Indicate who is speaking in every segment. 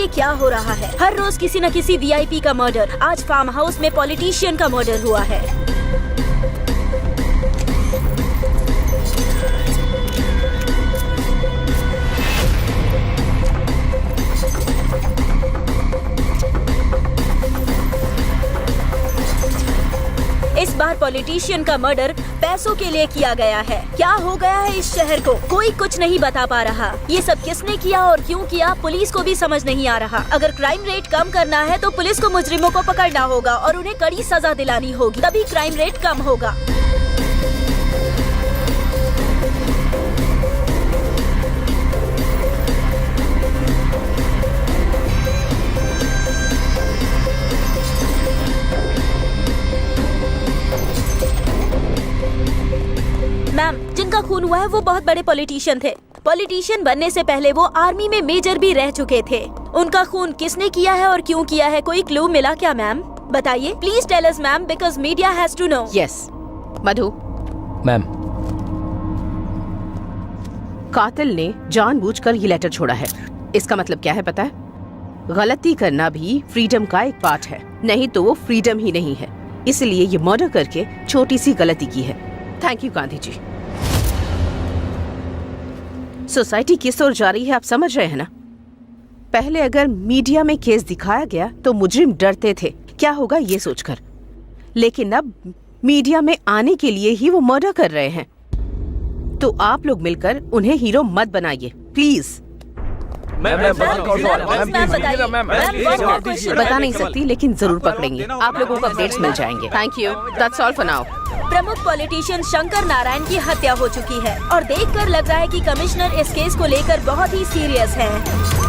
Speaker 1: ये क्या हो रहा है? हर रोज किसी न किसी वीआईपी का मर्डर। आज फार्म हाउस में पॉलिटिशियन का मर्डर हुआ है। इस बार पॉलिटिशियन का मर्डर पैसों के लिए किया गया है। क्या हो गया है इस शहर को? कोई कुछ नहीं बता पा रहा। ये सब किसने किया और क्यों किया, पुलिस को भी समझ नहीं आ रहा। अगर क्राइम रेट कम करना है तो पुलिस को मुजरिमों को पकड़ना होगा और उन्हें कड़ी सजा दिलानी होगी, तभी क्राइम रेट कम होगा। मैम, जिनका खून हुआ है वो बहुत बड़े पॉलिटिशियन थे। पॉलिटिशियन बनने से पहले वो आर्मी में मेजर भी रह चुके थे। उनका खून किसने किया है और क्यों किया है, कोई क्लू मिला क्या मैम? बताइए please tell us ma'am, because media has to know.
Speaker 2: Yes Madhu
Speaker 3: ma'am,
Speaker 2: कातिल ने जानबूझकर ये लेटर छोड़ा है। इसका मतलब क्या है पता है? गलती करना भी फ्रीडम का एक पार्ट है, नहीं तो वो फ्रीडम ही नहीं है। इसलिए ये मर्डर करके छोटी सी गलती की है। Thank you Gandhi ji. Society किस ओर जा रही है आप समझ रहे हैं ना? पहले अगर मीडिया में केस दिखाया गया तो मुजरिम डरते थे क्या होगा ये सोचकर, लेकिन अब मीडिया में आने के लिए ही वो मर्डर कर रहे हैं। तो आप लोग मिलकर उन्हें हीरो मत बनाइए प्लीज। बता नहीं सकती लेकिन जरूर पकड़ेंगे। आप लोगों को अपडेट्स मिल जाएंगे। Thank you, that's all for now.
Speaker 1: प्रमुख पॉलिटिशियन शंकर नारायण की हत्या हो चुकी है और देखकर लग रहा है कि कमिश्नर इस केस को लेकर बहुत ही सीरियस है।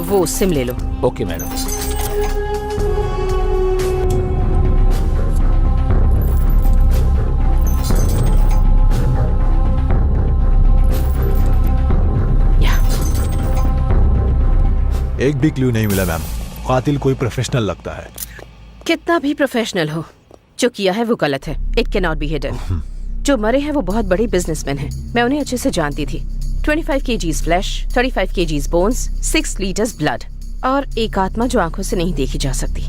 Speaker 2: वो सिम ले लो।
Speaker 3: Okay madam.
Speaker 4: एक भी क्लू नहीं मिला मैम। कातिल कोई प्रोफेशनल लगता है।
Speaker 2: कितना भी प्रोफेशनल हो, जो किया है वो गलत है। It can not be hidden. जो मरे हैं वो बहुत बड़े बिजनेसमैन हैं। मैं उन्हें अच्छे से जानती थी। 25 kgs flash, 35 kgs bones, 6 litres blood और एक आत्मा जो आंखों से नहीं देखी जा सकती।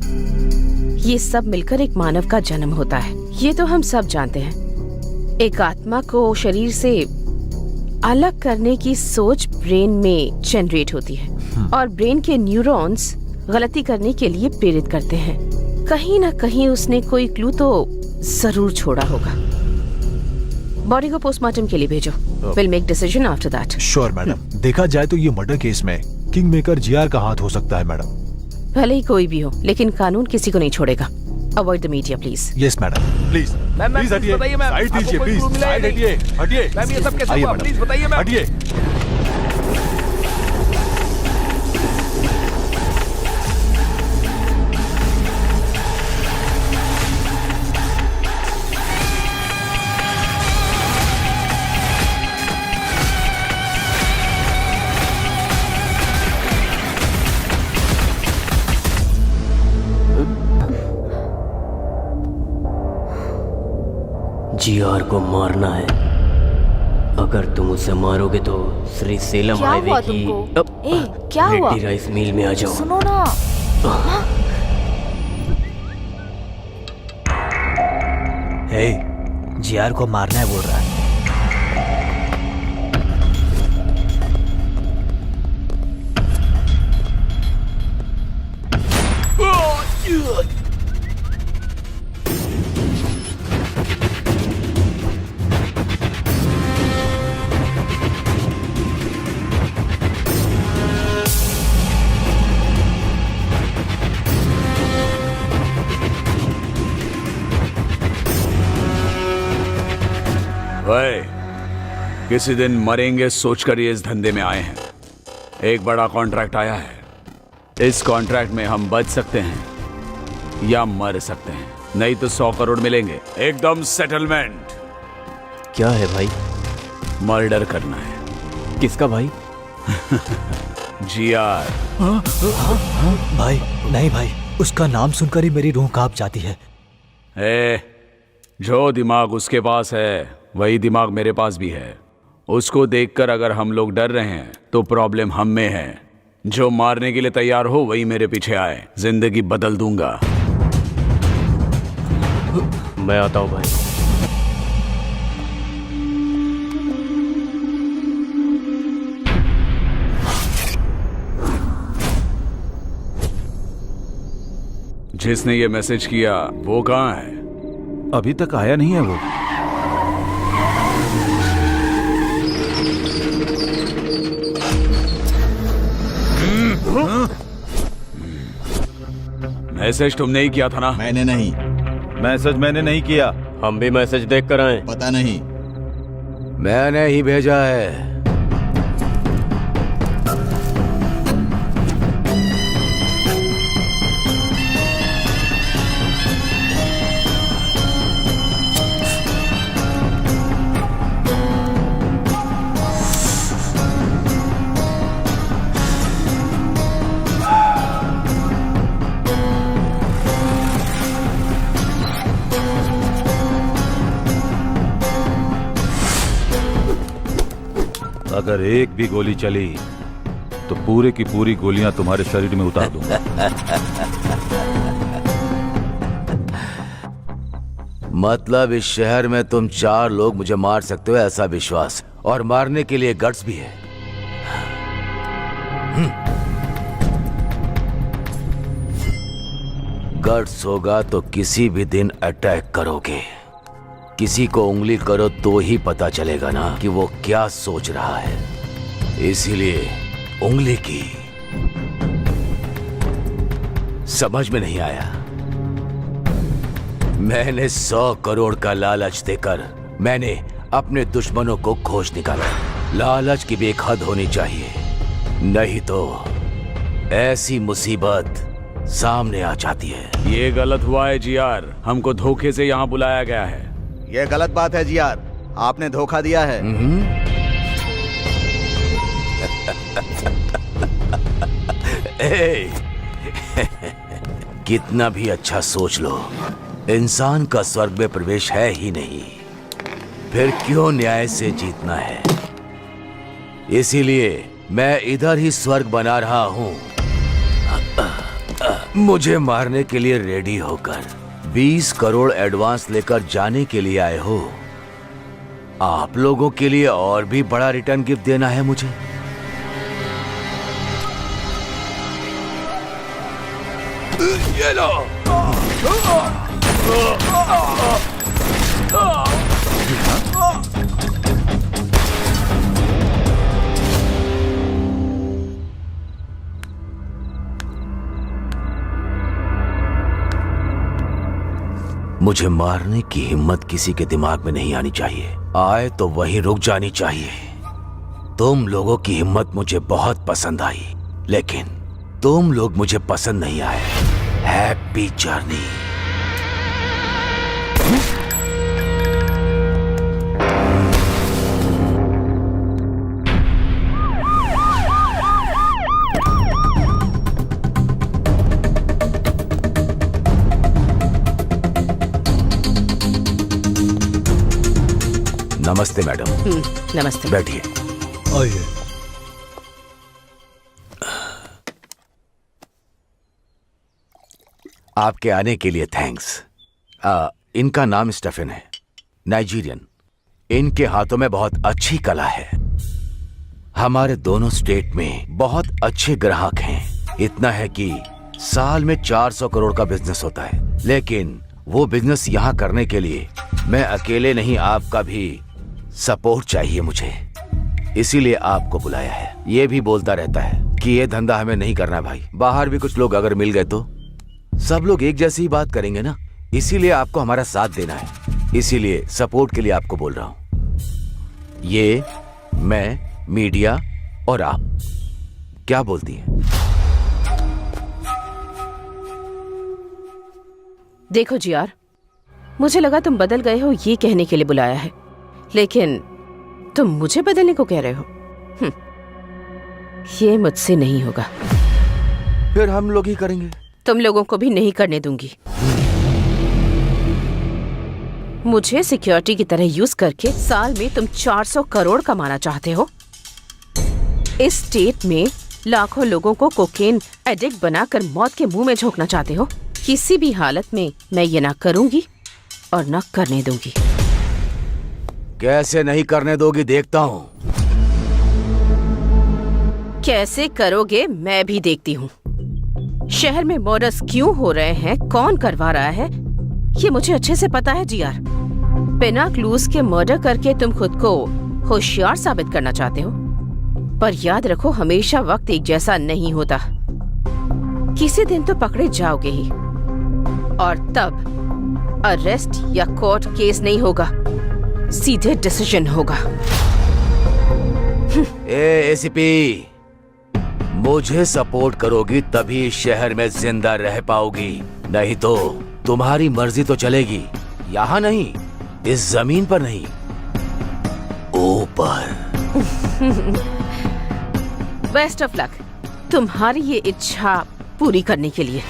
Speaker 2: ये सब मिलकर एक मानव का जन्म होता है, ये तो हम सब जानते हैं। एक आत्मा को शरीर से अलग करने की सोच ब्रेन में जनरेट होती है और ब्रेन के न्यूरॉन्स गलती करने के लिए प्रेरित करते हैं। कहीं ना कहीं उसने कोई क्लू तो जरूर छोड़ा होगा। बॉडी को पोस्टमार्टम के लिए भेजो। Will make decision after that.
Speaker 4: Sure madam. देखा जाए तो ये मर्डर केस में किंग मेकर जीआर का हाथ हो सकता है मैडम।
Speaker 2: भले ही कोई भी हो, लेकिन कानून किसी को नहीं छोड़ेगा। Avoid the media please.
Speaker 4: Yes madam. Please please हटिए, साइड दीजिए प्लीज। साइड हटिए, हटिए।
Speaker 5: मैम ये सब कैसे हुआ? प्लीज बताइए मैम।
Speaker 4: हटिए।
Speaker 6: जीआर को मारना है। अगर तुम उसे मारोगे तो श्री सेलम हाईवे की
Speaker 1: क्या हुआ?
Speaker 6: रेड्डी राइस मिल में आ जाओ।
Speaker 1: सुनो ना।
Speaker 7: हे, जीआर को मारना है बोल रहा है।
Speaker 5: ओए, किसी दिन मरेंगे सोचकर ये इस धंधे में आए हैं। एक बड़ा कॉन्ट्रैक्ट आया है। इस कॉन्ट्रैक्ट में हम बच सकते हैं या मर सकते हैं, नहीं तो 100 करोड़ मिलेंगे, एकदम सेटलमेंट।
Speaker 6: क्या है भाई?
Speaker 5: मर्डर करना है।
Speaker 6: किसका भाई?
Speaker 5: जीआर।
Speaker 7: भाई नहीं भाई, उसका नाम सुनकर ही मेरी रूह कांप जाती है।
Speaker 5: जो दिमाग उसके पास है वही दिमाग मेरे पास भी है। उसको देखकर अगर हम लोग डर रहे हैं तो प्रॉब्लम हम में है। जो मारने के लिए तैयार हो वही मेरे पीछे आए, जिंदगी बदल दूंगा।
Speaker 6: मैं आता हूं भाई।
Speaker 5: जिसने ये मैसेज किया वो कहाँ है?
Speaker 3: अभी तक आया नहीं है वो।
Speaker 5: मैसेज तुमने ही किया था ना?
Speaker 8: मैंने नहीं।
Speaker 3: मैसेज मैंने नहीं किया।
Speaker 6: हम भी मैसेज देख कर आए।
Speaker 8: पता नहीं।
Speaker 9: मैंने ही भेजा है।
Speaker 3: अगर एक भी गोली चली तो पूरे की पूरी गोलियां तुम्हारे शरीर में उतार दूंगा।
Speaker 9: मतलब इस शहर में तुम 4 लोग मुझे मार सकते हो ऐसा विश्वास, और मारने के लिए गट्स भी है। गट्स होगा तो किसी भी दिन अटैक करोगे। किसी को उंगली करो तो ही पता चलेगा ना कि वो क्या सोच रहा है। इसीलिए उंगली की। समझ में नहीं आया? मैंने 100 करोड़ का लालच देकर मैंने अपने दुश्मनों को खोज निकाला। लालच की भी एक हद होनी चाहिए, नहीं तो ऐसी मुसीबत सामने आ जाती है।
Speaker 5: ये गलत हुआ है जीआर, हमको धोखे से यहाँ बुलाया गया है।
Speaker 8: ये गलत बात है जीआर, आपने धोखा दिया है।
Speaker 9: कितना भी अच्छा सोच लो, इंसान का स्वर्ग में प्रवेश है ही नहीं, फिर क्यों न्याय से जीतना है? इसीलिए मैं इधर ही स्वर्ग बना रहा हूं। मुझे मारने के लिए रेडी होकर 20 करोड़ एडवांस लेकर जाने के लिए आए हो। आप लोगों के लिए और भी बड़ा रिटर्न गिफ्ट देना है मुझे। ये लो। मुझे मारने की हिम्मत किसी के दिमाग में नहीं आनी चाहिए। आए तो वहीं रुक जानी चाहिए। तुम लोगों की हिम्मत मुझे बहुत पसंद आई, लेकिन तुम लोग मुझे पसंद नहीं आए। Happy journey. नमस्ते मैडम।
Speaker 2: नमस्ते।
Speaker 9: बैठिए।
Speaker 7: आइए।
Speaker 9: आपके आने के लिए थैंक्स। इनका नाम स्टेफन है, नाइजीरियन। इनके हाथों में बहुत अच्छी कला है। हमारे दोनों स्टेट में बहुत अच्छे ग्राहक हैं। इतना है कि साल में 400 करोड़ का बिजनेस होता है, लेकिन वो बिजनेस यहाँ करने के लिए मैं अकेले नहीं, आपका भी सपोर्ट चाहिए मुझे। इसीलिए आपको बुलाया है। ये भी बोलता रहता है कि ये धंधा हमें नहीं करना भाई। बाहर भी कुछ लोग अगर मिल गए तो सब लोग एक जैसी ही बात करेंगे ना। इसीलिए आपको हमारा साथ देना है। इसीलिए सपोर्ट के लिए आपको बोल रहा हूँ। ये, मैं, मीडिया और आप। क्या बोलती हैं?
Speaker 2: देखो जीआर, मुझे लगा तुम बदल गए हो ये कहने के लिए बुलाया है, लेकिन तुम मुझे बदलने को कह रहे हो। ये मुझसे नहीं होगा।
Speaker 9: फिर हम लोग ही करेंगे।
Speaker 2: तुम लोगों को भी नहीं करने दूंगी। मुझे सिक्योरिटी की तरह यूज करके साल में तुम 400 करोड़ कमाना चाहते हो। इस स्टेट में लाखों लोगों को कोकेन एडिक्ट बनाकर मौत के मुंह में झोंकना चाहते हो। किसी भी हालत में मैं ये ना करूंगी और ना करने दूंगी।
Speaker 9: कैसे नहीं करने दोगी देखता हूँ।
Speaker 2: कैसे करोगे मैं भी देखती हूँ। शहर में मर्डर्स क्यों हो रहे हैं, कौन करवा रहा है, ये मुझे अच्छे से पता है जीआर। बिना क्लूज के मर्डर करके तुम खुद को होशियार साबित करना चाहते हो, पर याद रखो हमेशा वक्त एक जैसा नहीं होता। किसी दिन तो पकड़े जाओगे ही, और तब अरेस्ट या कोर्ट केस नहीं होगा, सीधे डिसीजन होगा।
Speaker 9: एसीपी, मुझे सपोर्ट करोगी तभी इस शहर में जिंदा रह पाओगी, नहीं तो तुम्हारी मर्जी तो चलेगी। यहाँ नहीं, इस जमीन पर नहीं, ऊपर।
Speaker 2: बेस्ट ऑफ लक तुम्हारी ये इच्छा पूरी करने के लिए।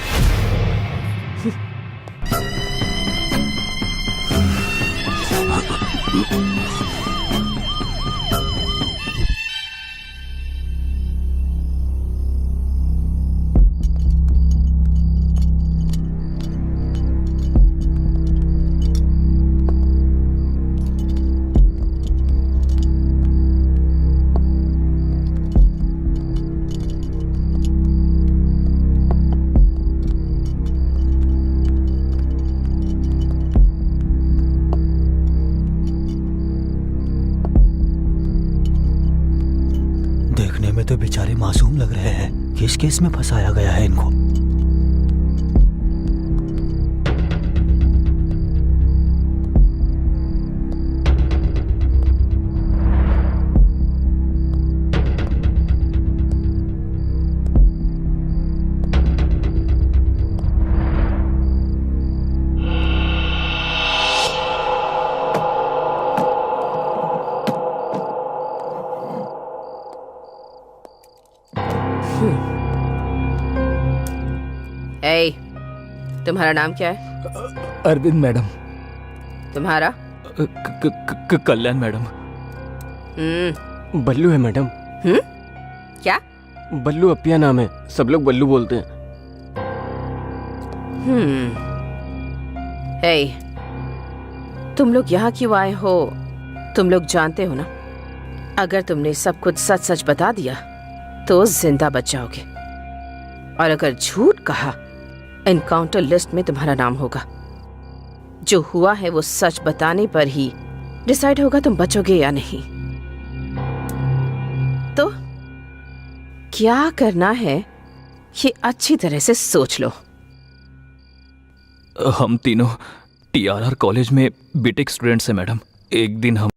Speaker 7: देखने में तो बेचारे मासूम लग रहे हैं। किस केस में फंसाया गया है इनको?
Speaker 2: ए, तुम्हारा नाम क्या है?
Speaker 10: अरविंद मैडम।
Speaker 2: तुम्हारा?
Speaker 10: कल्याण मैडम।
Speaker 2: हम्म।
Speaker 10: बल्लू है मैडम।
Speaker 2: क्या?
Speaker 10: बल्लू अपिया नाम है, सब लोग बल्लू बोलते हैं।
Speaker 2: ए, तुम लोग यहाँ क्यों आए हो? तुम लोग जानते हो ना, अगर तुमने सब कुछ सच सच बता दिया तो जिंदा बच जाओगे, और अगर झूठ कहा एनकाउंटर लिस्ट में तुम्हारा नाम होगा। जो हुआ है वो सच बताने पर ही डिसाइड होगा तुम बचोगे या नहीं। तो क्या करना है ये अच्छी तरह से सोच लो।
Speaker 10: हम तीनों टीआरआर कॉलेज में बीटेक स्टूडेंट्स हैं मैडम। एक दिन हम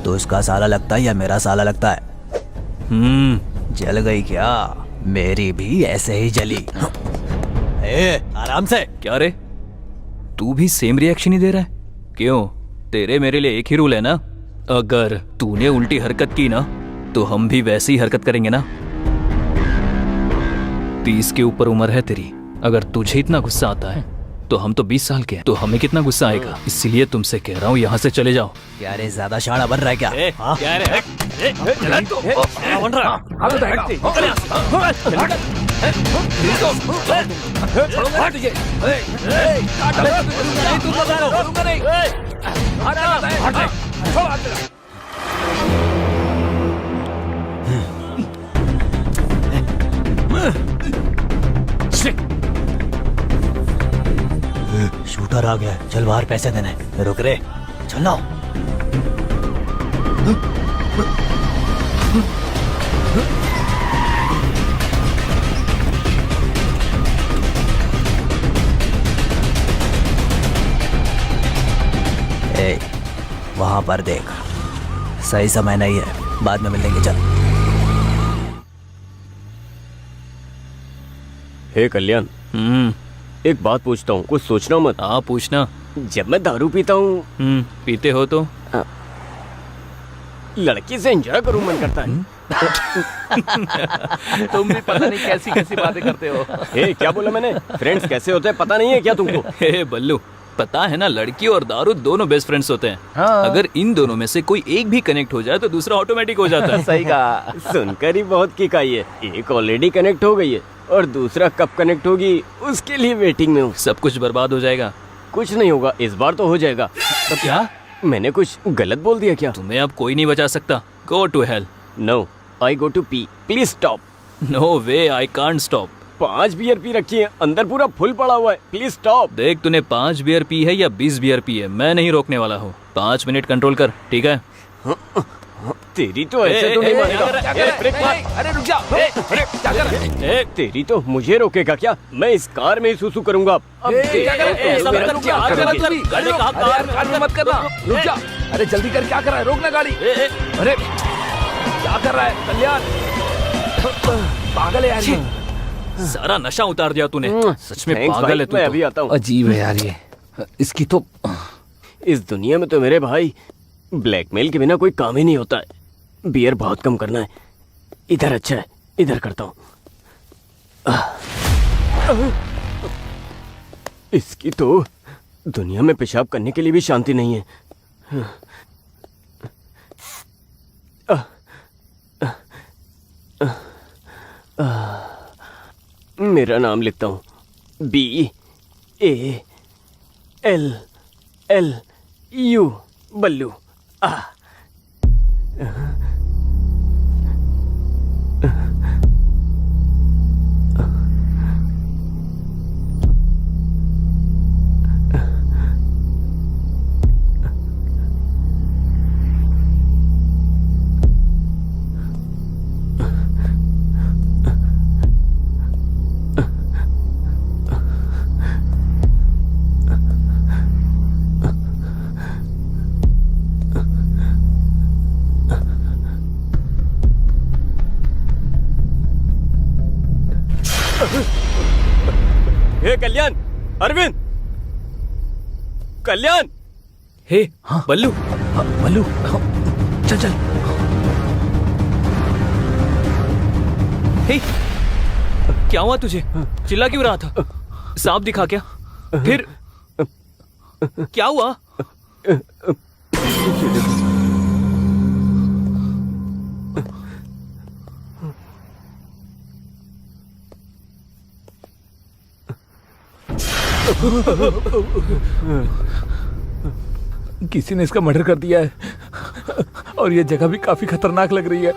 Speaker 7: तो उसका साला लगता है या मेरा साला लगता है? जल गई क्या? मेरी भी ऐसे ही जली। आराम से।
Speaker 10: क्या रे, तू भी सेम रिएक्शन ही दे रहा है? क्यों, तेरे मेरे लिए एक ही रूल है ना? अगर तूने उल्टी हरकत की ना तो हम भी वैसी ही हरकत करेंगे ना। 30 के ऊपर उम्र है तेरी, अगर तुझे इतना गुस्सा आता है तो हम तो 20 साल के हैं, तो हमें कितना गुस्सा आएगा। इसीलिए तुमसे कह रहा हूँ यहाँ से चले जाओ।
Speaker 7: क्या रे, ज्यादा शाना बन रहा है क्या?
Speaker 10: क्या रे?
Speaker 7: शूटर आ गया, चल बाहर पैसे देने। रुक रे, चलो। वहां पर देख, सही समय नहीं है, बाद में मिलेंगे। चल।
Speaker 6: हे कल्याण, एक बात पूछता हूँ, कुछ सोचना मत।
Speaker 10: हाँ पूछना।
Speaker 6: जब मैं दारू पीता हूँ,
Speaker 10: पीते हो तो
Speaker 6: लड़की से एंजॉय करूँ मन करता है।
Speaker 10: तुम भी पता नहीं कैसी कैसी बातें करते हो।
Speaker 6: हे, क्या बोला मैंने? फ्रेंड्स कैसे होते हैं पता नहीं है क्या तुमको?
Speaker 10: हे बल्लू, पता है ना, लड़की और दारू दोनों बेस्ट फ्रेंड्स होते हैं। हाँ। अगर इन दोनों में से कोई एक भी कनेक्ट हो जाए तो दूसरा ऑटोमेटिक हो जाता है।
Speaker 6: सही कहा। सुनकर ही बहुत किक आई है। एक ऑलरेडी कनेक्ट हो गई है और दूसरा कब कनेक्ट होगी उसके लिए वेटिंग में हूँ।
Speaker 10: सब कुछ बर्बाद हो जाएगा।
Speaker 6: कुछ नहीं होगा, इस बार तो हो जाएगा।
Speaker 10: तो क्या
Speaker 6: मैंने कुछ गलत बोल दिया क्या?
Speaker 10: तुम्हें अब कोई नहीं बचा सकता। Go to hell.
Speaker 6: No, I go to पी, please stop.
Speaker 10: No way, I can't stop.
Speaker 6: 5 beer पी रखी है, अंदर पूरा फुल पड़ा हुआ है, प्लीज स्टॉप।
Speaker 10: देख, तूने 5 बियर पी है या 20 बियर पी है, मैं नहीं रोकने वाला हूँ। 5 मिनट कंट्रोल कर, ठीक है?
Speaker 6: तेरी तो ऐसे तो नहीं मानेगा।
Speaker 10: अरे रुक जा।
Speaker 6: तेरी तो मुझे रोकेगा क्या? मैं इस कार में ही सुसु करूंगा। अब
Speaker 10: मत करना, रुक जा। अरे जल्दी कर, क्या कर रहा है? रोकना गाड़ी। अरे क्या कर रहा है कल्याण? पागल है यार, सारा नशा उतार दिया तूने। सच में पागल है तू।
Speaker 6: मैं अभी आता हूँ।
Speaker 10: अजीब है यार ये, इसकी तो।
Speaker 6: इस दुनिया में तो मेरे भाई ब्लैकमेल के बिना कोई काम ही नहीं होता है। बियर बहुत कम करना है। इधर अच्छा है, इधर करता हूँ। इसकी तो दुनिया में पेशाब करने के लिए भी शांति नहीं है। मेरा नाम लिखता हूँ, BALLU, बल्लू। हे कल्याण, अरविंद, कल्याण।
Speaker 10: हे हाँ बल्लू, बल्लू चल चल। हे क्या हुआ तुझे? चिल्ला क्यों रहा था? सांप दिखा क्या? फिर क्या हुआ?
Speaker 11: किसी ने इसका मर्डर कर दिया है और ये जगह भी काफी खतरनाक लग रही है।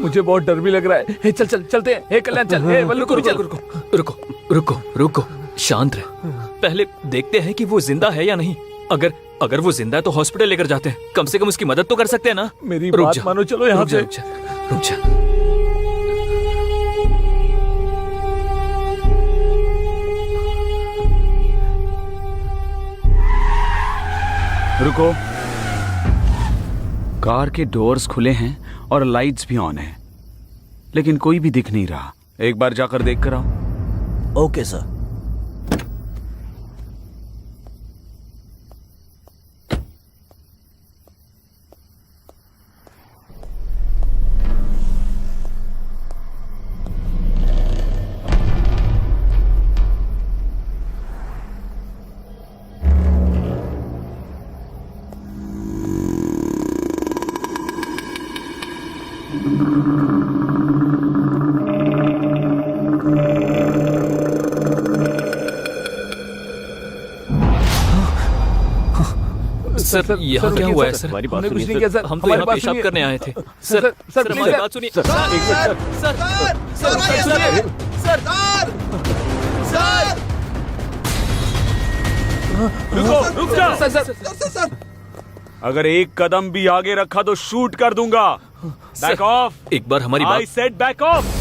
Speaker 11: मुझे बहुत डर भी लग रहा है। हे चल चल चलते हैं। हे कल्याण चल। हे बल्लू
Speaker 10: रुको रुको रुको रुको रुको, शांत रहे। पहले देखते हैं कि वो जिंदा है या नहीं। अगर वो जिंदा है तो हॉस्पिटल लेकर जाते हैं, कम से कम उसकी मदद तो कर सकते हैं ना।
Speaker 11: मेरी बात मानो, चलो यहाँ से।
Speaker 10: रुक जा।
Speaker 3: रुको।
Speaker 5: कार के डोर्स खुले हैं और लाइट्स भी ऑन है, लेकिन कोई भी दिख नहीं रहा। एक बार जाकर देख कर आओ।
Speaker 7: Okay sir.
Speaker 10: सर यहाँ क्या हुआ है सर?
Speaker 11: हमारी बात सुनिए सर।
Speaker 10: हम तो यहाँ पेशाब करने आए थे। सर सर हमारी बात सुनिए। सर
Speaker 5: रुक जा। अगर एक कदम भी आगे रखा तो शूट कर दूंगा। Back of.
Speaker 10: एक बार हमारी बात।
Speaker 5: I said back of.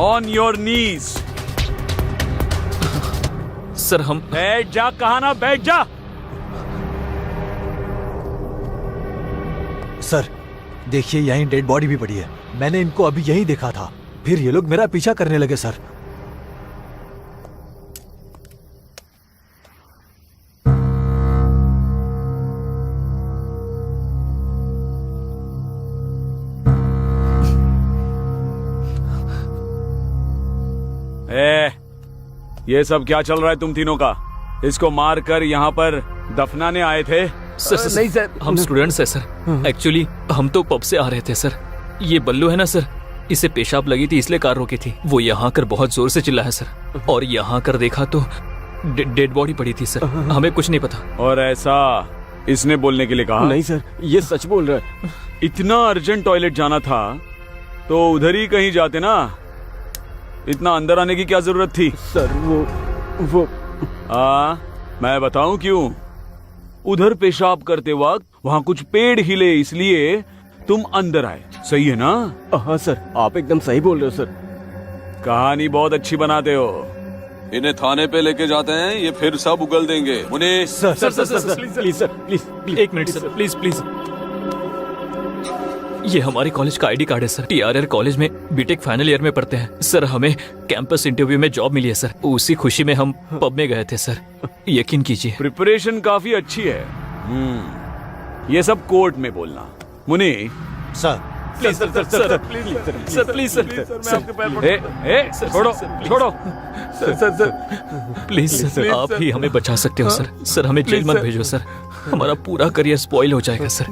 Speaker 5: On your knees.
Speaker 10: Sir हम
Speaker 5: बैठ जा। कहा ना बैठ जा।
Speaker 4: सर देखिए, यहीं डेड बॉडी भी पड़ी है। मैंने इनको अभी यहीं देखा था, फिर ये लोग मेरा पीछा करने लगे सर।
Speaker 5: ये सब क्या चल रहा है तुम तीनों का? इसको मारकर यहाँ पर दफनाने आए थे?
Speaker 10: सर नहीं सर, हम स्टूडेंट्स हैं सर। एक्चुअली हम तो पब से आ रहे थे सर। ये बल्लू है ना सर, इसे पेशाब लगी थी इसलिए कार रोकी थी। वो यहाँ कर बहुत जोर से चिल्ला है सर, और यहाँ कर देखा तो डेड बॉडी पड़ी थी सर। हमें कुछ नहीं पता।
Speaker 5: और ऐसा इसने बोलने के लिए कहा?
Speaker 6: नहीं सर, ये सच बोल रहा है।
Speaker 5: इतना अर्जेंट टॉयलेट जाना था तो उधर ही कहीं जाते ना। इतना अंदर आने की क्या जरूरत थी?
Speaker 6: सर वो
Speaker 5: मैं बताऊं क्यों? उधर पेशाब करते वक्त वहां कुछ पेड़ हिले, इसलिए तुम अंदर आए। सही है ना?
Speaker 6: हाँ सर, आप एकदम सही बोल रहे हो सर।
Speaker 5: कहानी बहुत अच्छी बनाते हो।
Speaker 12: इन्हें थाने पे लेके जाते हैं, ये फिर सब उगल देंगे। उन्हें
Speaker 6: सर प्लीज सर, प्लीज
Speaker 10: एक मिनट सर, प्लीज। ये हमारे कॉलेज का आईडी कार्ड है सर। TRR कॉलेज में बीटेक फाइनल ईयर में पढ़ते हैं सर। हमें कैंपस इंटरव्यू में जॉब मिली है सर। उसी खुशी में हम पब में गए थे सर। यकीन कीजिए।
Speaker 5: प्रिपरेशन काफी अच्छी है। ये सब कोर्ट में बोलना। मुनी
Speaker 4: सर
Speaker 10: प्लीज सर, प्लीज मैं आपके पैर पड़ता हूं।
Speaker 5: छोड़ो
Speaker 10: सर प्लीज सर, आप ही हमें बचा सकते हो सर। सर हमें जेल मत भेजो सर, हमारा पूरा करियर स्पॉइल हो जाएगा सर,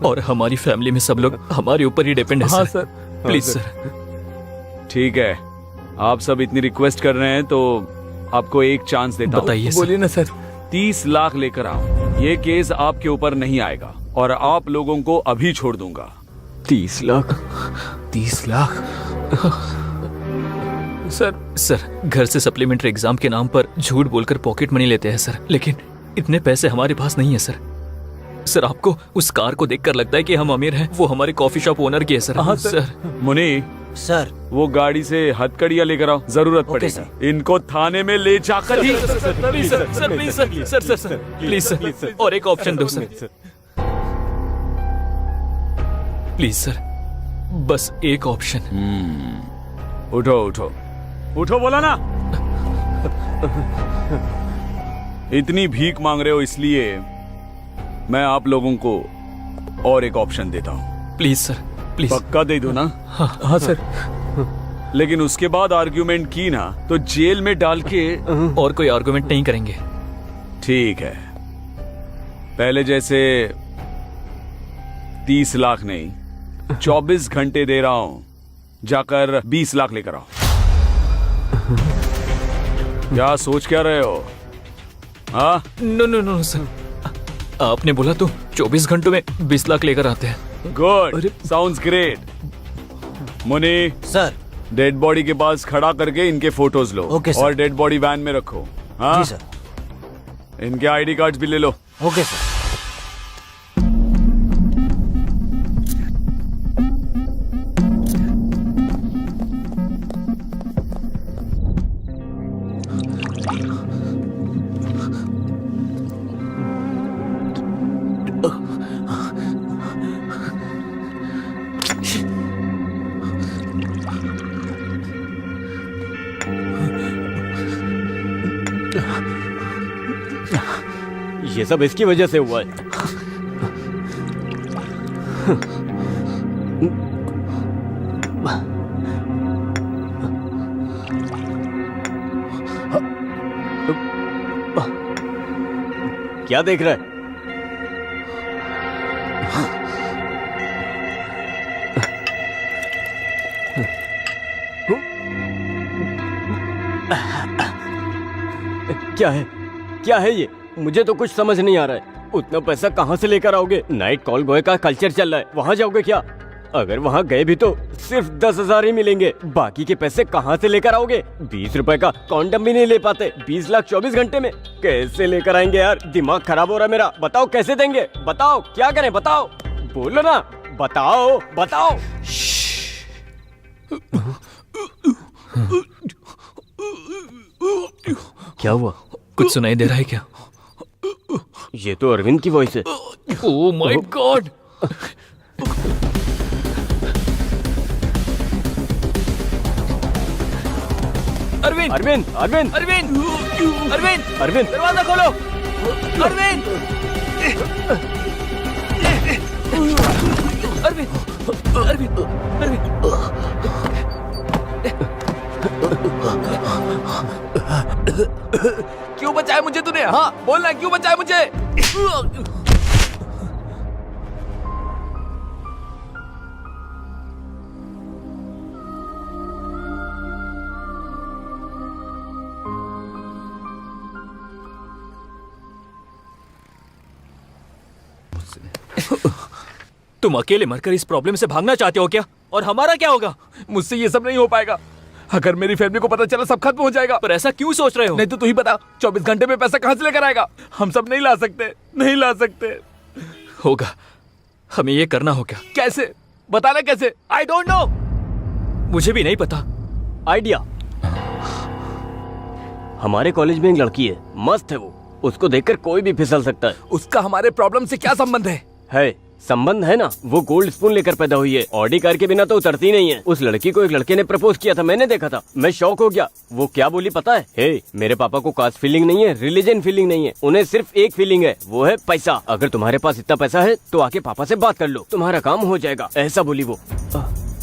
Speaker 10: और हमारी फैमिली में सब लोग हमारे ऊपर ही डिपेंड है
Speaker 11: हाँ
Speaker 10: सर। Please sir.
Speaker 5: ठीक है, आप सब इतनी रिक्वेस्ट कर रहे हैं तो आपको एक चांस देता हूं।
Speaker 10: बताइए
Speaker 11: बोलिए ना सर।
Speaker 5: 30 लाख लेकर आओ। ये केस आपके ऊपर नहीं आएगा और आप लोगों को अभी छोड़ दूंगा।
Speaker 6: 30 लाख?
Speaker 10: 30 लाख? सर घर से सप्लीमेंट्री एग्जाम के नाम पर झूठ बोलकर पॉकेट मनी लेते हैं सर, लेकिन इतने पैसे हमारे पास नहीं है सर। सर आपको उस कार को देखकर लगता है कि हम अमीर हैं? वो हमारे कॉफी शॉप ओनर की है सर।
Speaker 11: हाँ
Speaker 10: सर।
Speaker 5: मुनी
Speaker 7: सर
Speaker 5: वो गाड़ी से हथकड़ियां लेकर आओ, जरूरत पड़ेगी। इनको थाने में ले जाकर ही।
Speaker 10: प्लीज सर, और एक ऑप्शन दो सर। प्लीज सर, बस एक ऑप्शन।
Speaker 5: उठो बोला ना। इतनी भीख मांग रहे हो इसलिए मैं आप लोगों को और एक ऑप्शन देता हूँ।
Speaker 10: Please sir, please.
Speaker 5: पक्का दे दो ना?
Speaker 11: हाँ सर।
Speaker 5: लेकिन उसके बाद आर्ग्यूमेंट की ना तो जेल में डाल के।
Speaker 10: और कोई आर्ग्यूमेंट नहीं करेंगे।
Speaker 5: ठीक है, पहले जैसे 30 लाख नहीं, 24 घंटे दे रहा हूं, जाकर 20 लाख लेकर आओ। क्या सोच क्या रहे हो? हाँ?
Speaker 10: नो सर, आपने बोला तो 24 घंटों में 20 लाख लेकर आते हैं।
Speaker 5: Good, sounds great. Muni
Speaker 7: sir,
Speaker 5: dead body के पास खड़ा करके इनके फोटोज लो।
Speaker 7: Okay sir.
Speaker 5: और डेड बॉडी वैन में रखो। हाँ
Speaker 7: जी सर।
Speaker 5: इनके आईडी कार्ड्स भी ले लो।
Speaker 7: Okay sir.
Speaker 6: ये सब इसकी वजह से हुआ है। क्या देख रहा है? क्या है? क्या है ये? मुझे तो कुछ समझ नहीं आ रहा है। उतना पैसा कहाँ से लेकर आओगे? नाइट कॉल बॉय का कल्चर चल रहा है, वहाँ जाओगे क्या? अगर वहाँ गए भी तो सिर्फ 10,000 ही मिलेंगे। बाकी के पैसे कहाँ से लेकर आओगे? 20 रुपए का कॉन्डम भी नहीं ले पाते। 20 लाख 24 घंटे में कैसे लेकर आएंगे यार? दिमाग खराब हो रहा है मेरा। बताओ कैसे देंगे? बताओ क्या करें? बताओ, बोलो ना, बताओ बताओ। क्या हुआ?
Speaker 10: कुछ सुनाई दे रहा है क्या?
Speaker 6: ये तो अरविंद की वॉइस है।
Speaker 10: Oh my God! Arvind!
Speaker 6: Arvind! Arvind!
Speaker 10: Arvind! Arvind!
Speaker 6: Arvind!
Speaker 10: दरवाजा खोलो! अरविंद! अरविंद! अरविंद! अरविंद! क्यों बचाया मुझे तूने? हाँ बोलना, क्यों बचाया मुझे? तुम अकेले मरकर इस प्रॉब्लम से भागना चाहते हो क्या? और हमारा क्या होगा?
Speaker 11: मुझसे ये सब नहीं हो पाएगा। अगर मेरी फैमिली को पता चला सब खत्म हो जाएगा।
Speaker 10: पर ऐसा क्यों सोच रहे हो?
Speaker 11: नहीं तो तू ही बता, 24 घंटे में पैसा कहाँ से लेकर आएगा? हम सब नहीं ला सकते, नहीं ला सकते।
Speaker 10: होगा, हमें ये करना होगा।
Speaker 11: कैसे? बताना कैसे?
Speaker 10: आई डोंट नो, मुझे भी नहीं पता।
Speaker 6: आइडिया। हमारे कॉलेज में एक लड़की है, मस्त है वो। उसको देखकर कोई भी फिसल सकता है।
Speaker 11: उसका हमारे प्रॉब्लम से क्या संबंध है?
Speaker 6: संबंध है ना, वो गोल्ड स्पून लेकर पैदा हुई है। ऑडी कार के बिना तो उतरती नहीं है। उस लड़की को एक लड़के ने प्रपोज किया था, मैंने देखा था। मैं शॉक हो गया। वो क्या बोली पता है? मेरे पापा को कास्ट फीलिंग नहीं है, रिलीजन फीलिंग नहीं है, उन्हें सिर्फ एक फीलिंग है, वो है पैसा। अगर तुम्हारे पास इतना पैसा है तो आके पापा से बात कर लो, तुम्हारा काम हो जाएगा, ऐसा बोली वो।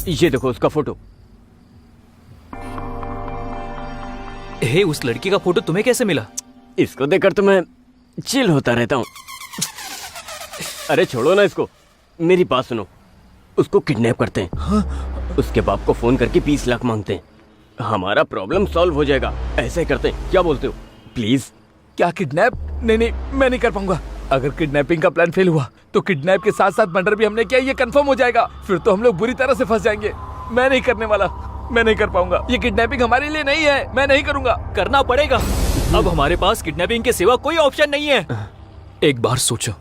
Speaker 6: ये देखो उसका फोटो।
Speaker 10: उस लड़की का फोटो तुम्हें कैसे मिला?
Speaker 6: इसको देखकर तो मैं चिल होता रहता हूँ। अरे छोड़ो ना इसको, मेरी बात सुनो। उसको किडनैप करते हैं। हाँ? उसके बाप को फोन करके 20 लाख मांगते हैं। हमारा प्रॉब्लम सॉल्व हो जाएगा। ऐसे करते हैं, क्या बोलते हो? प्लीज।
Speaker 11: क्या किडनैप? नहीं, मैं नहीं कर पाऊंगा। अगर किडनैपिंग का प्लान फेल हुआ तो किडनैप के साथ साथ मर्डर भी हमने किया, ये कंफर्म हो जाएगा। फिर तो हम लोग बुरी तरह से फंस जाएंगे। मैं नहीं करने वाला, मैं नहीं कर पाऊंगा। ये किडनैपिंग हमारे लिए नहीं है, मैं नहीं करूंगा।
Speaker 10: करना पड़ेगा। अब हमारे पास किडनैपिंग के सिवा कोई ऑप्शन नहीं है। एक बार सोचो,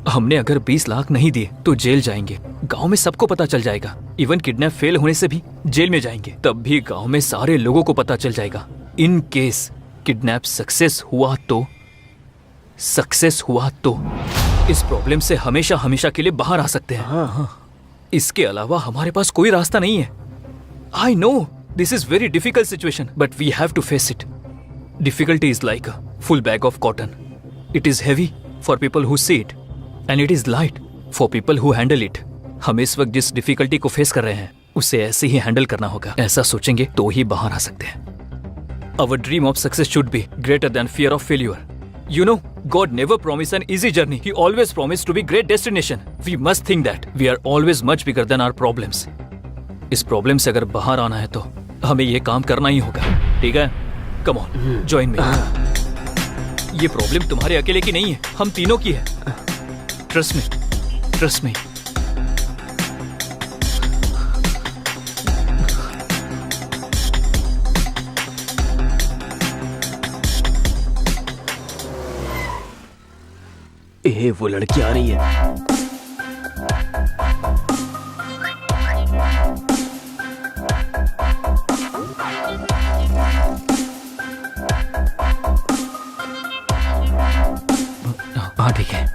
Speaker 10: हमने अगर 20 लाख नहीं दिए तो जेल जाएंगे। गांव में सबको पता चल जाएगा। इवन किडनैप फेल होने से भी जेल में जाएंगे। तब भी गांव में सारे लोगों को पता चल जाएगा। इन केस किडनैप सक्सेस हुआ तो इस प्रॉब्लम से हमेशा हमेशा के लिए बाहर आ सकते हैं।
Speaker 6: हाँ।
Speaker 10: इसके अलावा हमारे पास कोई रास्ता नहीं है। I know this is very difficult situation, but we have to face it. Difficulty is like a full bag of cotton. It is heavy for people who see it and it is light for people who handle it. हम इस वक्त जिस difficulty को face कर रहे हैं उसे ऐसे ही हैंडल करना होगा। ऐसा सोचेंगे तो ही बाहर आ सकते हैं। Our dream of success should be greater than fear of failure. You know, God never promised an easy journey. He always promised to be great destination. We must think that we are always much bigger than our problems. इस problem से अगर बाहर आना है तो हमें ये काम करना ही होगा। ठीक है? Come on, join me. ये प्रॉब्लम तुम्हारे अकेले की नहीं है, हम तीनों की है। Trust me. Trust me.
Speaker 6: वो लड़की आ रही है।
Speaker 10: हाँ ठीक है।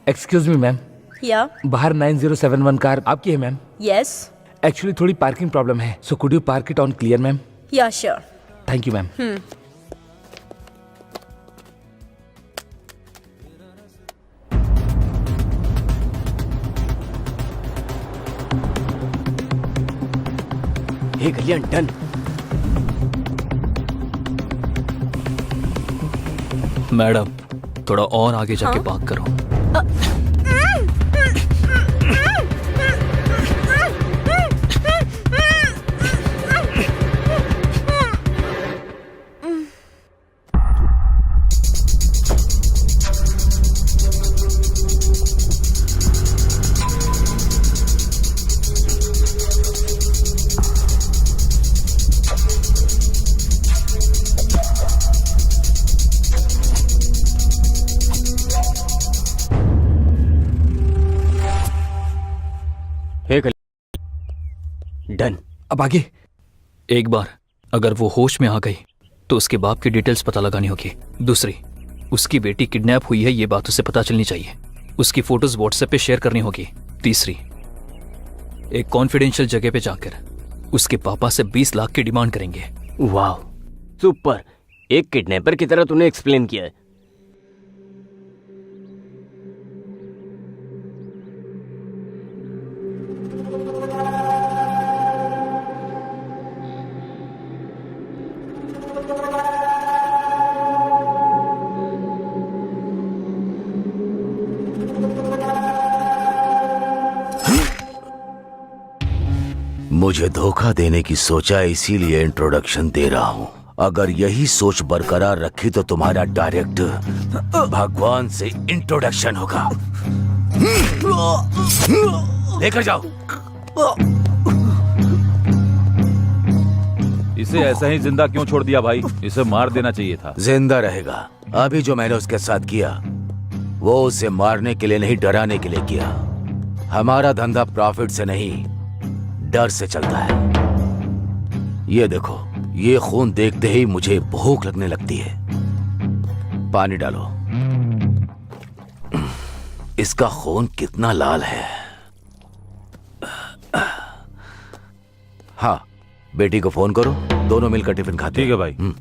Speaker 11: एक्सक्यूज मी मैम,
Speaker 1: या
Speaker 11: बाहर 9071 कार आपकी है मैम?
Speaker 1: यस
Speaker 11: एक्चुअली थोड़ी पार्किंग प्रॉब्लम है, so could you park it on clear ma'am?
Speaker 1: Yeah sure.
Speaker 11: Thank you ma'am.
Speaker 6: Hey Kalyan, done.
Speaker 10: Madam थोड़ा और आगे जाके पार्क करो।
Speaker 6: Hey Kalyan, done.
Speaker 11: अब आगे?
Speaker 10: एक बार अगर वो होश में आ गई तो उसके बाप की डिटेल्स पता लगानी होगी। दूसरी, उसकी बेटी किडनैप हुई है ये बात उसे पता चलनी चाहिए। उसकी फोटोज व्हाट्सएप पे शेयर करनी होगी। तीसरी, एक कॉन्फिडेंशियल जगह पे जाकर उसके पापा से 20 लाख की डिमांड करेंगे।
Speaker 6: वाह, सुपर। एक किडनैपर की तरह तूने एक्सप्लेन किया है।
Speaker 9: मुझे धोखा देने की सोचा, इसीलिए इंट्रोडक्शन दे रहा हूँ। अगर यही सोच बरकरार रखी तो तुम्हारा डायरेक्ट भगवान से इंट्रोडक्शन होगा। लेकर जाओ।
Speaker 3: इसे ऐसा ही जिंदा क्यों छोड़ दिया भाई? इसे मार देना चाहिए था।
Speaker 9: जिंदा रहेगा। अभी जो मैंने उसके साथ किया वो उसे मारने के लिए नहीं, डराने के लिए किया। हमारा धंधा प्रॉफिट से नहीं, डर से चलता है। ये देखो, ये खून देखते ही मुझे भूख लगने लगती है। पानी डालो। इसका खून कितना लाल है। हाँ, बेटी को फोन करो, दोनों मिलकर टिफिन खाते हैं।
Speaker 3: ठीक है भाई।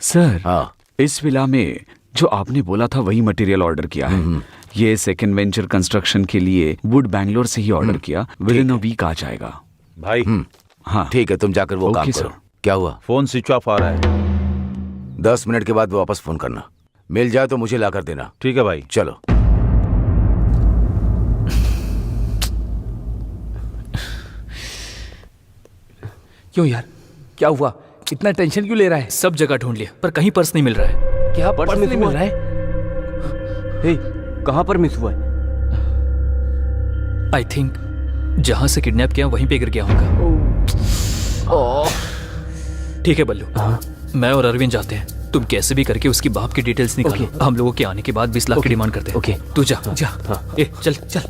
Speaker 5: सर,
Speaker 9: हाँ,
Speaker 5: इस विला में जो आपने बोला था वही मटेरियल ऑर्डर किया है। ये सेकंड वेंचर कंस्ट्रक्शन के लिए वुड बैंगलोर से ही ऑर्डर किया। विद इन अ वीक आ जाएगा
Speaker 3: भाई।
Speaker 5: हाँ
Speaker 9: ठीक है, तुम जाकर वो काम करो। क्या हुआ?
Speaker 3: फोन स्विच ऑफ आ रहा है।
Speaker 9: 10 मिनट के बाद वापस फोन करना। मिल जाए तो मुझे लाकर देना।
Speaker 3: ठीक है भाई।
Speaker 9: चलो।
Speaker 11: क्यों यार, क्या हुआ? इतना टेंशन क्यों ले रहा है?
Speaker 10: सब जगह ढूंढ लिया पर कहीं पर्स नहीं मिल रहा है।
Speaker 11: क्या पर्स नहीं मिल रहा है?
Speaker 6: हे, कहाँ पर मिस हुआ है?
Speaker 10: आई थिंक जहां से किडनैप किया वहीं पे गिर गया होगा। ठीक है बल्लू, मैं और अरविंद जाते हैं। तुम कैसे भी करके उसकी बाप की डिटेल्स निकालो। हम लोगों के आने के बाद 20 लाख की डिमांड करते हैं।
Speaker 6: ओके,
Speaker 10: तू जा जा। ए चल चल।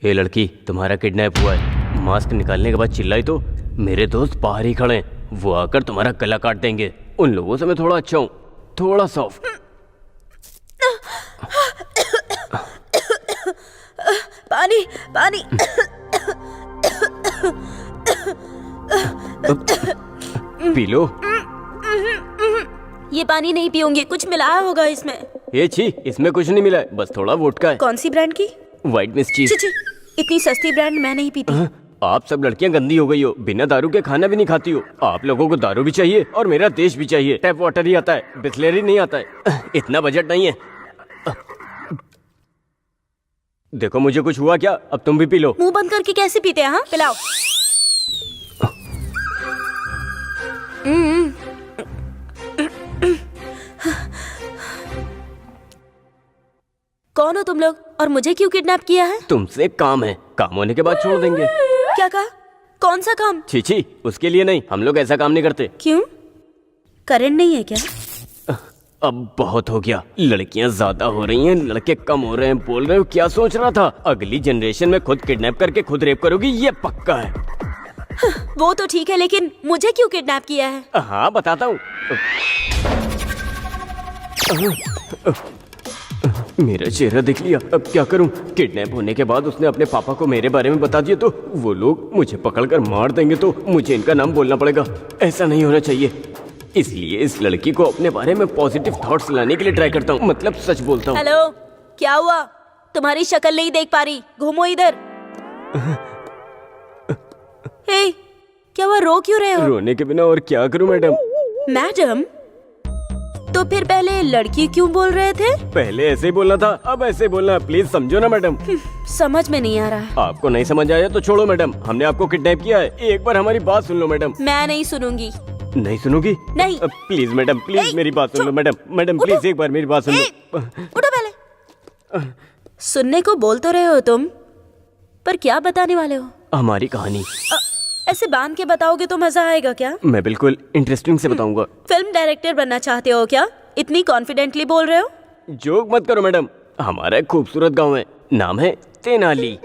Speaker 6: ये लड़की, तुम्हारा किडनैप हुआ है। मास्क निकालने के बाद चिल्लाई तो मेरे दोस्त बाहर ही खड़े हैं, वो आकर तुम्हारा गला काट देंगे। उन लोगों से मैं थोड़ा अच्छा हूँ, थोड़ा सॉफ्ट।
Speaker 1: पानी पानी।
Speaker 6: P low.
Speaker 1: ये पानी नहीं पीऊंगी, कुछ मिलाया होगा इसमें।
Speaker 6: ये छी, इसमें कुछ नहीं मिला है, बस थोड़ा वोडका है।
Speaker 1: कौन सी ब्रांड की?
Speaker 6: व्हाइट मिस चीज।
Speaker 1: छी, इतनी सस्ती ब्रांड मैं नहीं पीती।
Speaker 6: आप सब लड़कियां गंदी हो गई हो, बिना दारू के खाना भी नहीं खाती हो। आप लोगों को दारू भी चाहिए और मेरा देश भी चाहिए। टैप वाटर ही आता है, बिस्लेरी नहीं आता है। इतना बजट नहीं है। देखो मुझे कुछ हुआ क्या? अब तुम भी पी लो।
Speaker 1: मुंह बंद करके कैसे पीते हैं? हाँ, पिलाओ। कौन हो तुम लोग और मुझे क्यों किडनैप किया है?
Speaker 6: तुमसे काम है, काम होने के बाद छोड़ देंगे।
Speaker 1: क्या कहा? कौन सा काम?
Speaker 6: छी, उसके लिए नहीं, हम लोग ऐसा काम नहीं करते।
Speaker 1: क्यों? करंट नहीं है क्या?
Speaker 6: अब बहुत हो गया, लड़कियां ज्यादा हो रही हैं, लड़के कम हो रहे हैं। बोल रहे हो क्या सोच रहा था? अगली जनरेशन में खुद किडनैप करके खुद रेप करोगी, ये पक्का है।
Speaker 1: वो तो ठीक है, लेकिन मुझे क्यों किडनैप किया है?
Speaker 6: हाँ बताता हूँ। मेरा चेहरा देख लिया, अब क्या करूं? किडनैप होने के बाद उसने अपने पापा को मेरे बारे में बता दिया तो वो लोग मुझे पकड़कर मार देंगे, तो मुझे इनका नाम बोलना पड़ेगा। ऐसा नहीं होना चाहिए, इसलिए इस लड़की को अपने बारे में पॉजिटिव थॉट्स लाने के लिए ट्राई करता हूँ, मतलब सच बोलता हूँ।
Speaker 1: हेलो, क्या हुआ? तुम्हारी शक्ल नहीं देख पा रही, घूमो इधर। हे, क्या हुआ? रो क्यों रहे हो?
Speaker 6: रोने के बिना और क्या करूं मैडम?
Speaker 1: मैडम? तो फिर पहले लड़की क्यों बोल रहे थे?
Speaker 6: पहले ऐसे ही बोलना था, अब ऐसे बोलना, प्लीज समझो ना मैडम।
Speaker 1: समझ में नहीं आ रहा है।
Speaker 6: आपको नहीं समझ आया तो छोड़ो मैडम, हमने आपको किडनैप किया है, एक बार हमारी बात सुन लो मैडम।
Speaker 1: मैं नहीं सुनूंगी।
Speaker 6: नहीं सुनोगी?
Speaker 1: नहीं।
Speaker 6: प्लीज मैडम, प्लीज मेरी बात सुन लो मैडम। मैडम प्लीज एक बार मेरी बात सुन लो।
Speaker 1: उठो पहले। सुनने को बोल तो रहे हो तुम, पर क्या बताने वाले हो?
Speaker 6: हमारी कहानी।
Speaker 1: ऐसे बांध के बताओगे तो मजा आएगा क्या?
Speaker 6: मैं बिल्कुल इंटरेस्टिंग से बताऊंगा।
Speaker 1: फिल्म डायरेक्टर बनना चाहते हो क्या? इतनी कॉन्फिडेंटली बोल रहे हो?
Speaker 6: जोक मत करो मैडम, हमारा एक खूबसूरत गांव है, नाम है तेनाली।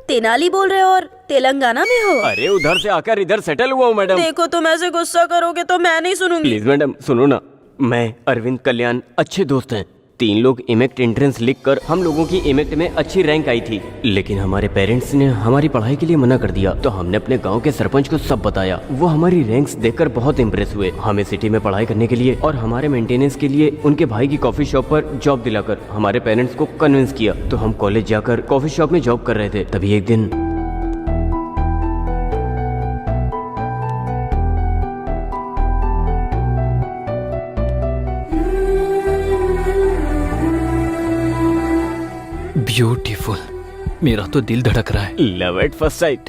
Speaker 1: तेनाली बोल रहे हो और तेलंगाना में हो?
Speaker 6: अरे उधर से आकर इधर सेटल हुआ हूँ मैडम।
Speaker 1: देखो तुम ऐसे गुस्सा करोगे तो मैं नहीं सुनूंगी।
Speaker 6: प्लीज मैडम सुनो ना, मैं अरविंद कल्याण अच्छे दोस्त हैं। 3 लोग इमेक्ट एंट्रेंस लिखकर हम लोगों की इमेक्ट में अच्छी रैंक आई थी, लेकिन हमारे पेरेंट्स ने हमारी पढ़ाई के लिए मना कर दिया। तो हमने अपने गांव के सरपंच को सब बताया, वो हमारी रैंक्स देखकर बहुत इम्प्रेस हुए। हमें सिटी में पढ़ाई करने के लिए और हमारे मेंटेनेंस के लिए उनके भाई की कॉफी शॉप पर जॉब दिलाकर हमारे पेरेंट्स को कन्विंस किया। तो हम कॉलेज जाकर कॉफी शॉप में जॉब कर रहे थे, तभी एक दिन
Speaker 10: ब्यूटीफुल, मेरा तो दिल धड़क रहा है।
Speaker 6: लव एट फर्स्ट साइट,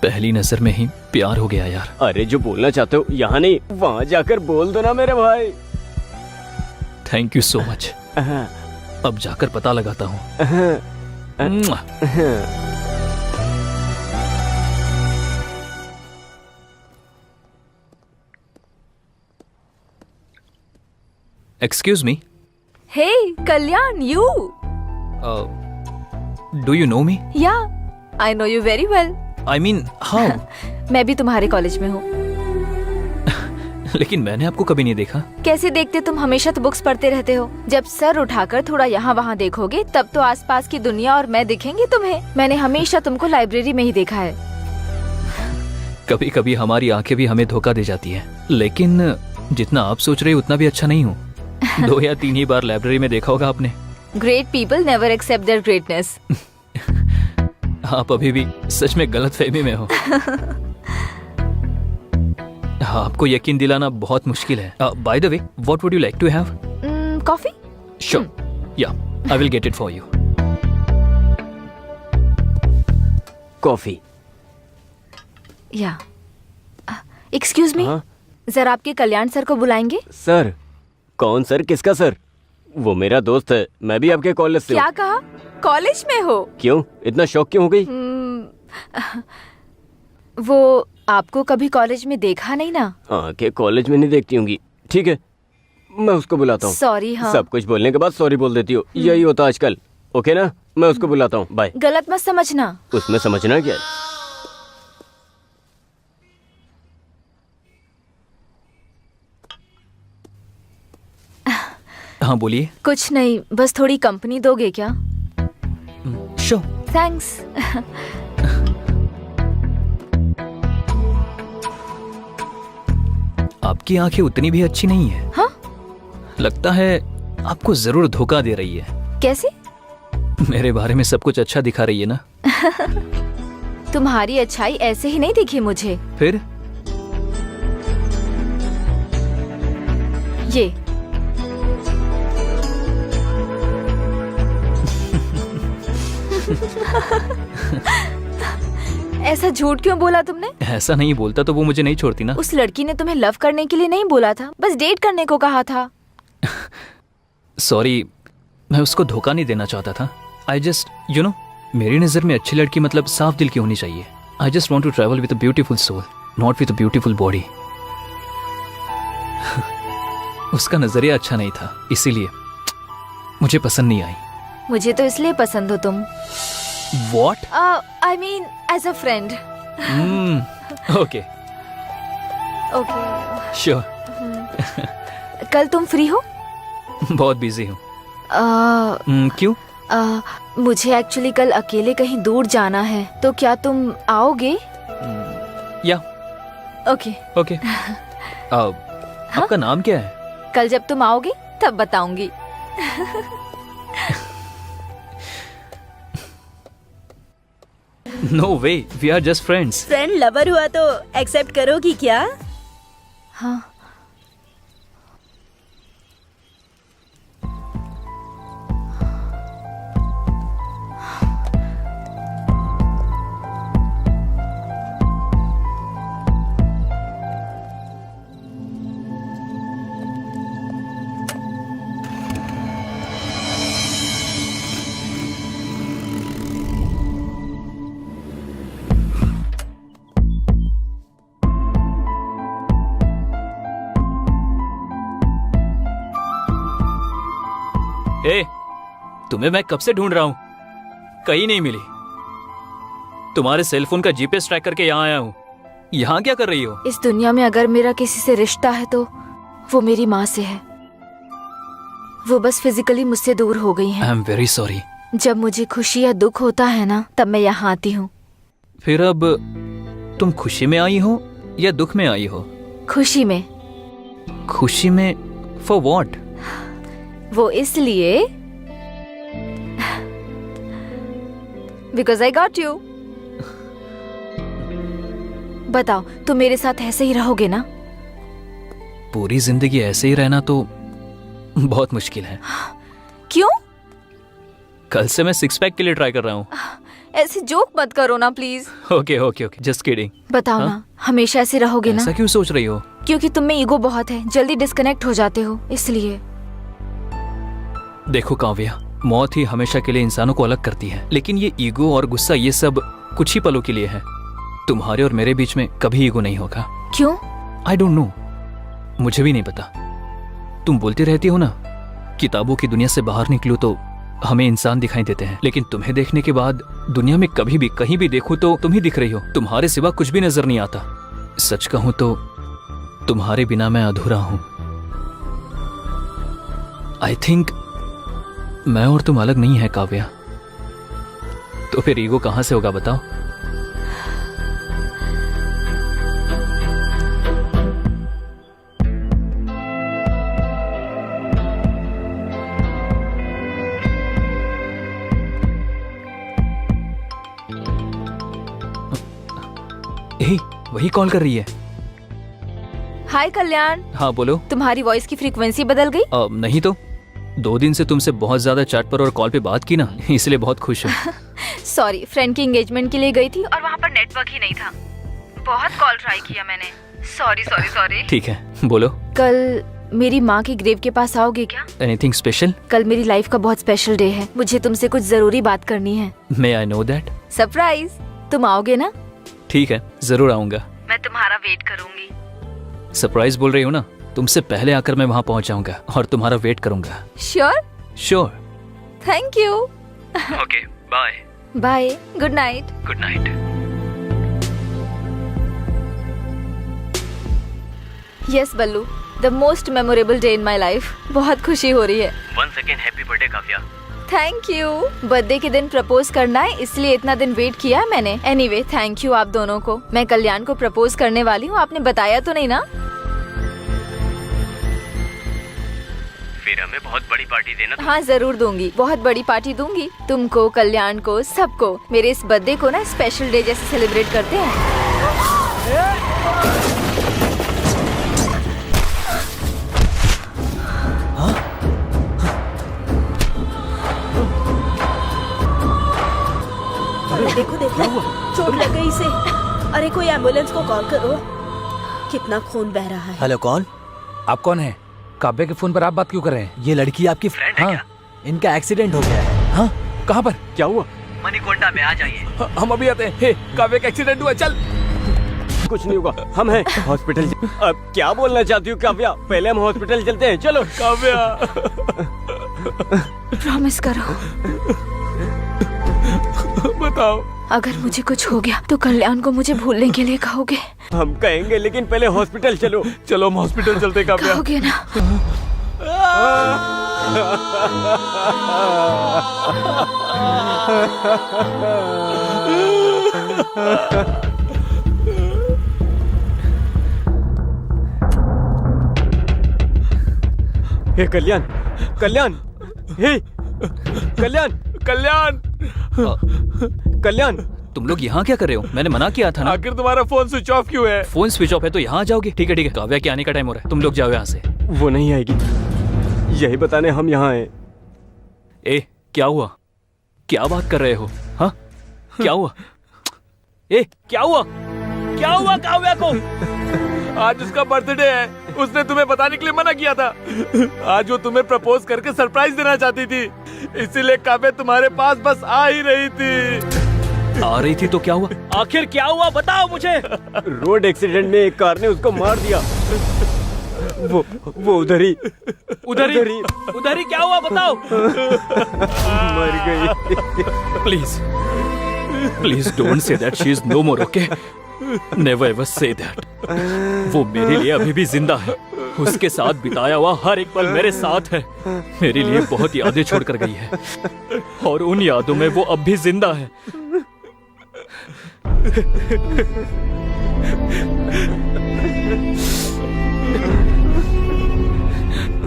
Speaker 10: पहली नजर में ही प्यार हो गया यार।
Speaker 6: अरे जो बोलना चाहते हो यहाँ नहीं वहाँ जाकर बोल दो ना मेरे भाई।
Speaker 10: Thank you so much. अब जाकर पता लगाता हूँ। Excuse me.
Speaker 13: Hey Kalyan, you?
Speaker 10: Do you know me?
Speaker 13: Yeah, I know you very well.
Speaker 10: I mean, how?
Speaker 13: मैं भी तुम्हारे कॉलेज में हूँ।
Speaker 10: लेकिन मैंने आपको कभी नहीं देखा।
Speaker 13: कैसे देखते? तुम हमेशा तो बुक्स पढ़ते रहते हो। जब सर उठाकर थोड़ा यहाँ वहाँ देखोगे तब तो आसपास की दुनिया और मैं दिखेंगे तुम्हें। मैंने हमेशा तुमको लाइब्रेरी में ही देखा है।
Speaker 10: कभी कभी हमारी आंखें भी हमें धोखा दे जाती है, लेकिन जितना आप सोच रहे हो उतना भी अच्छा नहीं हूँ। 2 या 3 ही बार लाइब्रेरी में देखा होगा आपने।
Speaker 13: Great people never accept their greatness.
Speaker 10: आप अभी भी सच में गलत फहमी में हो। आपको यकीन दिलाना बहुत मुश्किल है। By the way, what would you like to have?
Speaker 13: Coffee?
Speaker 10: Sure. Yeah, I will get it for you.
Speaker 6: Coffee.
Speaker 13: Yeah. Excuse me. जरा आपके कल्याण सर को बुलाएंगे?
Speaker 6: सर? कौन सर? किसका सर? वो मेरा दोस्त है, मैं भी आपके कॉलेज से हूँ।
Speaker 13: क्या कहा? कॉलेज में हो?
Speaker 6: क्यों इतना शौक क्यों हो गई?
Speaker 13: वो आपको कभी कॉलेज में देखा नहीं ना?
Speaker 6: के कॉलेज में नहीं देखती होंगी। ठीक है, मैं उसको बुलाता हूँ।
Speaker 13: सॉरी। हाँ,
Speaker 6: सब कुछ बोलने के बाद सॉरी बोल देती हो, यही होता आजकल। ओके ना, मैं उसको बुलाता हूँ, बाय।
Speaker 13: गलत मत समझना।
Speaker 6: उसमें समझना क्या?
Speaker 10: हाँ बोलिए।
Speaker 13: कुछ नहीं, बस थोड़ी कंपनी दोगे क्या?
Speaker 10: श्योर।
Speaker 13: थैंक्स।
Speaker 10: आपकी आंखें उतनी भी अच्छी नहीं है।
Speaker 13: हाँ?
Speaker 10: लगता है आपको जरूर धोखा दे रही है।
Speaker 13: कैसे?
Speaker 10: मेरे बारे में सब कुछ अच्छा दिखा रही है ना।
Speaker 13: तुम्हारी अच्छाई ऐसे ही नहीं दिखी मुझे।
Speaker 10: फिर?
Speaker 13: ये ऐसा झूठ क्यों बोला तुमने?
Speaker 10: ऐसा नहीं बोलता तो वो मुझे नहीं छोड़ती ना।
Speaker 13: उस लड़की ने तुम्हें लव करने के लिए नहीं बोला था, बस डेट करने को कहा था।
Speaker 10: सॉरी, मैं उसको धोखा नहीं देना चाहता था। आई जस्ट मेरी नज़र में अच्छी लड़की मतलब साफ दिल की होनी चाहिए। I just want to travel with a beautiful soul, not with a beautiful body. उसका नजरिया अच्छा नहीं था, इसीलिए मुझे पसंद नहीं आई।
Speaker 13: मुझे तो इसलिए पसंद हो तुम।
Speaker 10: What?
Speaker 13: I mean as a friend.
Speaker 10: Okay
Speaker 13: Okay.
Speaker 10: Sure.
Speaker 13: कल तुम फ्री हो?
Speaker 10: बहुत बिजी हूँ। क्यों?
Speaker 13: मुझे एक्चुअली कल अकेले कहीं दूर जाना है, तो क्या तुम आओगे?
Speaker 10: या
Speaker 13: ओके।
Speaker 10: ओके। आपका नाम क्या है?
Speaker 13: कल जब तुम आओगे तब बताऊंगी।
Speaker 10: No way, we are just friends.
Speaker 1: Friend lover हुआ तो एक्सेप्ट करोगी क्या?
Speaker 13: हाँ।
Speaker 10: ए, तुम्हें मैं कब से ढूंढ रहा हूं, कहीं नहीं मिली। तुम्हारे सेलफोन का जीपीएस ट्रैक करके यहाँ आया हूँ। यहाँ क्या कर रही हो?
Speaker 13: इस दुनिया में अगर मेरा किसी से रिश्ता है तो वो मेरी माँ से है। वो बस फिजिकली मुझसे दूर हो गई हैं।
Speaker 10: I am very sorry.
Speaker 13: जब मुझे खुशी या दुख होता है ना, तब मैं यहाँ आती हूँ।
Speaker 10: फिर अब तुम खुशी में आई हो या दुख में आई हो?
Speaker 13: खुशी में।
Speaker 10: खुशी में? For what?
Speaker 13: वो इसलिए बिकॉज आई गॉट यू। बताओ, तुम मेरे साथ ऐसे ही रहोगे ना?
Speaker 10: पूरी जिंदगी ऐसे ही रहना तो बहुत मुश्किल है।
Speaker 13: क्यों?
Speaker 10: कल से मैं सिक्स पैक के लिए ट्राई कर रहा हूँ।
Speaker 13: ऐसे जोक मत करो ना please.
Speaker 10: Okay okay okay, just kidding.
Speaker 13: बताओ ना, हमेशा ऐसे रहोगे ना?
Speaker 10: ऐसा क्यों सोच रही हो?
Speaker 13: क्योंकि तुम में ईगो बहुत है, जल्दी डिस्कनेक्ट हो जाते हो, इसलिए।
Speaker 10: देखो काव्या, मौत ही हमेशा के लिए इंसानों को अलग करती है, लेकिन ये ईगो और गुस्सा ये सब कुछ ही पलों के लिए है। तुम्हारे और मेरे बीच में कभी ईगो नहीं होगा।
Speaker 13: क्यों?
Speaker 10: आई डोंट नो, मुझे भी नहीं पता। तुम बोलती रहती हो ना, किताबों की दुनिया से बाहर निकलो तो हमें इंसान दिखाई देते हैं, लेकिन तुम्हें देखने के बाद दुनिया में कभी भी कहीं भी देखूं तो तुम ही दिख रही हो। तुम्हारे सिवा कुछ भी नजर नहीं आता। सच कहूं तो तुम्हारे बिना मैं अधूरा हूं। आई थिंक मैं और तुम अलग नहीं है काव्या। तो फिर ईगो कहां से होगा बताओ? वही कॉल कर रही है।
Speaker 13: हाय कल्याण।
Speaker 10: हाँ बोलो।
Speaker 13: तुम्हारी वॉइस की फ्रीक्वेंसी बदल गई?
Speaker 10: नहीं तो 2 दिन से तुमसे बहुत ज्यादा चैट पर और कॉल पे बात की ना, इसलिए बहुत खुश हूँ।
Speaker 13: सॉरी, फ्रेंड की एंगेजमेंट के लिए गई थी और वहाँ पर नेटवर्क ही नहीं था। बहुत कॉल ट्राई किया मैंने। Sorry sorry sorry.
Speaker 10: ठीक है, बोलो।
Speaker 13: कल मेरी माँ के ग्रेव के पास आओगे क्या?
Speaker 10: Anything special?
Speaker 13: कल मेरी लाइफ का बहुत स्पेशल डे है, मुझे तुमसे कुछ जरूरी बात करनी है।
Speaker 10: मे आई नो दैट?
Speaker 13: सरप्राइज। तुम आओगे ना?
Speaker 10: ठीक है, जरूर आऊंगा।
Speaker 13: मैं तुम्हारा वेट करूंगी।
Speaker 10: सरप्राइज बोल रही हो ना, तुमसे पहले आकर मैं वहाँ पहुँच जाऊंगा और तुम्हारा वेट करूंगा।
Speaker 13: Sure?
Speaker 10: Sure.
Speaker 13: Thank you.
Speaker 10: Okay, bye.
Speaker 13: Bye, good night.
Speaker 10: Good night.
Speaker 13: Yes Ballu, the most memorable day in my life. बहुत खुशी हो रही है।
Speaker 10: Once again happy birthday Kavya.
Speaker 13: Thank you. Birthday के दिन प्रपोज करना है, इसलिए इतना दिन वेट किया है मैंने। एनीवे, थैंक यू आप दोनों को। मैं कल्याण को प्रपोज करने वाली हूँ, आपने बताया तो नहीं ना?
Speaker 10: फिर हमें बहुत बड़ी पार्टी देना।
Speaker 13: हाँ जरूर दूंगी, बहुत बड़ी पार्टी दूंगी। तुमको, कल्याण को, सबको। मेरे इस बर्थडे को ना स्पेशल डे जैसे सेलिब्रेट करते हैं।
Speaker 1: देखो देखो, चोट लग गई इसे। अरे कोई एम्बुलेंस को कॉल करो। कितना खून बह रहा है।
Speaker 4: हेलो, कौन?
Speaker 11: आप कौन है? काव्या के फोन पर आप बात क्यों कर रहे हैं?
Speaker 4: ये लड़की आपकी फ्रेंड है क्या? इनका एक्सीडेंट हो गया है।
Speaker 11: हाँ, कहाँ पर?
Speaker 6: क्या हुआ?
Speaker 7: मणिकोंडा में आ जाइए।
Speaker 11: हम अभी आते हैं। हे, काव्या का एक्सीडेंट हुआ, चल।
Speaker 6: कुछ नहीं होगा, हम हैं हॉस्पिटल। अब क्या बोलना चाहती हूँ काव्या? पहले हम हॉस्पिटल चलते हैं, चलो।
Speaker 11: काव्या,
Speaker 13: प्रॉमिस करो,
Speaker 11: बताओ।
Speaker 13: अगर मुझे कुछ हो गया तो कल्याण को मुझे भूलने के लिए कहोगे?
Speaker 6: हम कहेंगे, लेकिन पहले हॉस्पिटल चलो।
Speaker 11: चलो, हम हॉस्पिटल चलते हैं काव्या।
Speaker 13: कहोगे ना?
Speaker 6: हे कल्याण, कल्याण, हे कल्याण,
Speaker 11: कल्याण,
Speaker 6: कल्याण,
Speaker 10: तुम लोग यहाँ क्या कर रहे हो? मैंने मना किया था ना।
Speaker 11: आखिर तुम्हारा फोन स्विच ऑफ क्यों है?
Speaker 10: फोन स्विच ऑफ है तो यहाँ जाओगे? ठीक है ठीक है, काव्या के आने का टाइम हो रहा है, तुम लोग जाओ यहाँ से।
Speaker 6: वो नहीं आएगी, यही बताने हम यहाँ आए।
Speaker 10: ए, क्या हुआ? क्या बात कर रहे हो? हाँ, क्या हुआ? ए, क्या हुआ? क्या हुआ काव्या को?
Speaker 11: आज उसका बर्थडे है, उसने तुम्हें बताने के लिए मना किया था। आज वो तुम्हें प्रपोज करके सरप्राइज देना चाहती थी, इसीलिए काव्या तुम्हारे पास बस आ ही रही थी।
Speaker 10: आ रही थी तो क्या हुआ? आखिर क्या हुआ, बताओ मुझे।
Speaker 6: रोड एक्सीडेंट में एक कार ने उसको मार दिया। वो उधर ही
Speaker 10: क्या हुआ, बताओ।
Speaker 6: मर गई।
Speaker 10: Please don't say that, she is no more, okay? Never ever say that. वो मेरे लिए अभी भी जिंदा है, उसके साथ बिताया हुआ हर एक पल मेरे साथ है, मेरे लिए बहुत यादें छोड़कर गई है, और उन यादों में वो अब भी जिंदा है।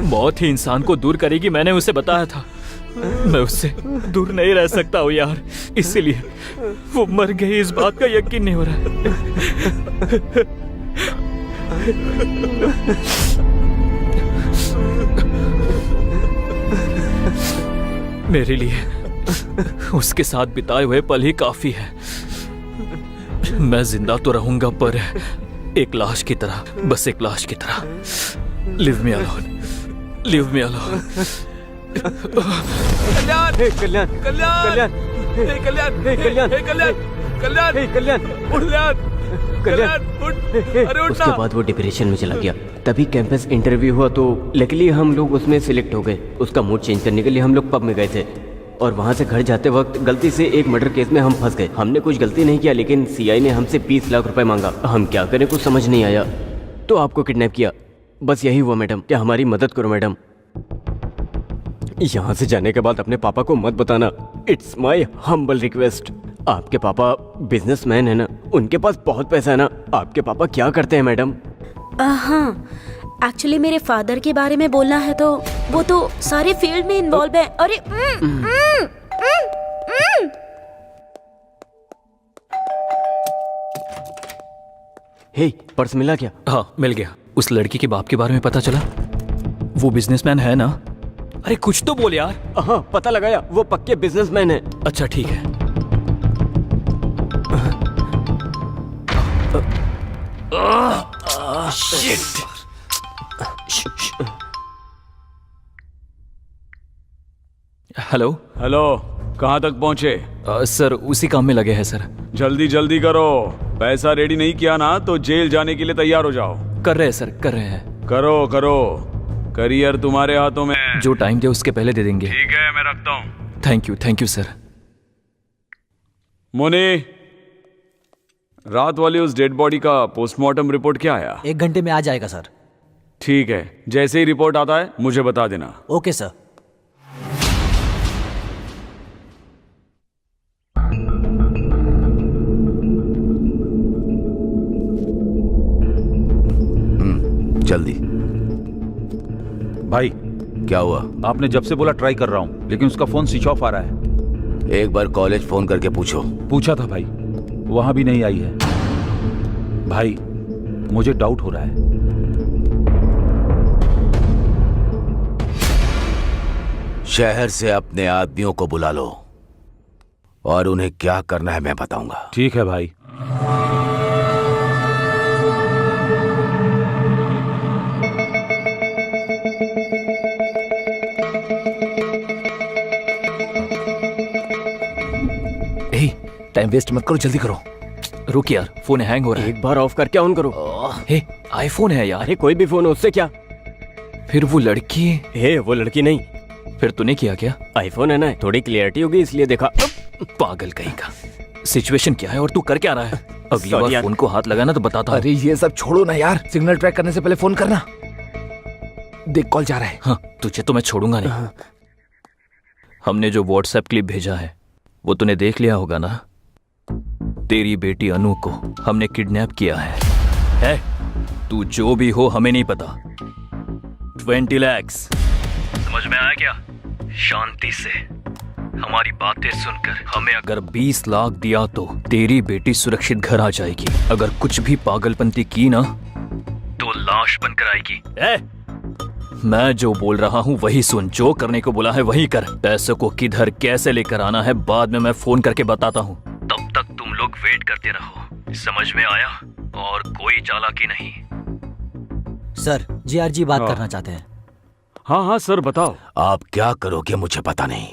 Speaker 10: मौत ही इंसान को दूर करेगी, मैंने उसे बताया था। मैं उससे दूर नहीं रह सकता हूँ यार, इसीलिए वो मर गई, इस बात का यकीन नहीं हो रहा है। मेरे लिए उसके साथ बिताए हुए पल ही काफी है। मैं जिंदा तो रहूंगा, पर एक लाश की तरह, बस एक लाश की तरह। Leave me alone, leave me alone.
Speaker 11: Kalyan,
Speaker 6: Kalyan,
Speaker 11: Kalyan,
Speaker 6: Kalyan,
Speaker 11: Kalyan,
Speaker 6: Kalyan,
Speaker 11: Kalyan, Kalyan,
Speaker 6: Kalyan,
Speaker 11: Kalyan, उठ, अरे उठ ना।
Speaker 6: उसके बाद वो डिप्रेशन में चला गया। तभी कैंपस इंटरव्यू हुआ तो लकीली हम लोग उसमें सिलेक्ट हो गए। उसका मूड चेंज करने के लिए हम लोग पब में गए थे, और वहाँ से घर जाते वक्त गलती से एक मर्डर केस में हम फंस गए। हमने कुछ गलती नहीं किया, लेकिन सीआई ने हमसे 20 लाख रुपए मांगा। हम क्या करें, कुछ समझ नहीं आया, तो आपको किडनैप किया। बस यही हुआ मैडम, क्या हमारी मदद करो मैडम। यहाँ से जाने के बाद अपने पापा को मत बताना, इट्स माई हम्बल रिक्वेस्ट। आपके पापा बिजनेसमैन है ना, उनके पास बहुत पैसा है ना। आपके पापा क्या करते हैं मैडम?
Speaker 1: हाँ, एक्चुअली मेरे फादर के बारे में बोलना है तो वो तो सारे फील्ड में इन्वॉल्व है। अरे
Speaker 6: हे, पर्स मिला क्या?
Speaker 10: हाँ, मिल गया। उस लड़की के बाप के बारे में पता चला? वो बिजनेसमैन है ना? अरे कुछ तो बोल यार।
Speaker 6: हाँ, पता लगाया, वो पक्के बिजनेसमैन है।
Speaker 10: अच्छा ठीक है। शिट। हेलो
Speaker 5: हेलो, कहाँ तक पहुँचे?
Speaker 10: सर उसी काम में लगे हैं सर।
Speaker 5: जल्दी जल्दी करो, पैसा रेडी नहीं किया ना तो जेल जाने के लिए तैयार हो जाओ।
Speaker 10: कर रहे हैं सर, कर रहे हैं।
Speaker 5: करो करो, करियर तुम्हारे हाथों में है।
Speaker 10: जो टाइम दे उसके पहले दे देंगे।
Speaker 5: ठीक है, मैं रखता हूँ।
Speaker 10: Thank you sir.
Speaker 5: मोनी, रात वाली उस डेड बॉडी का पोस्टमार्टम रिपोर्ट क्या आया?
Speaker 4: 1 घंटे में आ जाएगा सर।
Speaker 5: ठीक है, जैसे ही रिपोर्ट आता है मुझे बता देना।
Speaker 4: Okay sir.
Speaker 9: जल्दी।
Speaker 3: भाई
Speaker 9: क्या हुआ?
Speaker 3: आपने जब से बोला ट्राई कर रहा हूं, लेकिन उसका फोन स्विच ऑफ आ रहा है।
Speaker 9: एक बार कॉलेज फोन करके पूछो।
Speaker 3: पूछा था भाई, वहां भी नहीं आई है। भाई मुझे डाउट हो रहा है।
Speaker 9: शहर से अपने आदमियों को बुला लो और उन्हें क्या करना है मैं बताऊंगा।
Speaker 3: ठीक है भाई।
Speaker 11: टाइम वेस्ट मत करो, जल्दी करो। रुक यार, फोन हैंग हो रहा है।
Speaker 6: एक बार ऑफ करके ऑन करो।
Speaker 11: हे, आईफोन है यार।
Speaker 6: अरे कोई भी फोन हो, उससे क्या?
Speaker 11: फिर वो लड़की
Speaker 6: हे, वो लड़की नहीं।
Speaker 11: फिर तूने किया क्या?
Speaker 6: आईफोन है ना, थोड़ी क्लियरिटी होगी इसलिए देखा।
Speaker 11: पागल कहीं का। सिचुएशन क्या है और तू कर क्या रहा है? अगली बार फोन को हाथ लगाना तो बताता हूं।
Speaker 10: अरे ये सब छोड़ो ना यार, सिग्नल ट्रैक करने से पहले फोन करना। देख कॉल जा रहा है।
Speaker 11: हाँ, तुझे तो मैं छोड़ूंगा नहीं। हमने जो व्हाट्सएप क्लिप भेजा है वो तूने देख लिया होगा ना। तेरी बेटी अनु को हमने किडनैप किया है? तू जो भी हो हमें नहीं पता। 20 लाख। समझ में आया क्या? शांति से हमारी बातें सुनकर हमें अगर 20 लाख दिया तो तेरी बेटी सुरक्षित घर आ जाएगी। अगर कुछ भी पागलपंती की ना तो लाश बनकर आएगी। मैं जो बोल रहा हूँ वही सुन, जो करने को बोला है वही कर। पैसों को किधर कैसे लेकर आना है बाद में मैं फोन करके बताता हूँ। तब तक तुम लोग वेट करते रहो। समझ में आया? और कोई चालाकी नहीं।
Speaker 7: सर, जीआरजी बात करना चाहते हैं।
Speaker 5: हाँ हाँ सर, बताओ।
Speaker 9: आप क्या करोगे मुझे पता नहीं।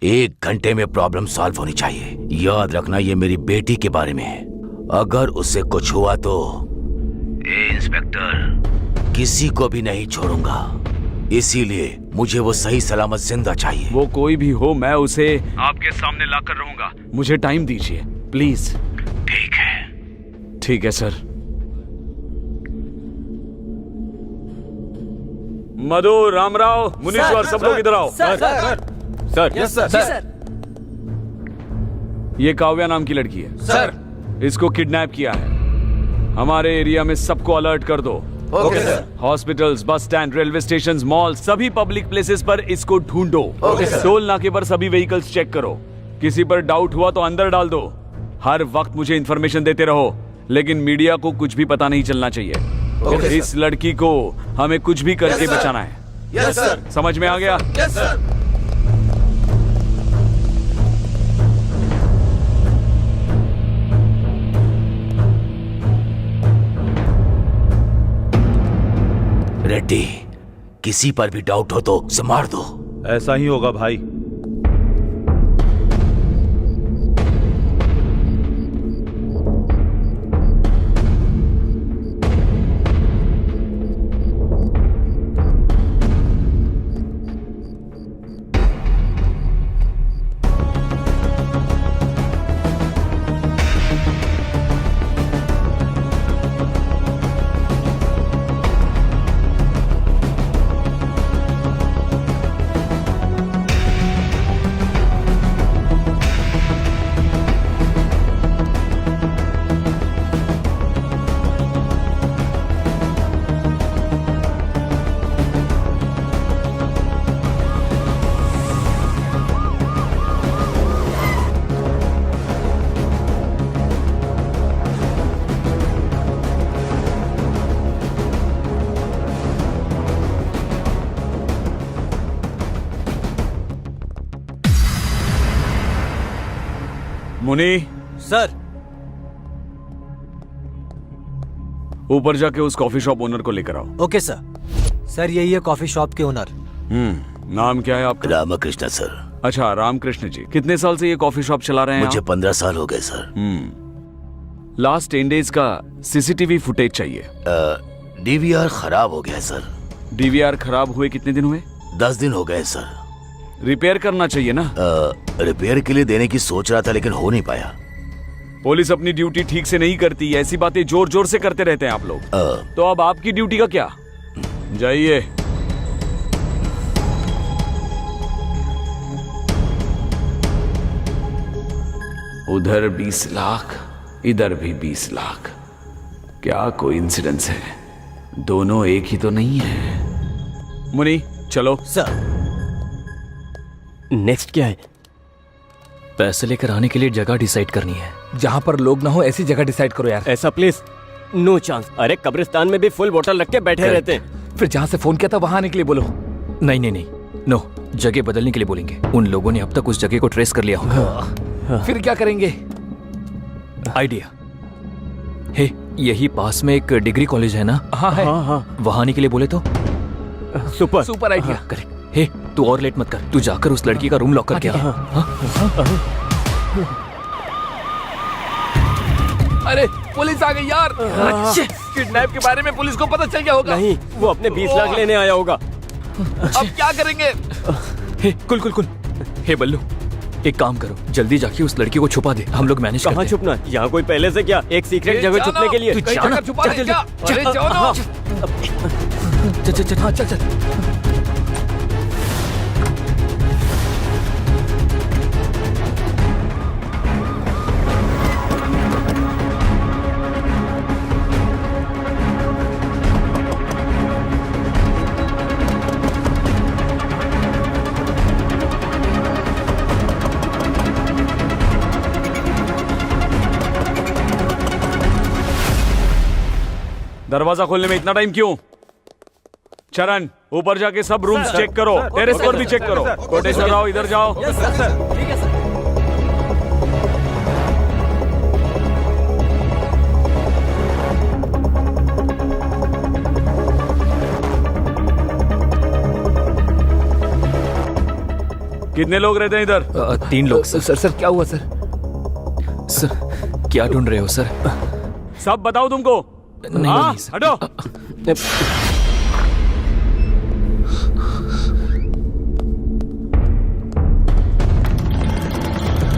Speaker 9: 1 घंटे में प्रॉब्लम सॉल्व होनी चाहिए। याद रखना ये मेरी बेटी के बारे में है। अगर उससे कुछ हुआ तो इंस्पेक्टर किसी को भी नहीं छोड़ूंगा। इसीलिए मुझे वो सही सलामत जिंदा चाहिए।
Speaker 5: वो कोई भी हो, मैं उसे आपके सामने लाकर रहूंगा। मुझे टाइम दीजिए प्लीज।
Speaker 9: ठीक है।
Speaker 5: ठीक है सर। मधु, रामराव, मुनीश्वर, सब लोग इधर आओ।
Speaker 6: Sir,
Speaker 11: yes sir.
Speaker 5: ये काव्या नाम की लड़की है
Speaker 11: सर।
Speaker 5: इसको किडनैप किया है। हमारे एरिया में सबको अलर्ट कर दो।
Speaker 9: Okay sir.
Speaker 5: Hospitals, bus stand, railway station, mall, सभी पब्लिक प्लेसेस पर इसको ढूंढो।
Speaker 9: Okay sir.
Speaker 5: टोल नाके पर सभी व्हीकल्स चेक करो। किसी पर डाउट हुआ तो अंदर डाल दो। हर वक्त मुझे इंफॉर्मेशन देते रहो, लेकिन मीडिया को कुछ भी पता नहीं चलना चाहिए। इस लड़की को हमें कुछ भी करके बचाना है।
Speaker 9: Yes sir.
Speaker 5: समझ में आ गया?
Speaker 9: Yes sir. रेड्डी, किसी पर भी डाउट हो तो उसे मार दो।
Speaker 3: ऐसा ही होगा भाई।
Speaker 5: मुनी,
Speaker 7: सर।
Speaker 5: ऊपर जाके उस कॉफी शॉप ओनर को लेकर आओ।
Speaker 7: Okay sir. सर, यही है कॉफी शॉप के ओनर।
Speaker 5: नाम क्या है आपका?
Speaker 9: रामकृष्ण सर।
Speaker 5: अच्छा, रामकृष्ण जी। कितने साल से ये कॉफी शॉप चला रहे हैं?
Speaker 9: मुझे 15 साल हो गए सर।
Speaker 5: लास्ट 10 डेज का सीसीटीवी फुटेज चाहिए।
Speaker 9: डीवीआर खराब हो गया सर।
Speaker 5: डीवीआर खराब हुए कितने दिन हुए?
Speaker 9: 10 दिन हो गए सर।
Speaker 5: रिपेयर करना चाहिए ना।
Speaker 9: रिपेयर के लिए देने की सोच रहा था लेकिन हो नहीं पाया।
Speaker 5: पुलिस अपनी ड्यूटी ठीक से नहीं करती, ऐसी बातें जोर जोर से करते रहते हैं आप लोग। तो अब आपकी ड्यूटी का क्या? जाइए। उधर 20 लाख, इधर भी 20 लाख। क्या कोइंसिडेंस है? दोनों एक ही तो नहीं है। मुनी, चलो।
Speaker 7: सर।
Speaker 6: नेक्स्ट क्या है?
Speaker 11: पैसे लेकर आने के लिए जगह डिसाइड करनी है।
Speaker 10: जहाँ पर लोग ना हो ऐसी जगह डिसाइड करो यार।
Speaker 6: ऐसा प्लेस नो चांस। अरे कब्रिस्तान में भी फुल बोतल रख के बैठे रहते हैं।
Speaker 10: फिर जहाँ से फोन किया था वहां आने के लिए बोलो।
Speaker 11: नहीं नहीं नहीं, नो, जगह बदलने के लिए बोलेंगे। उन लोगों ने अब तक उस जगह को ट्रेस कर लिया होगा।
Speaker 10: फिर क्या करेंगे?
Speaker 11: आइडिया है, यही पास में एक डिग्री कॉलेज है ना?
Speaker 10: हाँ है।
Speaker 11: वहां आने के लिए बोले तो
Speaker 10: सुपर आइडिया।
Speaker 11: करेक्ट। हे, तू और लेट मत कर, तू जाकर उस लड़की का रूम लॉक करके आ। अरे पुलिस आ गई यार। किडनैप के बारे में पुलिस को पता चल गया होगा।
Speaker 6: नहीं, वो अपने 20 लाख लेने आया होगा।
Speaker 11: अब क्या करेंगे?
Speaker 10: हे कुल कुल कुल, हे बल्लू, एक काम करो, जल्दी जाके उस लड़की को छुपा दे, हम लोग मैनेज करते
Speaker 6: कहाँ
Speaker 10: हैं।
Speaker 6: छुपना है? यहाँ कोई पहले से क्या एक सीक्रेट जगह छुपने के लिए?
Speaker 10: तू
Speaker 11: कहीं
Speaker 10: जाना,
Speaker 11: जगह छुपा
Speaker 10: चल
Speaker 11: रहे
Speaker 10: जल्दी।
Speaker 11: क्या? अरे जाओ ना।
Speaker 10: चल चल चल, हाँ चल चल।
Speaker 5: दरवाजा खोलने में इतना टाइम क्यों? चरण, ऊपर जाके सब रूम्स चेक करो, टेरेस पर भी चेक करो। कोटेश्वर राव, इधर जाओ। कितने लोग रहते हैं इधर?
Speaker 10: 3 लोग। सर सर क्या हुआ सर? सर क्या ढूंढ रहे हो सर?
Speaker 5: सब बताओ तुमको।
Speaker 10: नहीं,
Speaker 5: हाँ,
Speaker 10: नहीं, सर।
Speaker 5: हटो।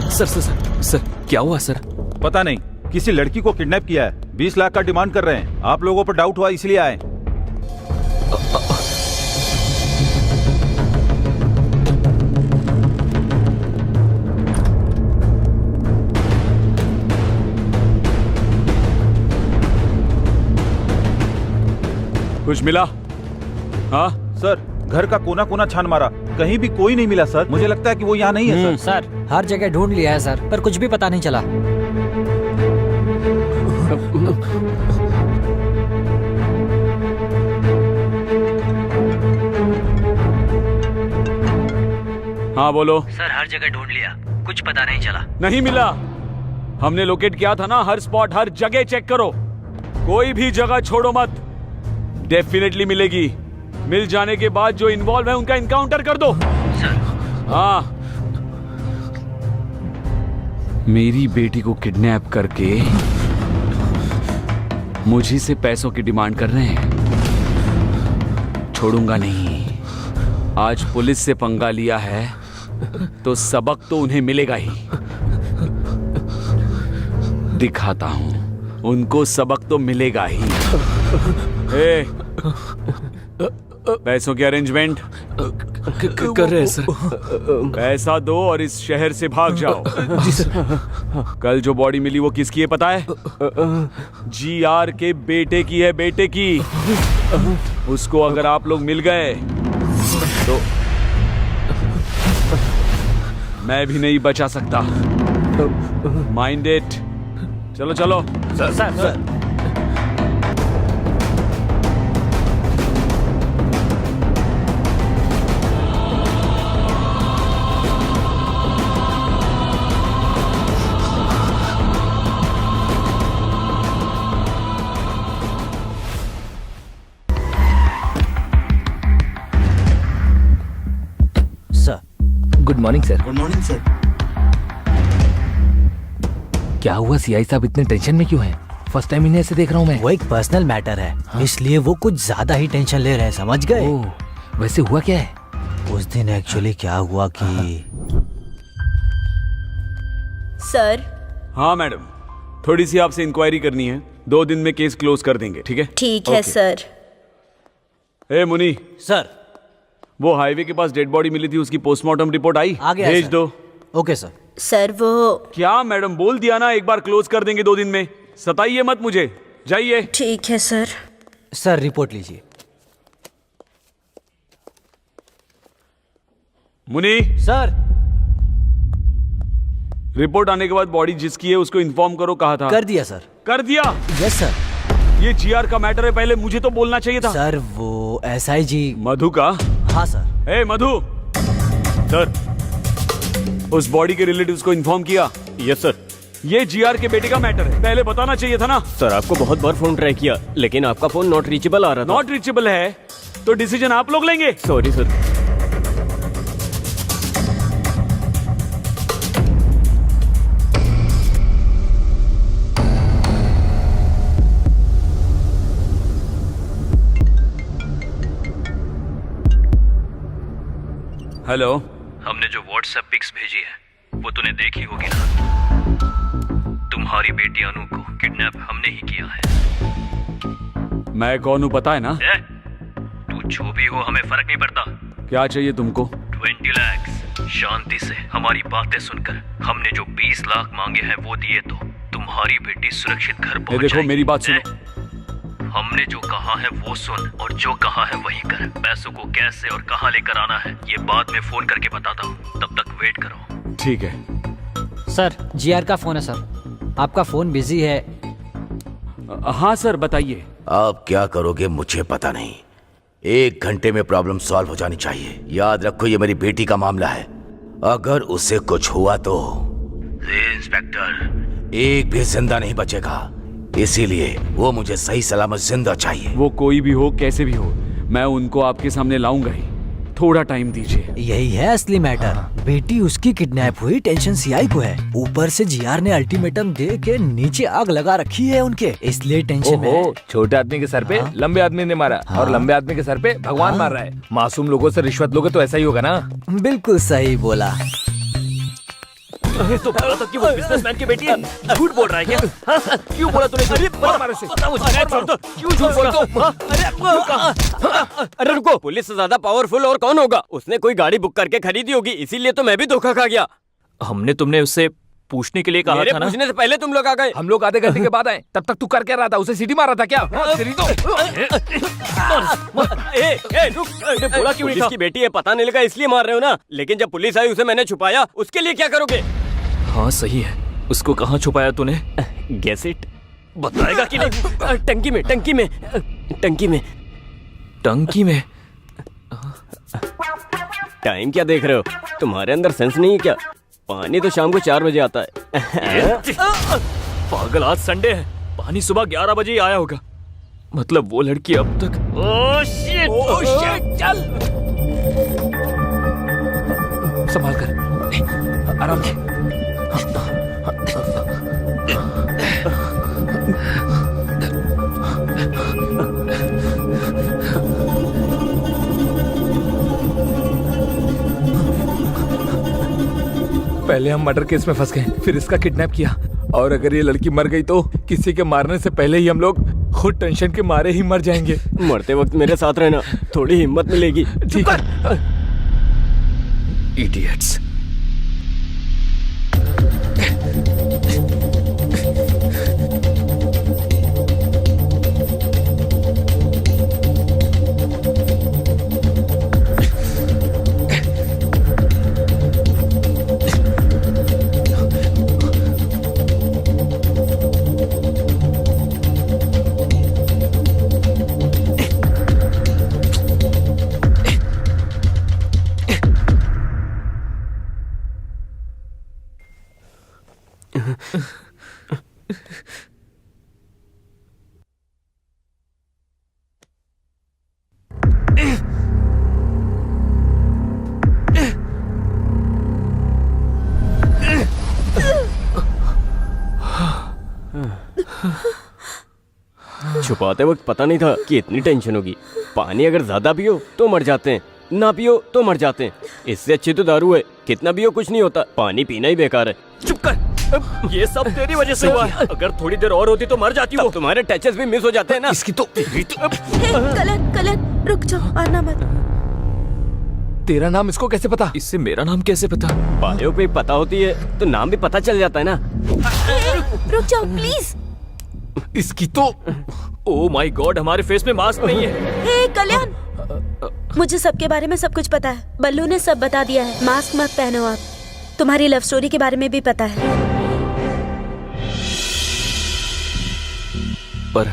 Speaker 10: सर सर सर सर क्या हुआ सर?
Speaker 3: पता नहीं, किसी लड़की को किडनैप किया है, 20 लाख का डिमांड कर रहे हैं। आप लोगों पर डाउट हुआ इसलिए आए।
Speaker 5: कुछ मिला? हाँ
Speaker 3: सर, घर का कोना कोना छान मारा, कहीं भी कोई नहीं मिला सर। मुझे लगता है कि वो यहाँ नहीं है सर।
Speaker 7: सर हर जगह ढूंढ लिया है सर, पर कुछ भी पता नहीं चला।
Speaker 5: हाँ बोलो।
Speaker 7: सर हर जगह ढूंढ लिया, कुछ पता नहीं चला।
Speaker 5: नहीं मिला? हमने लोकेट किया था ना, हर स्पॉट हर जगह चेक करो, कोई भी जगह छोड़ो मत। डेफिनेटली मिलेगी। मिल जाने के बाद जो इन्वॉल्व है उनका इनकाउंटर कर दो। हाँ, मेरी बेटी को किडनैप करके मुझी से पैसों की डिमांड कर रहे हैं। छोड़ूंगा नहीं। आज पुलिस से पंगा लिया है तो सबक तो उन्हें मिलेगा ही। दिखाता हूं, उनको सबक तो मिलेगा ही। ए, पैसों की अरेंजमेंट
Speaker 10: कर रहे हैं सर।
Speaker 5: पैसा दो और इस शहर से भाग जाओ।
Speaker 10: जी सर।
Speaker 5: कल जो बॉडी मिली वो किसकी है पता है? GR के बेटे की है, बेटे की। उसको अगर आप लोग मिल गए तो मैं भी नहीं बचा सकता। Mind it. चलो चलो।
Speaker 6: Sir sir sir
Speaker 10: good morning sir.
Speaker 7: Good morning sir.
Speaker 10: क्या हुआ सीआई साहब, इतने टेंशन में क्यों हैं? फर्स्ट टाइम इन्हें ऐसे देख रहा हूँ मैं।
Speaker 7: वो एक पर्सनल मैटर है, इसलिए वो कुछ ज्यादा ही टेंशन ले रहे हैं, समझ गए?
Speaker 10: ओह, वैसे हुआ क्या है?
Speaker 7: उस दिन एक्चुअली क्या हुआ कि
Speaker 1: सर।
Speaker 5: हाँ मैडम, थोड़ी सी आपसे इंक्वायरी करनी है। 2 दिन में केस क्लोज कर देंगे, ठीक है?
Speaker 1: ठीक है सर।
Speaker 5: ए मुनी
Speaker 7: सर,
Speaker 5: वो हाईवे के पास डेड बॉडी मिली थी, उसकी पोस्टमार्टम रिपोर्ट आई?
Speaker 7: आ गया
Speaker 5: भेज
Speaker 7: सर।
Speaker 5: दो।
Speaker 7: Okay sir.
Speaker 1: सर वो
Speaker 5: क्या मैडम, बोल दिया ना एक बार क्लोज कर देंगे 2 दिन में। सताइए मत मुझे, जाइए।
Speaker 1: ठीक है सर।
Speaker 7: सर रिपोर्ट लीजिए।
Speaker 5: मुनी
Speaker 7: सर
Speaker 5: रिपोर्ट आने के बाद बॉडी जिसकी है उसको इन्फॉर्म करो। कहा था?
Speaker 7: कर दिया सर।
Speaker 5: कर दिया?
Speaker 7: Yes sir.
Speaker 5: ये GR का मैटर है, पहले मुझे तो बोलना चाहिए था।
Speaker 7: सर वो SIG
Speaker 5: मधु का?
Speaker 7: हाँ सर।
Speaker 5: ए मधु। सर, उस बॉडी के रिलेटिव्स को इन्फॉर्म किया?
Speaker 6: Yes sir.
Speaker 5: ये GR के बेटे का मैटर है, पहले बताना चाहिए था ना।
Speaker 6: सर आपको बहुत बार फोन ट्राई किया, लेकिन आपका फोन नॉट रीचेबल आ रहा था।
Speaker 5: नॉट रीचेबल है तो डिसीजन आप लोग लेंगे।
Speaker 6: Sorry sir.
Speaker 5: हेलो।
Speaker 10: हमने जो व्हाट्सएप पिक्स भेजी है वो तूने देखी होगी ना। तुम्हारी बेटी अनु को किडनैप हमने ही किया है।
Speaker 5: मैं कौन हूँ पता है ना?
Speaker 10: तू जो भी हो हमें फर्क नहीं पड़ता।
Speaker 5: क्या चाहिए तुमको?
Speaker 10: 20 लाख। शांति से हमारी बातें सुनकर हमने जो 20 लाख मांगे हैं वो दिए तो तुम्हारी बेटी सुरक्षित घर पहुंच
Speaker 5: देखो
Speaker 10: जाएगी।
Speaker 5: मेरी बात सुनो।
Speaker 10: हमने जो कहा है वो सुन और जो कहा है वही कर। पैसों को कैसे और कहाँ लेकर आना है ये बाद में फोन करके बताता हूँ, तब तक वेट करो।
Speaker 5: ठीक है
Speaker 14: सर, जीआर का फोन है सर, आपका फोन बिजी है।
Speaker 5: हाँ सर बताइए।
Speaker 9: आप क्या करोगे मुझे पता नहीं, 1 घंटे में प्रॉब्लम सॉल्व हो जानी चाहिए। याद रखो ये मेरी बेटी का मामला है, अगर उसे कुछ हुआ तो इंस्पेक्टर एक भी जिंदा नहीं बचेगा, इसीलिए वो मुझे सही सलामत जिंदा चाहिए।
Speaker 5: वो कोई भी हो कैसे भी हो मैं उनको आपके सामने लाऊंगा ही, थोड़ा टाइम दीजिए।
Speaker 4: यही है असली मैटर। बेटी उसकी किडनैप हुई, टेंशन सीआई को है, ऊपर से जीआर ने अल्टीमेटम दे के नीचे आग लगा रखी है उनके, इसलिए टेंशन में है।
Speaker 11: छोटे आदमी के सर पे लंबे आदमी ने मारा और लंबे आदमी के सर पे भगवान मार रहा है। मासूम लोगों से रिश्वत लोगे तो ऐसा ही होगा ना।
Speaker 4: बिल्कुल सही बोला।
Speaker 10: तो बोला था कि वो बिजनेसमैन की बेटी है। झूठ बोल रहा है क्या? क्यों बोला तूने? अरे बता मुझे, क्यों झूठ बोला?
Speaker 6: अरे रुको, पुलिस से ज्यादा पावरफुल और कौन होगा? उसने कोई गाड़ी बुक करके खरीदी होगी, इसीलिए तो मैं भी धोखा खा गया।
Speaker 10: हमने तुमने उससे पूछने के लिए कहा था ना?
Speaker 6: पूछने से पहले तुम लोग आ गए।
Speaker 11: हम लोग आधे घंटे के बाद आए, तब तक तू कर क्या रहा था? उसे सीटी मार रहा था क्या?
Speaker 6: बोला क्यों नहीं था? की बेटी है पता नहीं लगा इसलिए मार रहे हो ना, लेकिन जब पुलिस आई उसे मैंने छुपाया, उसके लिए क्या करोगे?
Speaker 10: हाँ सही है, उसको कहाँ छुपाया तूने?
Speaker 6: Guess it. बताएगा कि नहीं? टंकी में, टंकी में, टंकी में।
Speaker 10: टंकी में?
Speaker 6: टाइम क्या देख रहे हो? तुम्हारे अंदर सेंस नहीं है क्या? पानी तो शाम को 4 बजे आता है।
Speaker 10: पागल, आज संडे है, पानी सुबह 11 बजे ही आया होगा। मतलब वो लड़की अब तक।
Speaker 11: ओह शिट, चल संभाल कर, आराम से। पहले हम मर्डर केस में फंस गए, फिर इसका किडनैप किया, और अगर ये लड़की मर गई तो किसी के मारने से पहले ही हम लोग खुद टेंशन के मारे ही मर जाएंगे।
Speaker 6: मरते वक्त मेरे साथ रहना, थोड़ी हिम्मत मिलेगी।
Speaker 11: ठीक है।
Speaker 10: इडियट्स।
Speaker 6: छुपाते वक्त पता नहीं था कि इतनी टेंशन होगी। पानी अगर ज्यादा पियो तो मर जाते हैं, ना पियो तो मर जाते हैं। इससे अच्छी तो दारू है, कितना पियो कुछ नहीं होता, पानी पीना ही बेकार है।
Speaker 10: चुप कर, ये सब तेरी वजह से हुआ है। अगर थोड़ी देर और होती तो मर जाती हो।
Speaker 6: तुम्हारे टचेस भी मिस हो जाते हैं ना।
Speaker 11: इसकी तो
Speaker 1: कलन रुक जाओ, आना मत।
Speaker 11: तेरा नाम इसको कैसे पता?
Speaker 10: इससे मेरा नाम कैसे पता?
Speaker 6: बायो पे पता होती है तो नाम भी पता चल जाता है ना।
Speaker 1: रुक जाओ प्लीज।
Speaker 11: इसकी तो
Speaker 10: ओह माय गॉड, हमारे फेस में मास्क नहीं है।
Speaker 1: हे कल्याण, मुझे सबके बारे में सब कुछ पता है। बल्लू ने सब बता दिया है। मास्क मत पहनो आप। तुम्हारी लव स्टोरी के बारे में भी पता है।
Speaker 10: पर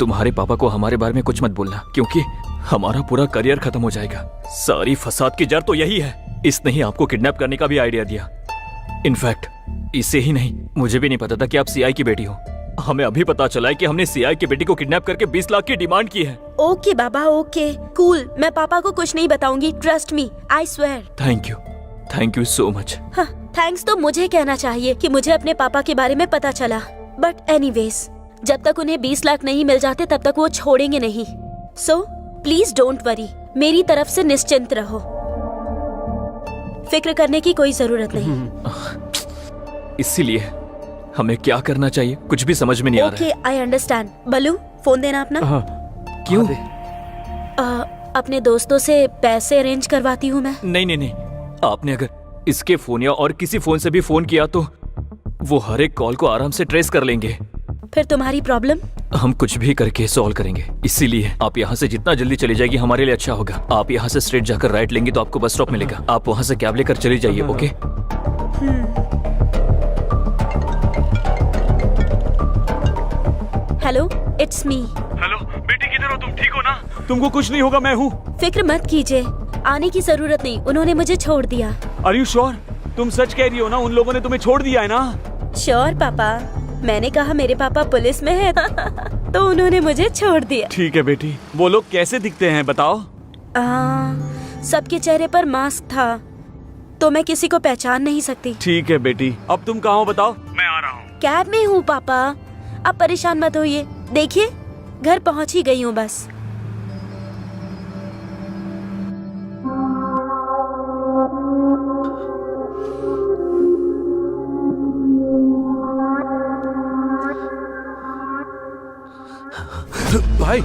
Speaker 10: तुम्हारे पापा को हमारे बारे में कुछ मत बोलना, क्योंकि हमारा पूरा करियर खत्म हो जाएगा। सारी फसाद की जड़ तो यही है। इसने ही आपको किडनैप करने का भी आइडिया दिया। इनफैक्ट इसे ही नहीं, मुझे भी नहीं पता था कि आप सीआई की बेटी हो। हमें अभी पता चला है कि हमने सीआई की बेटी को किडनैप करके 20 लाख की डिमांड की है।
Speaker 1: ओके बाबा, ओके कूल। मैं पापा को कुछ नहीं बताऊंगी, trust me, I swear.
Speaker 10: Thank you so much.
Speaker 1: हाँ, थैंक्स तो मुझे कहना चाहिए कि मुझे अपने पापा के बारे में पता चला। बट एनीवेज, जब तक उन्हें 20 लाख नहीं मिल जाते तब तक वो छोड़ेंगे नहीं। सो प्लीज डोंट वरी, मेरी तरफ से निश्चिंत रहो। फिक्र करने की कोई जरूरत नहीं।
Speaker 10: इसीलिए हमें क्या करना चाहिए कुछ भी समझ में नहीं आ रहा
Speaker 1: okay, I understand. Ballu, phone देना अपना।
Speaker 10: क्यों?
Speaker 1: अपने दोस्तों से पैसे अरेंज करवाती हूँ मैं।
Speaker 10: नहीं, आपने अगर इसके फोन या और किसी फोन से भी फोन किया तो वो हर एक कॉल को आराम से ट्रेस कर लेंगे।
Speaker 1: फिर तुम्हारी प्रॉब्लम?
Speaker 10: हम कुछ भी करके सॉल्व करेंगे। इसीलिए आप यहाँ से जितना जल्दी चली जाएगी हमारे लिए अच्छा होगा। आप यहाँ से स्ट्रेट जाकर राइट लेंगे तो आपको बस स्टॉप मिलेगा। आप वहाँ से कैब लेकर चली जाइए। Okay?
Speaker 1: Hello, it's me.
Speaker 11: Hello बेटी, किधर हो तुम? ठीक हो ना? तुमको कुछ नहीं होगा, मैं हूँ।
Speaker 1: फिक्र मत कीजिए, आने की जरूरत नहीं, उन्होंने मुझे छोड़ दिया।
Speaker 11: Are you sure? तुम सच कह रही हो ना? उन लोगों ने तुम्हें छोड़ दिया है ना?
Speaker 1: श्योर पापा, मैंने कहा मेरे पापा पुलिस में है तो उन्होंने मुझे छोड़ दिया।
Speaker 11: ठीक है बेटी। वो लोग कैसे दिखते हैं बताओ?
Speaker 1: सबके चेहरे पर मास्क था तो मैं किसी को पहचान नहीं सकती।
Speaker 11: ठीक है बेटी, अब तुम कहाँ हो बताओ? मैं आ रहा हूँ।
Speaker 1: कैब में हूँ पापा, अब परेशान मत होइए। देखिए घर पहुँच ही गई हूँ बस।
Speaker 3: भाई,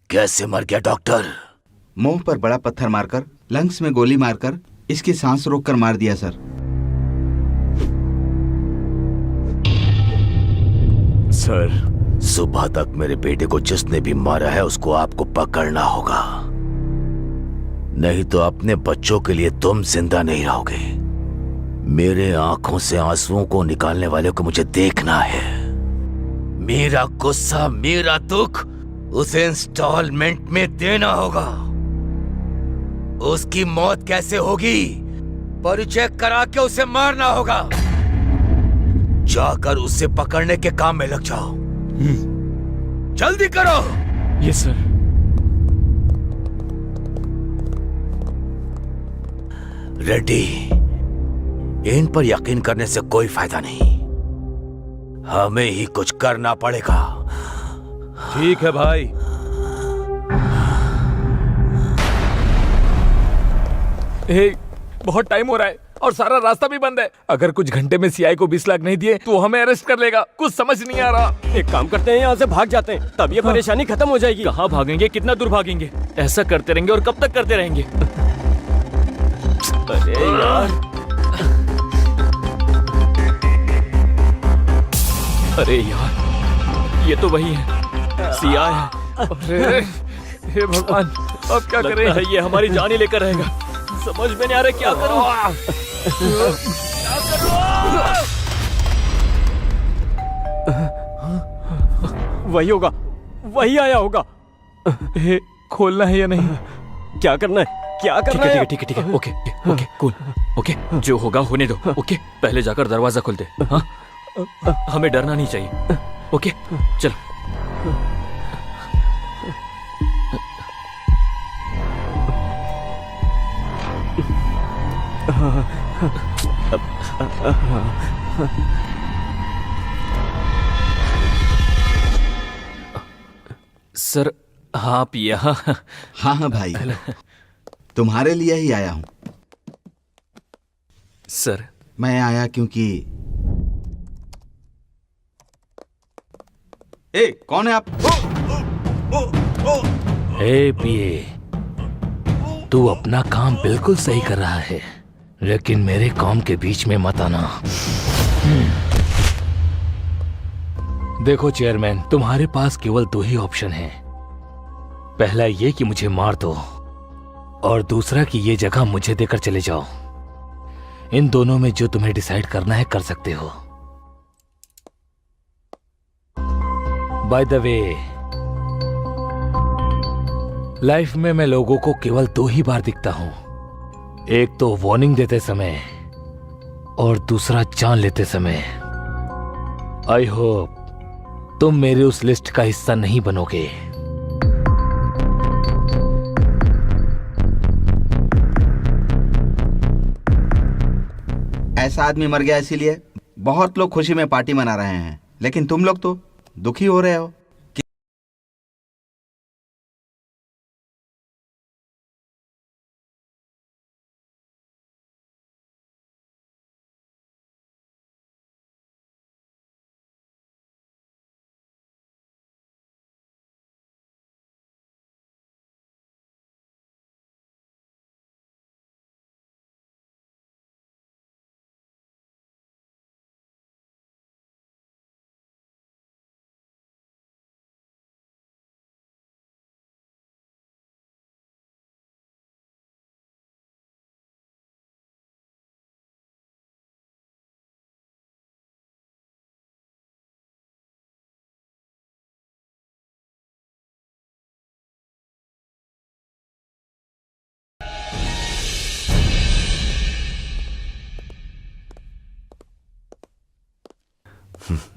Speaker 9: कैसे मर गया डॉक्टर?
Speaker 8: मुंह पर बड़ा पत्थर मारकर, लंग्स में गोली मारकर, इसकी सांस रोककर मार दिया सर।
Speaker 9: सर, सुबह तक मेरे बेटे को जिसने भी मारा है उसको आपको पकड़ना होगा, नहीं तो अपने बच्चों के लिए तुम जिंदा नहीं रहोगे। मेरे आंखों से आंसुओं को निकालने वाले को मुझे देखना है। मेरा गुस्सा, मेरा दुख उसे इंस्टॉलमेंट में देना होगा। उसकी मौत कैसे होगी? परिचय करा के उसे मारना होगा। जाकर उसे पकड़ने के काम में लग जाओ। जल्दी करो।
Speaker 10: Yes sir.
Speaker 9: रेड्डी, इन पर यकीन करने से कोई फायदा नहीं, हमें ही कुछ करना पड़ेगा।
Speaker 3: ठीक है भाई।
Speaker 11: बहुत टाइम हो रहा है और सारा रास्ता भी बंद है। अगर कुछ घंटे में सीआई को 20 लाख नहीं दिए तो हमें अरेस्ट कर लेगा। कुछ समझ नहीं आ रहा।
Speaker 6: एक काम करते हैं, यहाँ से भाग जाते हैं, तब ये परेशानी खत्म हो जाएगी।
Speaker 10: कहाँ भागेंगे? कितना दूर भागेंगे? ऐसा करते रहेंगे और कब तक करते रहेंगे? अरे यार, अरे यार, ये तो वही है, सीआई है।
Speaker 11: अरे हे भगवान, अब क्या करें?
Speaker 10: लगता है ये हमारी जान ही लेकर रहेगा। समझ में नहीं आ रहा क्या करूं।
Speaker 6: वही होगा, वही आया होगा।
Speaker 11: खोलना है या नहीं?
Speaker 6: क्या करना है? क्या करना है?
Speaker 10: ठीक है, ओके, कूल, ओके, जो होगा होने दो। ओके, पहले जाकर दरवाजा खोल दे। हाँ, हमें डरना नहीं चाहिए। ओके, चलो। सर, आप यहाँ?
Speaker 8: हाँ भाई, तुम्हारे लिए ही आया हूँ।
Speaker 10: सर,
Speaker 8: मैं आया क्योंकि कौन है आप?
Speaker 15: हे पीए, तू अपना काम बिल्कुल सही कर रहा है, लेकिन मेरे काम के बीच में मत आना। देखो चेयरमैन, तुम्हारे पास केवल 2 ही ऑप्शन हैं। पहला ये कि मुझे मार दो, और दूसरा कि ये जगह मुझे देकर चले जाओ। इन दोनों में जो तुम्हें डिसाइड करना है कर सकते हो। बाय द वे, लाइफ में मैं लोगों को केवल 2 ही बार दिखता हूं, एक तो वार्निंग देते समय और दूसरा जान लेते समय। आई होप तुम मेरे उस लिस्ट का हिस्सा नहीं बनोगे।
Speaker 8: ऐसा आदमी मर गया इसीलिए बहुत लोग खुशी में पार्टी मना रहे हैं, लेकिन तुम लोग तो दुखी हो रहे हो?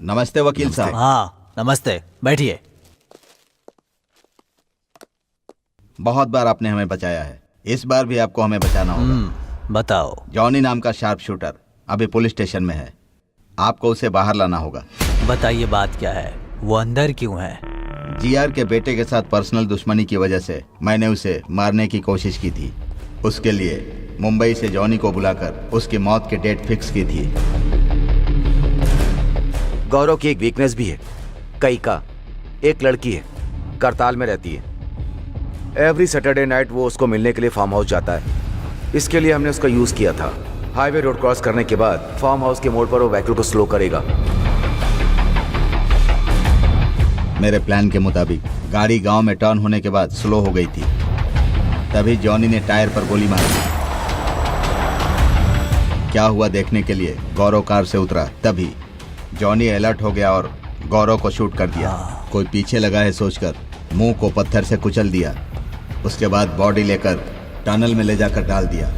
Speaker 8: नमस्ते वकील साहब।
Speaker 7: हाँ नमस्ते, बैठिए।
Speaker 8: बहुत बार आपने हमें बचाया है, इस बार भी आपको हमें बचाना होगा।
Speaker 7: बताओ।
Speaker 8: जॉनी नाम का शार्प शूटर अभी पुलिस स्टेशन में है, आपको उसे बाहर लाना होगा।
Speaker 7: बताइए बात क्या है, वो अंदर क्यों है?
Speaker 8: जीआर के बेटे के साथ पर्सनल दुश्मनी की वजह से मैंने उसे मारने की कोशिश की थी। उसके लिए मुंबई से जॉनी को बुलाकर उसकी मौत की डेट फिक्स की थी।
Speaker 9: गौरव की एक वीकनेस भी है, कई का एक लड़की है, करताल में रहती है। एवरी सैटरडे नाइट वो उसको मिलने के लिए फार्म हाउस जाता है। इसके लिए हमने उसका यूज किया था। हाईवे रोड क्रॉस करने के बाद फार्म हाउस के मोड़ पर वो व्हीकल को स्लो करेगा।
Speaker 8: मेरे प्लान के मुताबिक गाड़ी गांव में टर्न होने के बाद स्लो हो गई थी, तभी जॉनी ने टायर पर गोली मार दी। क्या हुआ देखने के लिए गौरव कार से उतरा, तभी जॉनी अलर्ट हो गया और गौरव को शूट कर दिया। कोई पीछे लगा है सोचकर मुंह को पत्थर से कुचल दिया। उसके बाद बॉडी लेकर टनल में ले जाकर डाल दिया।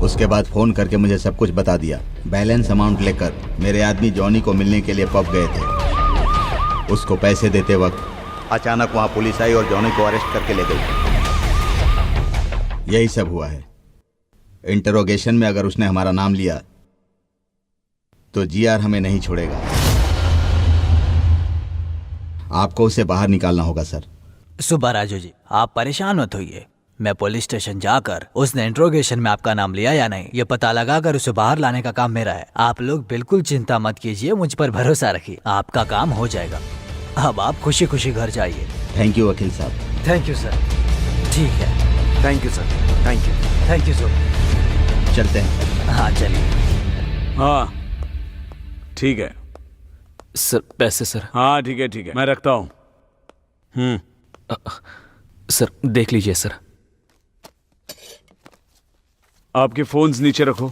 Speaker 8: उसके बाद फोन करके मुझे सब कुछ बता दिया। बैलेंस अमाउंट लेकर मेरे आदमी जॉनी को मिलने के लिए पब गए थे। उसको पैसे देते वक्त अचानक वहां पुलिस आई और जॉनी को अरेस्ट करके ले गई। यही सब हुआ है। इंटरोगेशन में अगर उसने हमारा नाम लिया तो जीआर हमें नहीं छोड़ेगा। आपको उसे बाहर निकालना होगा सर।
Speaker 7: सुबह राजू जी, आप परेशान मत होइए। मैं पुलिस स्टेशन जाकर उसने इंट्रोगेशन में आपका नाम लिया या नहीं ये पता लगाकर उसे बाहर लाने का काम मेरा है। आप लोग बिल्कुल चिंता मत कीजिए, मुझ पर भरोसा रखिए, आपका काम हो जाएगा। अब आप खुशी खुशी घर जाइए।
Speaker 8: थैंक यू वकील साहब।
Speaker 7: Thank you sir. ठीक है,
Speaker 9: thank you sir. Thank you.
Speaker 7: Thank you sir.
Speaker 8: चलते हैं।
Speaker 7: हाँ चलिए।
Speaker 5: हाँ ठीक है
Speaker 10: सर। पैसे सर।
Speaker 5: हाँ ठीक है मैं रखता हूँ।
Speaker 10: सर देख लीजिए सर।
Speaker 5: आपके फोन्स नीचे रखो।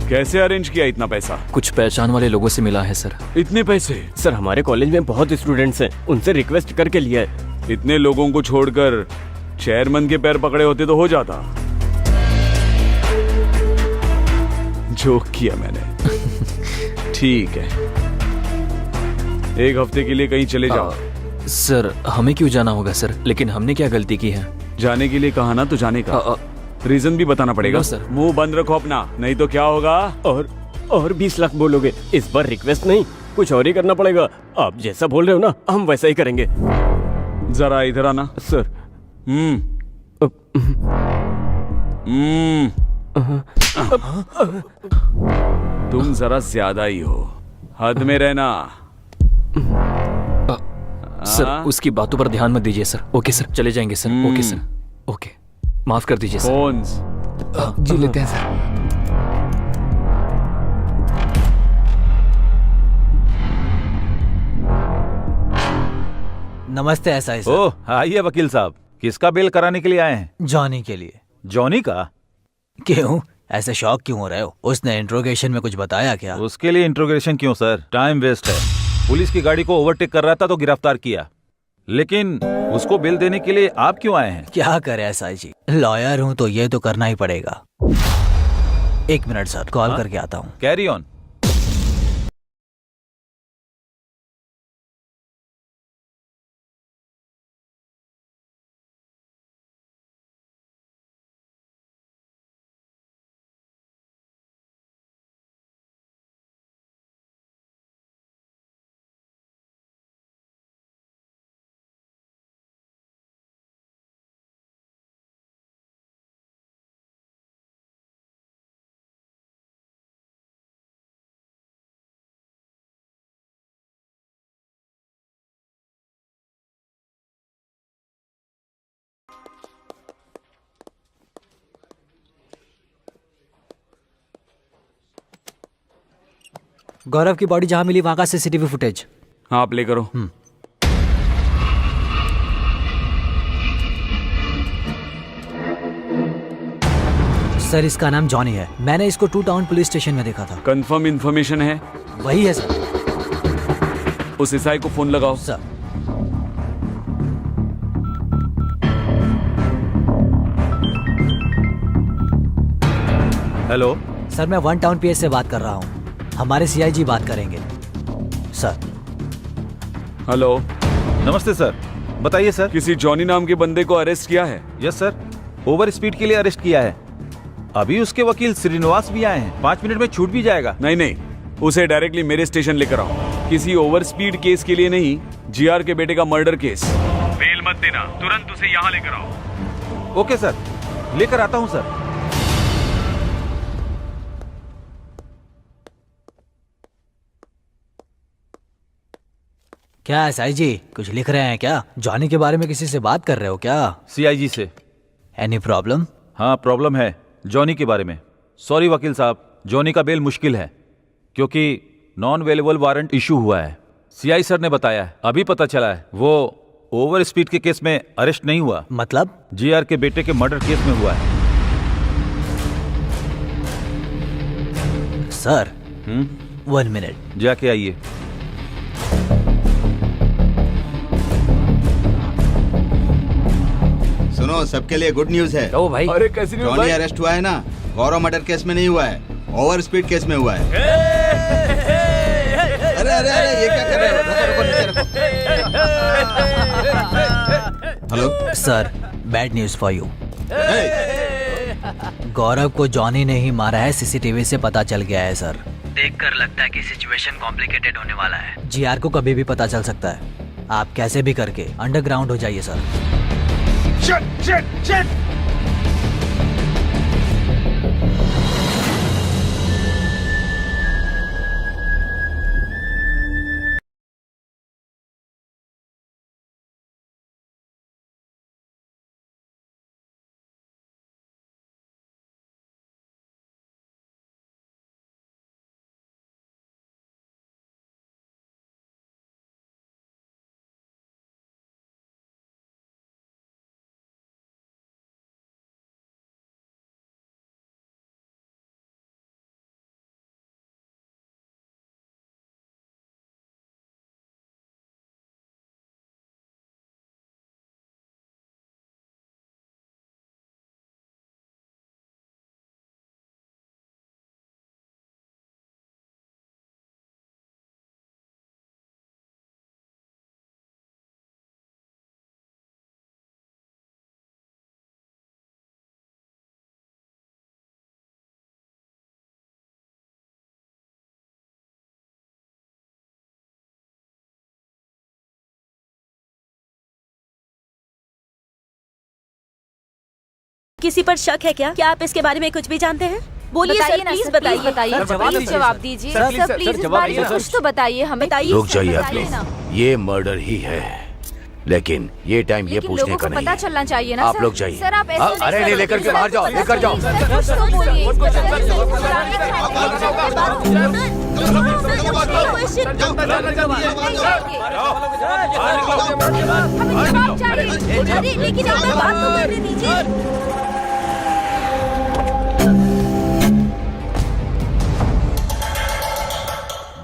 Speaker 5: कैसे अरेंज किया इतना पैसा?
Speaker 10: कुछ पहचान वाले लोगों से मिला है सर।
Speaker 5: इतने पैसे?
Speaker 6: सर हमारे कॉलेज में बहुत स्टूडेंट्स हैं, उनसे रिक्वेस्ट करके लिया है।
Speaker 5: इतने लोगों को छोड़कर चेयरमैन के पैर पकड़े होते तो हो जाता। जोक किया मैंने। ठीक है, एक हफ्ते के लिए कहीं चले जाओ।
Speaker 10: सर हमें क्यों जाना होगा सर? लेकिन हमने क्या गलती की है?
Speaker 5: जाने के लिए कहा ना तो जाने का रीजन भी बताना पड़ेगा।
Speaker 10: सर
Speaker 5: मुंह बंद रखो अपना, नहीं तो क्या होगा?
Speaker 6: और 20 लाख बोलोगे? इस बार रिक्वेस्ट नहीं, कुछ और ही करना पड़ेगा। आप जैसा बोल रहे हो ना, हम वैसा ही करेंगे।
Speaker 5: जरा इधर आना।
Speaker 6: सर।
Speaker 5: तुम जरा ज्यादा ही हो, हद में रहना।
Speaker 10: सर उसकी बातों पर ध्यान मत दीजिए सर। ओके सर, चले जाएंगे सर। ओके सर, ओके, माफ कर दीजिए सर।
Speaker 5: फोन्स
Speaker 10: जी लेते हैं सर।
Speaker 7: नमस्ते एसआई सर।
Speaker 3: ओह आइए वकील साहब, किसका बेल कराने के लिए आए हैं?
Speaker 7: जॉनी के लिए।
Speaker 3: जॉनी का?
Speaker 7: क्यों ऐसे शॉक क्यों हो रहे हो? उसने इंट्रोगेशन में कुछ बताया क्या?
Speaker 3: उसके लिए इंट्रोगेशन क्यों सर, टाइम वेस्ट है। पुलिस की गाड़ी को ओवरटेक कर रहा था तो गिरफ्तार किया, लेकिन उसको बेल देने के लिए आप क्यों आए हैं?
Speaker 7: क्या करे एसआई जी, लॉयर हूँ तो ये तो करना ही पड़ेगा। एक मिनट सर, कॉल करके आता हूँ।
Speaker 3: Carry on.
Speaker 4: गौरव की बॉडी जहाँ मिली वहाँ का सीसीटीवी फुटेज।
Speaker 5: हाँ प्ले करो।
Speaker 4: सर इसका नाम जॉनी है, मैंने इसको 2 टाउन पुलिस स्टेशन में देखा था।
Speaker 5: कंफर्म इन्फॉर्मेशन है?
Speaker 4: वही है सर।
Speaker 5: उस ईसाई को फोन लगाओ।
Speaker 4: सर
Speaker 3: हेलो
Speaker 4: सर, मैं 1 टाउन पीएस से बात कर रहा हूँ, हमारे सीआईजी बात करेंगे सर।
Speaker 5: हेलो।
Speaker 3: नमस्ते सर, बताइए सर।
Speaker 5: किसी जॉनी नाम के बंदे को अरेस्ट किया है?
Speaker 3: यस सर, ओवर स्पीड के लिए अरेस्ट किया है। अभी उसके वकील श्रीनिवास भी आए हैं, 5 मिनट में छूट भी जाएगा।
Speaker 5: नहीं, उसे डायरेक्टली मेरे स्टेशन लेकर आओ। किसी ओवर स्पीड केस के लिए नहीं, जीआर के बेटे का मर्डर केस। बेल मत देना, तुरंत उसे यहाँ लेकर आओ।
Speaker 3: ओके सर, लेकर आता हूँ सर।
Speaker 4: क्या एसआई जी कुछ लिख रहे हैं क्या? जॉनी के बारे में किसी से बात कर रहे हो क्या?
Speaker 3: सीआईजी से।
Speaker 4: Any problem?
Speaker 3: हाँ प्रॉब्लम है, जॉनी के बारे में। सॉरी वकील साहब, जॉनी का बेल मुश्किल है क्योंकि नॉन अवेलेबल वारंट इशू हुआ है। सीआई सर ने बताया है, अभी पता चला है वो ओवर स्पीड के केस में अरेस्ट नहीं हुआ।
Speaker 4: मतलब?
Speaker 3: जीआर के बेटे के मर्डर केस में हुआ है।
Speaker 4: Sir 1 minute.
Speaker 3: जाके आइए।
Speaker 8: सुनो, सबके लिए गुड न्यूज है।
Speaker 11: ओ भाई। अरे कैसी न्यूज
Speaker 8: जॉनी
Speaker 11: भाई?
Speaker 8: अरेस्ट हुआ है ना, गौरव मर्डर केस में नहीं हुआ है, ओवर स्पीड केस में हुआ है। अरे अरे अरे, ये क्या कर रहे हो? रुको, नीचे रखो। Hello
Speaker 7: sir, bad news for you. Gaurav को जॉनी ने ही मारा है, सीसीटीवी से पता चल गया है सर। देखकर लगता है कि सिचुएशन कॉम्प्लिकेटेड होने वाला है। जीआर को कभी भी पता चल सकता है। आप कैसे भी करके अंडरग्राउंड हो जाइए सर।
Speaker 16: Shit!
Speaker 1: किसी पर शक है क्या? क्या आप इसके बारे में कुछ भी जानते हैं? बोलिए सर, प्लीज बताइए।
Speaker 13: प्लीज जवाब दीजिए सर, प्लीज इस बारे में कुछ तो बताइए हमें।
Speaker 9: रुक जाइए आप लोग, ये मर्डर ही है, लेकिन ये टाइम ये पूछने का नहीं
Speaker 13: पता चलना चाहिए ना।
Speaker 9: आप लोग जाइए।
Speaker 13: सर आप ऐसे
Speaker 9: अरे नहीं, लेकर के बाहर जाओ, लेकर जाओ।
Speaker 13: कुछ तो बोलिए।
Speaker 1: लेकिन आप बात तो करने दीजिए।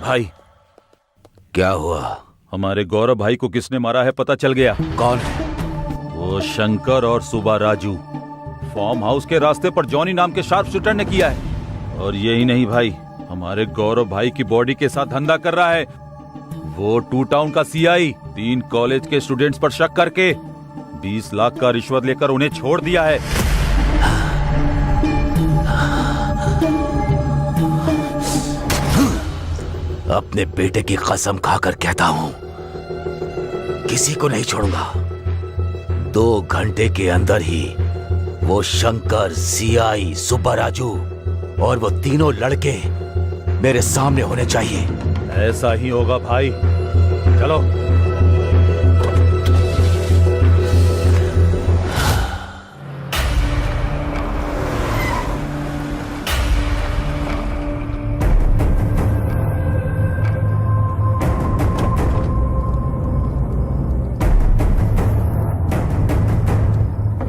Speaker 3: भाई
Speaker 9: क्या हुआ?
Speaker 3: हमारे गौरव भाई को किसने मारा है पता चल गया।
Speaker 9: कौन?
Speaker 3: वो शंकर और सुबा राजू। फार्म हाउस के रास्ते पर जॉनी नाम के शार्प शूटर ने किया है। और यही नहीं भाई, हमारे गौरव भाई की बॉडी के साथ धंधा कर रहा है। वो 2 टाउन का सीआई 3 कॉलेज के स्टूडेंट्स पर शक करके 20 लाख का रिश्वत लेकर उन्हें छोड़ दिया है।
Speaker 9: अपने बेटे की कसम खाकर कहता हूं, किसी को नहीं छोड़ूंगा। 2 घंटे के अंदर ही वो शंकर, सीआई, सुब्बा राजू और वो तीनों लड़के मेरे सामने होने चाहिए।
Speaker 3: ऐसा ही होगा भाई, चलो।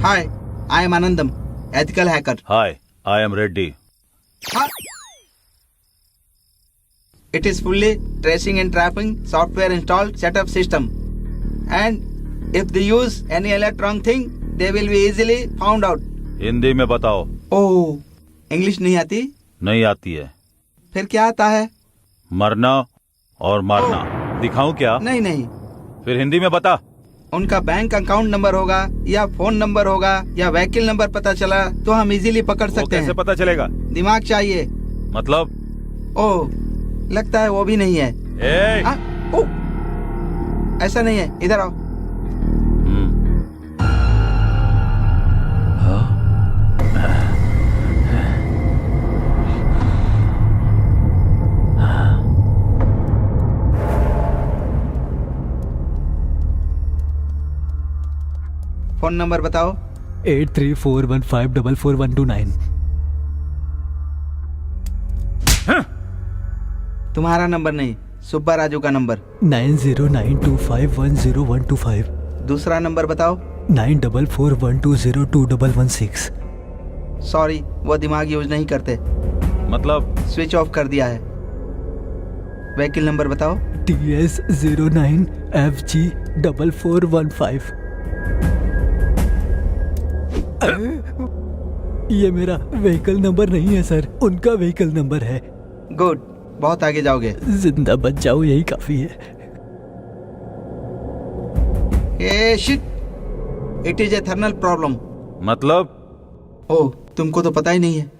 Speaker 8: Hi, I am Anandam, ethical hacker.
Speaker 3: Hi, I am Reddy.
Speaker 8: It is fully tracing and trapping software installed setup system. And if they use any electronic thing, they will be easily found out.
Speaker 3: Hindi में बताओ।
Speaker 8: ओह, English नहीं आती?
Speaker 3: नहीं आती है।
Speaker 8: फिर क्या आता है?
Speaker 3: मरना और मारना। दिखाऊं क्या?
Speaker 8: नहीं नहीं।
Speaker 3: फिर हिंदी में बता।
Speaker 8: उनका बैंक अकाउंट नंबर होगा या फोन नंबर होगा या व्हीकल नंबर पता चला तो हम इजीली पकड़ सकते हैं।
Speaker 3: कैसे पता चलेगा?
Speaker 8: दिमाग चाहिए।
Speaker 3: मतलब?
Speaker 8: ओह, लगता है वो भी नहीं है। ऐसा नहीं है, इधर आओ। फोन नंबर बताओ।
Speaker 4: 8341544129।
Speaker 8: तुम्हारा नंबर नहीं, सुब्बा राजू का नंबर।
Speaker 4: 9092510125।
Speaker 8: दूसरा नंबर बताओ।
Speaker 4: 9441202116।
Speaker 8: सॉरी, वो दिमाग यूज नहीं करते।
Speaker 3: मतलब?
Speaker 8: स्विच ऑफ कर दिया है। व्हीकल नंबर बताओ।
Speaker 4: TS09FG4415। ये मेरा व्हीकल नंबर नहीं है सर, उनका व्हीकल नंबर है।
Speaker 8: गुड, बहुत आगे जाओगे।
Speaker 4: जिंदा बच जाओ, यही काफी है।
Speaker 8: Shit, it is a thermal problem.
Speaker 3: मतलब?
Speaker 8: ओह, तुमको तो पता ही नहीं है।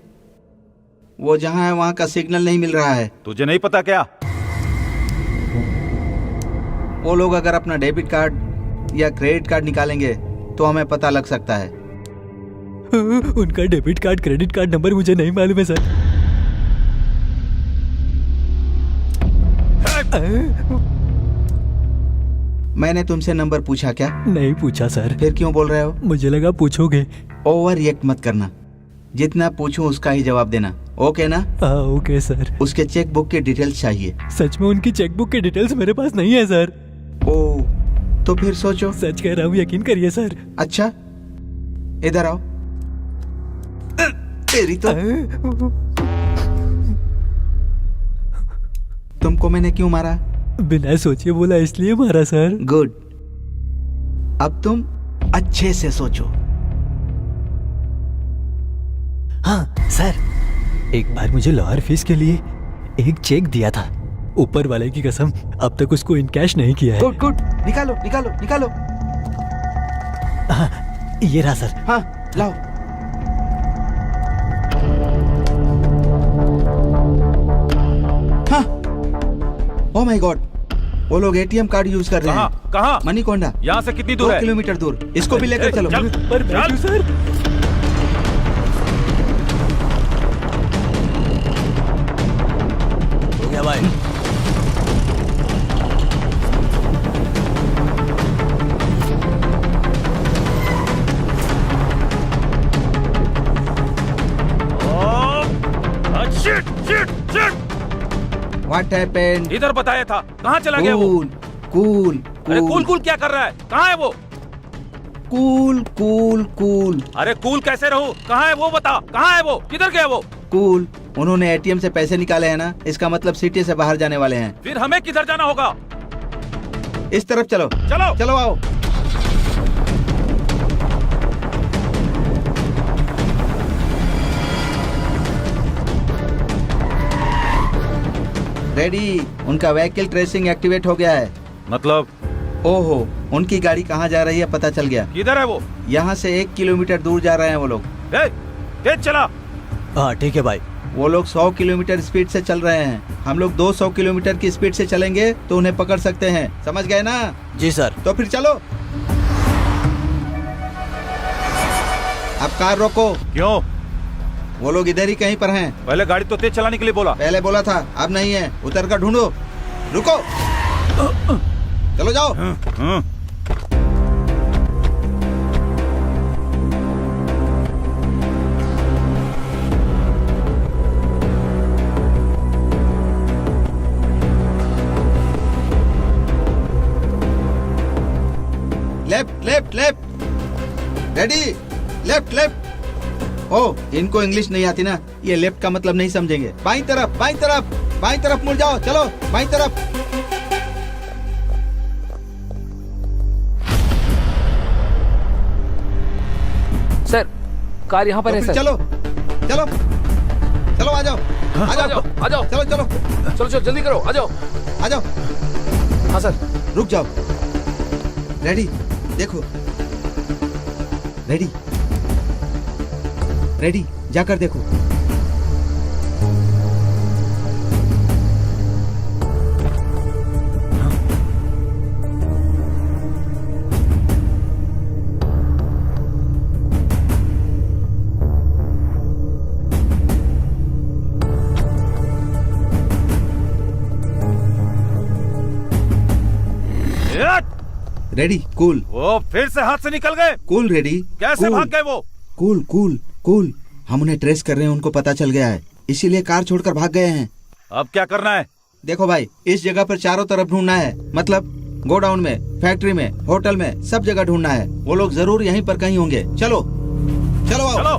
Speaker 8: वो जहाँ है वहाँ का सिग्नल नहीं मिल रहा है।
Speaker 3: तुझे नहीं पता क्या?
Speaker 8: वो लोग अगर अपना डेबिट कार्ड या क्रेडिट कार्ड निकालेंगे तो हमें पता लग सकता है।
Speaker 4: उनका debit card, credit card number मुझे नहीं मालूम है सर।
Speaker 8: मैंने तुमसे नंबर पूछा क्या?
Speaker 4: नहीं पूछा सर।
Speaker 8: फिर क्यों बोल रहे हो?
Speaker 4: मुझे लगा पूछोगे।
Speaker 8: ओवर रिएक्ट मत करना, जितना पूछूं उसका ही जवाब देना, ओके ना?
Speaker 4: हाँ ओके सर।
Speaker 8: उसके चेक बुक की डिटेल्स चाहिए।
Speaker 4: सच में उनकी चेक बुक की डिटेल्स मेरे पास नहीं है सर।
Speaker 8: ओह, तो फिर सोचो।
Speaker 4: सच कह रहा हूँ, यकीन करिए सर।
Speaker 8: अच्छा, इधर आओ। तेरी तो। तुमको मैंने क्यों मारा?
Speaker 4: बिना सोचे बोला इसलिए मारा सर।
Speaker 8: गुड, अब तुम अच्छे से सोचो।
Speaker 4: हाँ सर, एक बार मुझे लॉयर फीस के लिए एक चेक दिया था। ऊपर वाले की कसम, अब तक उसको इन कैश नहीं किया है।
Speaker 8: गुड गुड, निकालो निकालो निकालो।
Speaker 4: हाँ, ये रहा सर।
Speaker 8: हाँ लाओ। हाँ, ओह माय गॉड, वो लोग एटीएम कार्ड यूज कर रहे हैं।
Speaker 3: कहाँ?
Speaker 8: मणिकोंडा।
Speaker 3: यहाँ से कितनी दूर है?
Speaker 8: 2 किलोमीटर दूर। इसको भी लेकर चलो।
Speaker 4: पर मैं सर।
Speaker 7: हो गया भाई।
Speaker 8: What happened?
Speaker 3: इधर बताया था, कहाँ चला गया वो?
Speaker 8: कूल
Speaker 3: अरे कूल कूल क्या कर रहा है? कहाँ है वो?
Speaker 8: Cool cool cool.
Speaker 3: अरे कूल कैसे रहूं? कहाँ है वो? बता, कहाँ है वो? किधर गया वो?
Speaker 8: कूल, उन्होंने एटीएम से पैसे निकाले हैं ना, इसका मतलब सिटी से बाहर जाने वाले हैं।
Speaker 3: फिर हमें किधर जाना होगा?
Speaker 8: इस तरफ चलो।
Speaker 3: चलो
Speaker 8: चलो आओ। रेडी, उनका व्हीकल ट्रेसिंग एक्टिवेट हो गया है।
Speaker 3: मतलब?
Speaker 8: ओहो, उनकी गाड़ी कहाँ जा रही है पता चल गया।
Speaker 3: किधर है वो?
Speaker 8: यहाँ से 1 किलोमीटर दूर जा रहे हैं वो लोग।
Speaker 3: तेज चला।
Speaker 4: हाँ ठीक है भाई।
Speaker 8: वो लोग 100 किलोमीटर स्पीड से चल रहे हैं, हम लोग 200 किलोमीटर की स्पीड से चलेंगे तो उन्हें पकड़ सकते हैं, समझ गए ना?
Speaker 4: जी सर।
Speaker 8: तो फिर चलो। अब कार रोको।
Speaker 3: क्यों?
Speaker 8: वो लोग इधर ही कहीं पर हैं।
Speaker 3: पहले गाड़ी तो तेज चलाने के लिए बोला।
Speaker 8: पहले बोला था, अब नहीं है। उतर कर ढूंढो। रुको, चलो जाओ। Left left left, ready, left left. ओ, इनको इंग्लिश नहीं आती ना, ये लेफ्ट का मतलब नहीं समझेंगे। बाईं तरफ, बाईं तरफ, बाईं तरफ मुड़ जाओ, चलो बाईं तरफ।
Speaker 15: सर, कार यहाँ पर है सर।
Speaker 8: चलो चलो चलो, आ जाओ आ जाओ
Speaker 15: आ जाओ,
Speaker 8: चलो चलो
Speaker 15: चलो चलो, जल्दी करो, आ जाओ
Speaker 8: आ जाओ।
Speaker 15: हाँ सर।
Speaker 8: रुक जाओ। रेडी, देखो, रेडी रेडी, जाकर देखो। Ready, cool.
Speaker 3: वो फिर से हाथ से निकल गए।
Speaker 8: Cool ready.
Speaker 3: कैसे भाग गए वो?
Speaker 8: कूल कूल कूल, हम उन्हें ट्रेस कर रहे हैं, उनको पता चल गया है, इसीलिए कार छोड़कर भाग गए हैं।
Speaker 3: अब क्या करना है?
Speaker 8: देखो भाई, इस जगह पर चारों तरफ ढूंढना है, मतलब गोडाउन में, फैक्ट्री में, होटल में, सब जगह ढूंढना है। वो लोग जरूर यहीं पर कहीं होंगे। चलो चलो आओ।
Speaker 3: चलो।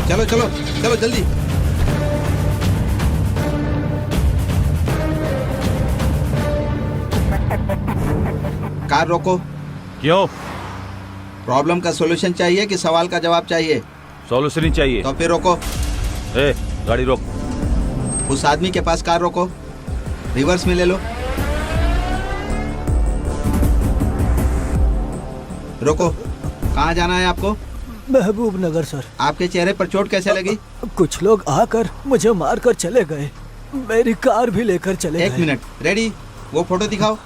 Speaker 8: चलो चलो चलो जल्दी। कार रोको।
Speaker 3: क्यों?
Speaker 8: प्रॉब्लम का सॉल्यूशन चाहिए कि सवाल का जवाब चाहिए?
Speaker 3: सॉल्यूशन ही चाहिए।
Speaker 8: तो फिर रोको।
Speaker 3: गाड़ी रोक।
Speaker 8: उस आदमी के पास कार रोको, रिवर्स में ले लो। रोको। कहाँ जाना है आपको?
Speaker 4: महबूब नगर सर।
Speaker 8: आपके चेहरे पर चोट कैसे लगी?
Speaker 4: कुछ लोग आकर मुझे मारकर चले गए, मेरी कार भी लेकर चले गए।
Speaker 8: एक मिनट, रेडी, वो फोटो दिखाओ।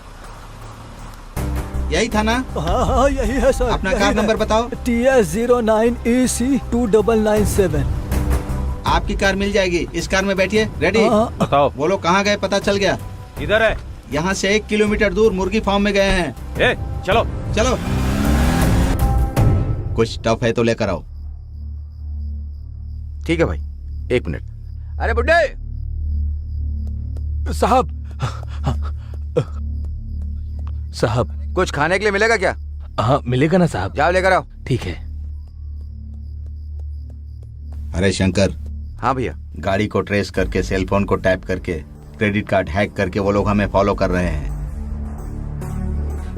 Speaker 8: यही था ना?
Speaker 4: हाँ हाँ यही है सर।
Speaker 8: अपना कार नंबर बताओ।
Speaker 4: TS09EC2997।
Speaker 8: आपकी कार मिल जाएगी, इस कार में बैठिए। रेडी?
Speaker 3: बताओ।
Speaker 8: वो लोग कहाँ गए पता चल गया।
Speaker 3: इधर है।
Speaker 8: यहाँ से 1 किलोमीटर दूर मुर्गी फार्म में गए हैं।
Speaker 3: चलो
Speaker 8: चलो। कुछ टफ है तो लेकर आओ।
Speaker 9: ठीक है भाई, 1 मिनट। अरे बुड्ढे
Speaker 15: साहब, साहब
Speaker 9: कुछ खाने के लिए मिलेगा क्या?
Speaker 15: हाँ मिलेगा ना साहब।
Speaker 9: जाओ लेकर आओ।
Speaker 15: ठीक है।
Speaker 8: अरे शंकर।
Speaker 9: हाँ भैया।
Speaker 8: गाड़ी को ट्रेस करके, सेल फोन को टैप करके, क्रेडिट कार्ड हैक करके वो लोग हमें फॉलो कर रहे हैं,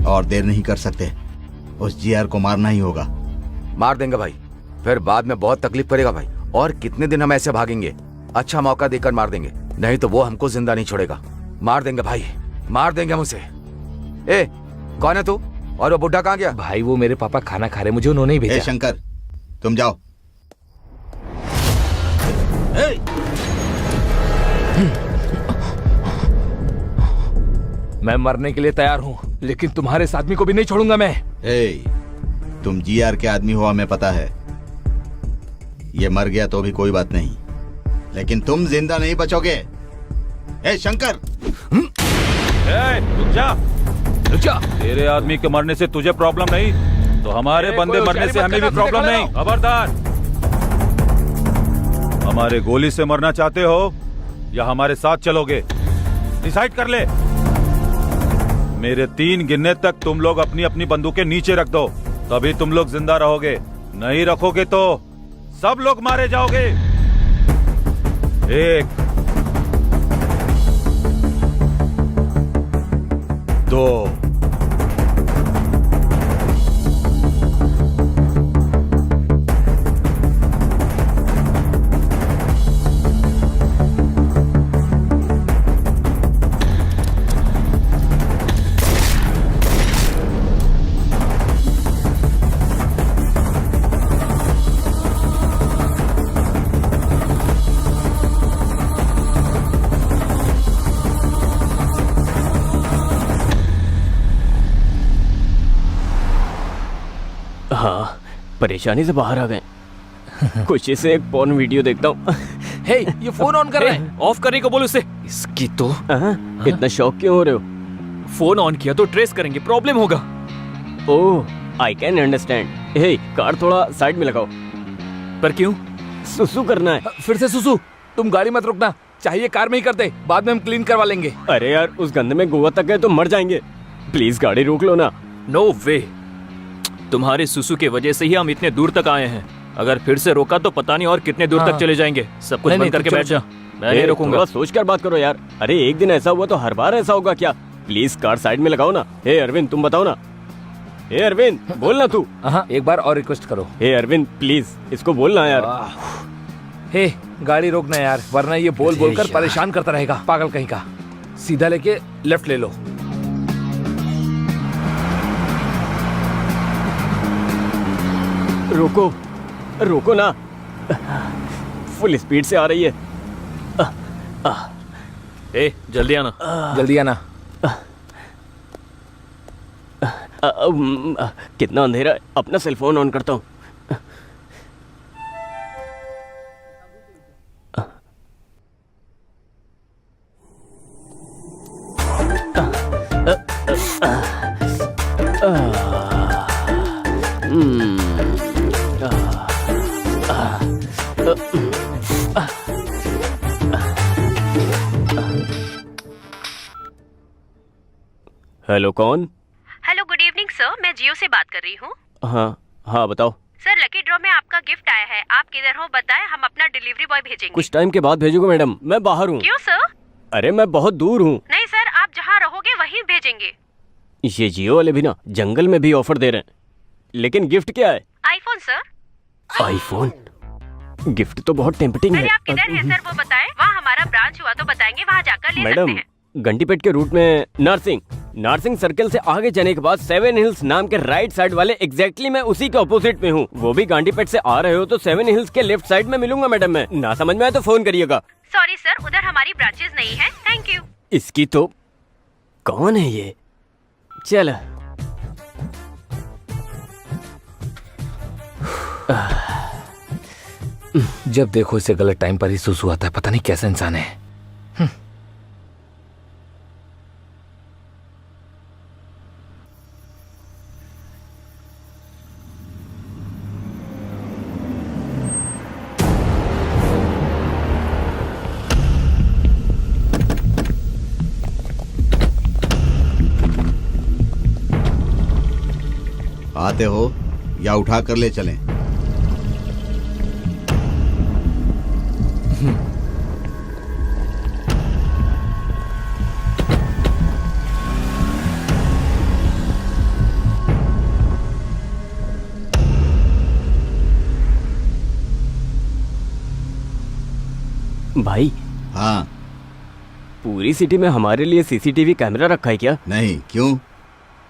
Speaker 8: और देर नहीं कर सकते। उस जीआर को मारना ही होगा।
Speaker 9: मार देंगे भाई, फिर बाद में बहुत तकलीफ करेगा भाई। और कितने दिन हम ऐसे भागेंगे? अच्छा मौका देकर मार देंगे, नहीं तो वो हमको जिंदा नहीं छोड़ेगा। मार देंगे भाई, मार देंगे हम उसे। ए, कौन है तू? और वो बुढ़ा कहाँ गया?
Speaker 15: भाई वो मेरे पापा खाना खा रहे, मुझे उन्होंने ही भेजा।
Speaker 8: शंकर, तुम जाओ।
Speaker 15: मैं मरने के लिए तैयार हूँ, लेकिन तुम्हारे इस आदमी को भी नहीं छोड़ूंगा मैं।
Speaker 8: तुम जीआर के आदमी हो, हमें पता है। ये मर गया तो भी कोई बात नहीं, लेकिन तुम जिंदा नहीं बचोगे। शंकर,
Speaker 3: रुक जा, रुक जा। तेरे आदमी के मरने से तुझे प्रॉब्लम नहीं, तो हमारे बंदे मरने से हमें भी प्रॉब्लम नहीं। खबरदार। हमारे गोली से मरना चाहते हो या हमारे साथ चलोगे? डिसाइड कर ले। मेरे 3 गिनने तक तुम लोग अपनी अपनी बंदूकें नीचे रख दो, तभी तुम लोग जिंदा रहोगे। नहीं रखोगे तो सब लोग मारे जाओगे। 1 2
Speaker 6: हाँ, परेशानी से बाहर आ गए। खुशी से एक पॉर्न वीडियो देखता हूँ।
Speaker 11: हे, ये फोन ऑन कर रहा है।
Speaker 10: ऑफ करने को बोल उसे। इसकी तो
Speaker 6: इतना शौक क्यों हो रहे हो?
Speaker 10: फोन ऑन किया तो ट्रेस करेंगे, प्रॉब्लम होगा।
Speaker 6: Oh, I can understand. Hey, car थोड़ा साइड में लगाओ।
Speaker 10: पर क्यों?
Speaker 6: सुसु करना है।
Speaker 11: फिर से सुसु? तुम गाड़ी मत रुकना, चाहिए कार में ही कर दे, बाद में हम क्लीन करवा लेंगे।
Speaker 6: अरे यार, उस गंदे में गोवा तक गए तो मर जाएंगे। प्लीज गाड़ी रोक लो ना।
Speaker 10: नो वे, तुम्हारे सुसु के वजह से ही हम इतने दूर तक आए हैं। अगर फिर से रोका तो पता नहीं और कितने दूर तक चले जाएंगे। सब कुछ बंद करके बैठ जा, मैं नहीं रोकूंगा।
Speaker 6: सोच कर बात करो यार। अरे एक दिन ऐसा हुआ तो हर बार ऐसा होगा क्या? प्लीज कार साइड में लगाओ ना। हे अरविंद, तुम बताओ ना। हे अरविंद, बोलना तू।
Speaker 11: हाँ, एक बार और रिक्वेस्ट करो।
Speaker 6: हे अरविंद, प्लीज इसको बोलना यार।
Speaker 11: हे, गाड़ी रोकना यार, वरना ये बोल बोल कर परेशान करता रहेगा, पागल कहीं का। सीधा लेके लेफ्ट ले लो।
Speaker 6: रोको, रोको ना। फुल स्पीड से आ रही है।
Speaker 10: ए, जल्दी आना।
Speaker 11: जल्दी आना।
Speaker 6: कितना अंधेरा है। अपना सेल फोन ऑन करता हूँ। हेलो, कौन?
Speaker 2: हेलो, गुड इवनिंग सर, मैं जियो से बात कर रही हूँ।
Speaker 6: हाँ बताओ।
Speaker 2: सर, लकी ड्रॉ में आपका गिफ्ट आया है। आप किधर हो बताएं, हम अपना डिलीवरी बॉय भेजेंगे।
Speaker 6: कुछ टाइम के बाद भेजूंगा मैडम, मैं बाहर हूँ।
Speaker 2: क्यों सर?
Speaker 6: अरे मैं बहुत दूर हूँ।
Speaker 2: नहीं सर, आप जहाँ रहोगे वहीं भेजेंगे।
Speaker 6: ये जियो वाले भी ना जंगल में भी ऑफर दे रहे हैं। लेकिन गिफ्ट क्या है?
Speaker 2: IPhone sir.
Speaker 6: आईफोन? गिफ्ट तो बहुत टेम्पटिंग है।
Speaker 2: आप किधर हैं सर, वो बताएं। वहाँ हमारा ब्रांच हुआ तो बताएंगे, वहाँ जाकर ले सकते हैं।
Speaker 6: घंटीपेट के रूट में नारसिंग सर्कल से आगे जाने के बाद 7 हिल्स नाम के राइट साइड वाले एग्जैक्टली मैं उसी के ऑपोजिट में हूँ। वो भी घंटीपेट से आ रहे हो तो 7 हिल्स के लेफ्ट साइड में मिलूंगा मैडम। मैं ना समझ में आए तो फोन करिएगा।
Speaker 2: सॉरी सर, उधर हमारी ब्रांचेस नहीं है। Thank you.
Speaker 6: इसकी तो कौन है ये? चल
Speaker 15: जब देखो इसे गलत टाइम पर ही सुसु आता है, पता नहीं कैसा इंसान है।
Speaker 8: आते हो या उठा कर ले चलें?
Speaker 6: भाई।
Speaker 8: हाँ।
Speaker 6: पूरी सिटी में हमारे लिए सीसीटीवी कैमरा रखा है क्या?
Speaker 8: नहीं, क्यों?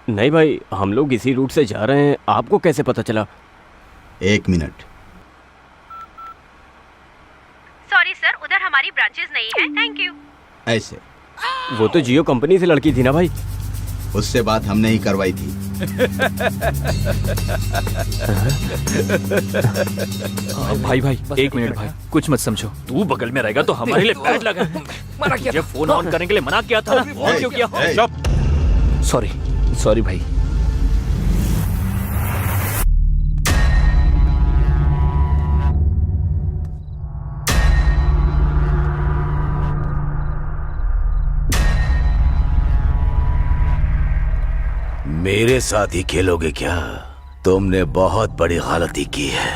Speaker 6: नहीं भाई, हम लोग इसी रूट से जा रहे हैं, आपको कैसे पता चला?
Speaker 8: 1 मिनट।
Speaker 2: सॉरी सर, उधर हमारी ब्रांचेस नहीं है। Thank you.
Speaker 8: ऐसे?
Speaker 6: वो तो जियो कंपनी से लड़की थी ना भाई।
Speaker 8: उससे बात हमने ही करवाई थी।
Speaker 10: भाई 1 मिनट भाई, कुछ मत समझो। तू बगल में रहेगा तो हमारे लिए बैड लगा।
Speaker 11: मना किया,
Speaker 10: फोन ऑन करने के लिए मना किया था ना, फोन क्यों किया?
Speaker 15: सॉरी भाई।
Speaker 9: मेरे साथ ही खेलोगे क्या? तुमने बहुत बड़ी गलती की है।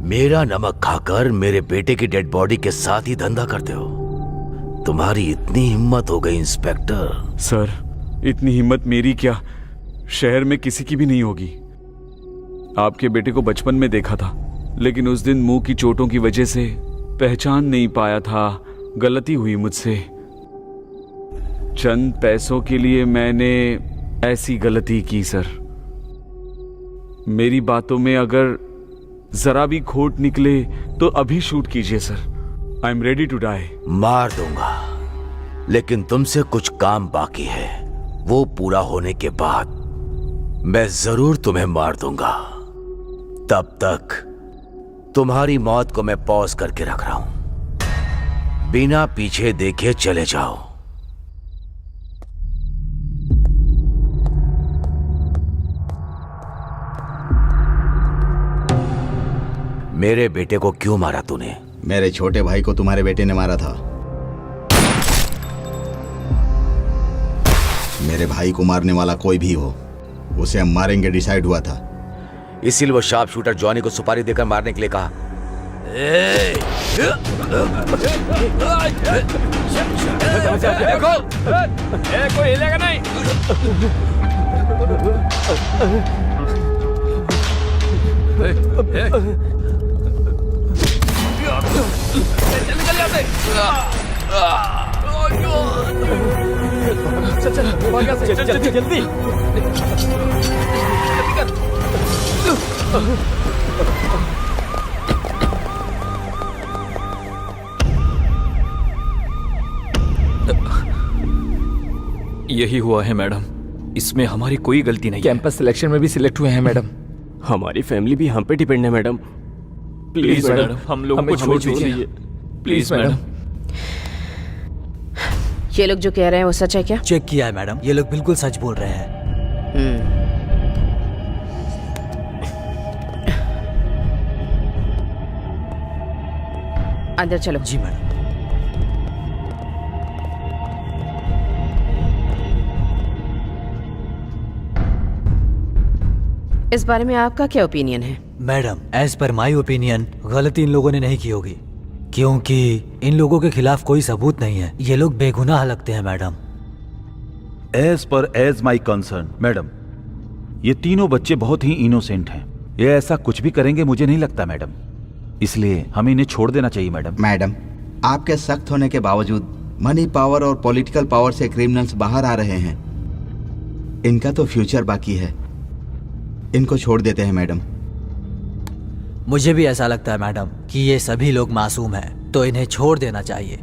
Speaker 9: मेरा नमक खाकर मेरे बेटे की डेड बॉडी के साथ ही धंधा करते हो। तुम्हारी इतनी हिम्मत हो गई इंस्पेक्टर।
Speaker 5: सर, इतनी हिम्मत मेरी क्या, शहर में किसी की भी नहीं होगी। आपके बेटे को बचपन में देखा था, लेकिन उस दिन मुंह की चोटों की वजह से पहचान नहीं पाया था। गलती हुई मुझसे। चंद पैसों के लिए मैंने ऐसी गलती की सर। मेरी बातों में अगर जरा भी खोट निकले तो अभी शूट कीजिए sir. I am ready to die.
Speaker 9: मार दूंगा, लेकिन तुमसे कुछ काम बाकी है। वो पूरा होने के बाद मैं जरूर तुम्हें मार दूंगा। तब तक तुम्हारी मौत को मैं पॉज करके रख रहा हूं। बिना पीछे देखे चले जाओ। मेरे बेटे को क्यों मारा तूने?
Speaker 8: मेरे छोटे भाई को तुम्हारे बेटे ने मारा था। मेरे भाई को मारने वाला कोई भी हो, उसे हम मारेंगे डिसाइड हुआ था।
Speaker 9: इसीलिए वो शार्प शूटर जॉनी को सुपारी देकर मारने के लिए कहा।
Speaker 11: देखो, कोई हिलेगा नहीं। चल जल्दी।
Speaker 10: यही हुआ है मैडम, इसमें हमारी कोई गलती नहीं।
Speaker 11: कैंपस सिलेक्शन में भी सिलेक्ट हुए हैं मैडम।
Speaker 6: हमारी फैमिली भी हम पे डिपेंड है मैडम।
Speaker 10: प्लीज मैडम, हम लोगों को छोड़ दीजिए प्लीज मैडम।
Speaker 2: ये लोग जो कह रहे हैं वो सच है क्या?
Speaker 7: चेक किया है मैडम, ये लोग बिल्कुल सच बोल रहे हैं।
Speaker 2: अंदर चलो।
Speaker 7: जी मैडम।
Speaker 2: इस बारे में आपका क्या ओपिनियन है?
Speaker 7: Madam, as per my opinion गलती इन लोगों ने नहीं की होगी, क्योंकि इन लोगों के खिलाफ कोई सबूत नहीं है। ये लोग बेगुनाह लगते हैं madam.
Speaker 3: As my concern madam, ये तीनों बच्चे बहुत ही इनोसेंट हैं। ये ऐसा कुछ भी करेंगे मुझे नहीं लगता मैडम, इसलिए हमें इन्हें छोड़ देना चाहिए मैडम।
Speaker 8: मैडम, आपके सख्त होने के बावजूद मनी पावर और पॉलिटिकल पावर से क्रिमिनल्स बाहर आ रहे हैं। इनका तो फ्यूचर बाकी है, इनको छोड़ देते हैं मैडम।
Speaker 7: मुझे भी ऐसा लगता है मैडम कि ये सभी लोग मासूम हैं, तो इन्हें छोड़ देना चाहिए।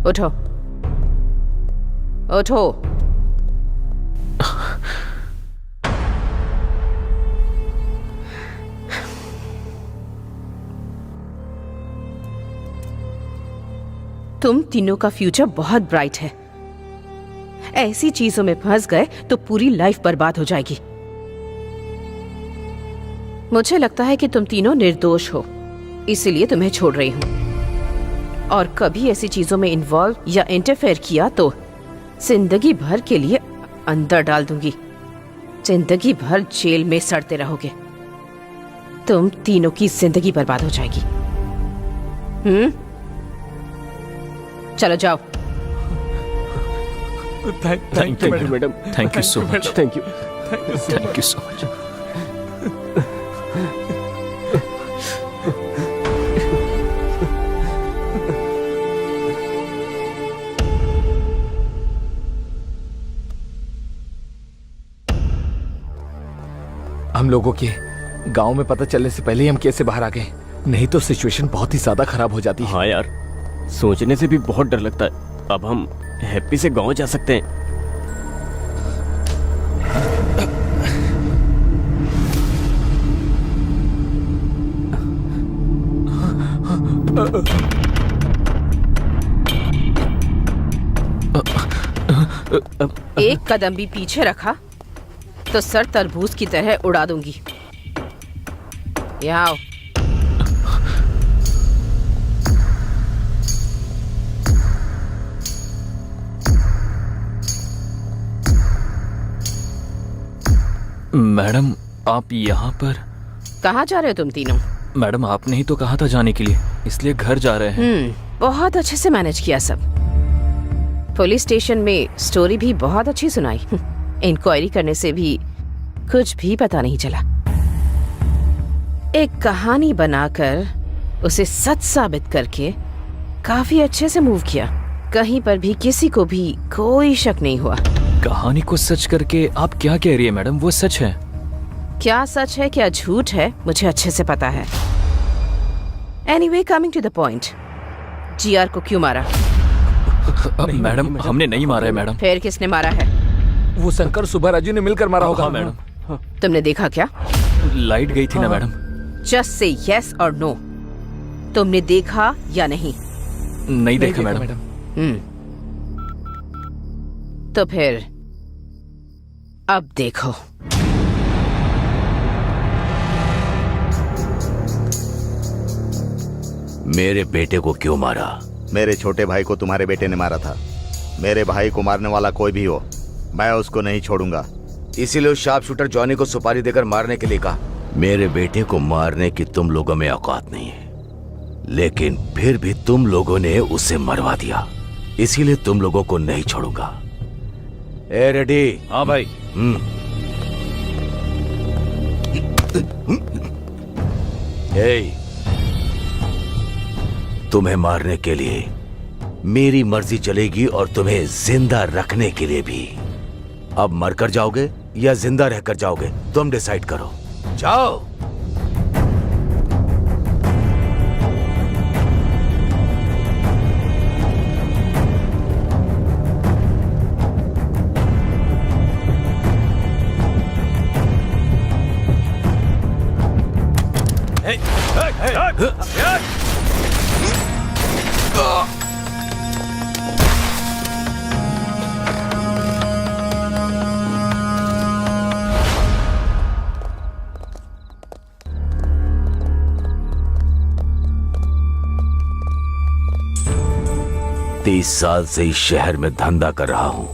Speaker 2: उठो उठो। तुम तीनों का फ्यूचर बहुत ब्राइट है। ऐसी चीजों में फंस गए तो पूरी लाइफ बर्बाद हो जाएगी। मुझे लगता है कि तुम तीनों निर्दोष हो, इसीलिए तुम्हें छोड़ रही हूं। और कभी ऐसी चीजों में इन्वॉल्व या इंटरफेयर किया तो जिंदगी भर के लिए अंदर डाल दूंगी। जिंदगी भर जेल में सड़ते रहोगे। तुम तीनों की जिंदगी बर्बाद हो जाएगी। चलो जाओ।
Speaker 10: Thank you madam, thank you so much,
Speaker 6: thank you
Speaker 10: so much.
Speaker 11: हम लोगों के गांव में पता चलने से पहले ही हम कैसे बाहर आ गए, नहीं तो सिचुएशन बहुत ही ज्यादा खराब हो जाती है।
Speaker 6: हाँ यार, सोचने से भी बहुत डर लगता है। अब हम हैप्पी से गांव जा सकते हैं।
Speaker 2: एक कदम भी पीछे रखा तो सर तरबूज की तरह उड़ा दूंगी। यहाँ आओ।
Speaker 10: मैडम, आप यहाँ पर?
Speaker 2: कहाँ जा रहे हो तुम तीनों?
Speaker 10: मैडम, आपने ही तो कहा था जाने के लिए, इसलिए घर जा रहे हैं।
Speaker 2: बहुत अच्छे से मैनेज किया सब। पुलिस स्टेशन में स्टोरी भी बहुत अच्छी सुनाई। इंक्वायरी करने से भी कुछ भी पता नहीं चला। एक कहानी बनाकर उसे सच साबित करके काफी अच्छे से मूव किया। कहीं पर भी किसी को भी कोई शक नहीं हुआ।
Speaker 10: कहानी को सच करके आप क्या कह रही है मैडम? वो सच है।
Speaker 2: क्या सच है क्या झूठ है मुझे अच्छे से पता है। Anyway, coming to the point, GR को क्यों मारा?
Speaker 10: मैडम, हमने नहीं मारा है मैडम।
Speaker 2: फिर किसने मारा है?
Speaker 11: वो शंकर सुबह राजू ने मिलकर मारा होगा।
Speaker 10: हाँ मैडम।
Speaker 2: तुमने देखा क्या?
Speaker 10: लाइट गई थी ना मैडम।
Speaker 2: जस्ट से यस और नो, तुमने देखा या नहीं?
Speaker 10: नहीं देखा मैडम।
Speaker 2: तो फिर अब देखो।
Speaker 9: मेरे बेटे को क्यों मारा?
Speaker 8: मेरे छोटे भाई को तुम्हारे बेटे ने मारा था। मेरे भाई को मारने वाला कोई भी हो, मैं उसको नहीं छोड़ूंगा।
Speaker 9: इसीलिए उस शार्प शूटर जॉनी को सुपारी देकर मारने के लिए कहा। मेरे बेटे को मारने की तुम लोगों में औकात नहीं है, लेकिन फिर भी तुम लोगों ने उसे मरवा दिया, इसीलिए तुम लोगों को नहीं छोड़ूंगा। ए रेडी?
Speaker 3: हाँ भाई।
Speaker 9: ए, तुम्हें मारने के लिए मेरी मर्जी चलेगी और तुम्हें जिंदा रखने के लिए भी। अब मरकर जाओगे या जिंदा रहकर जाओगे, तुम डिसाइड करो। जाओ। तीस साल से इस शहर में धंधा कर रहा हूं।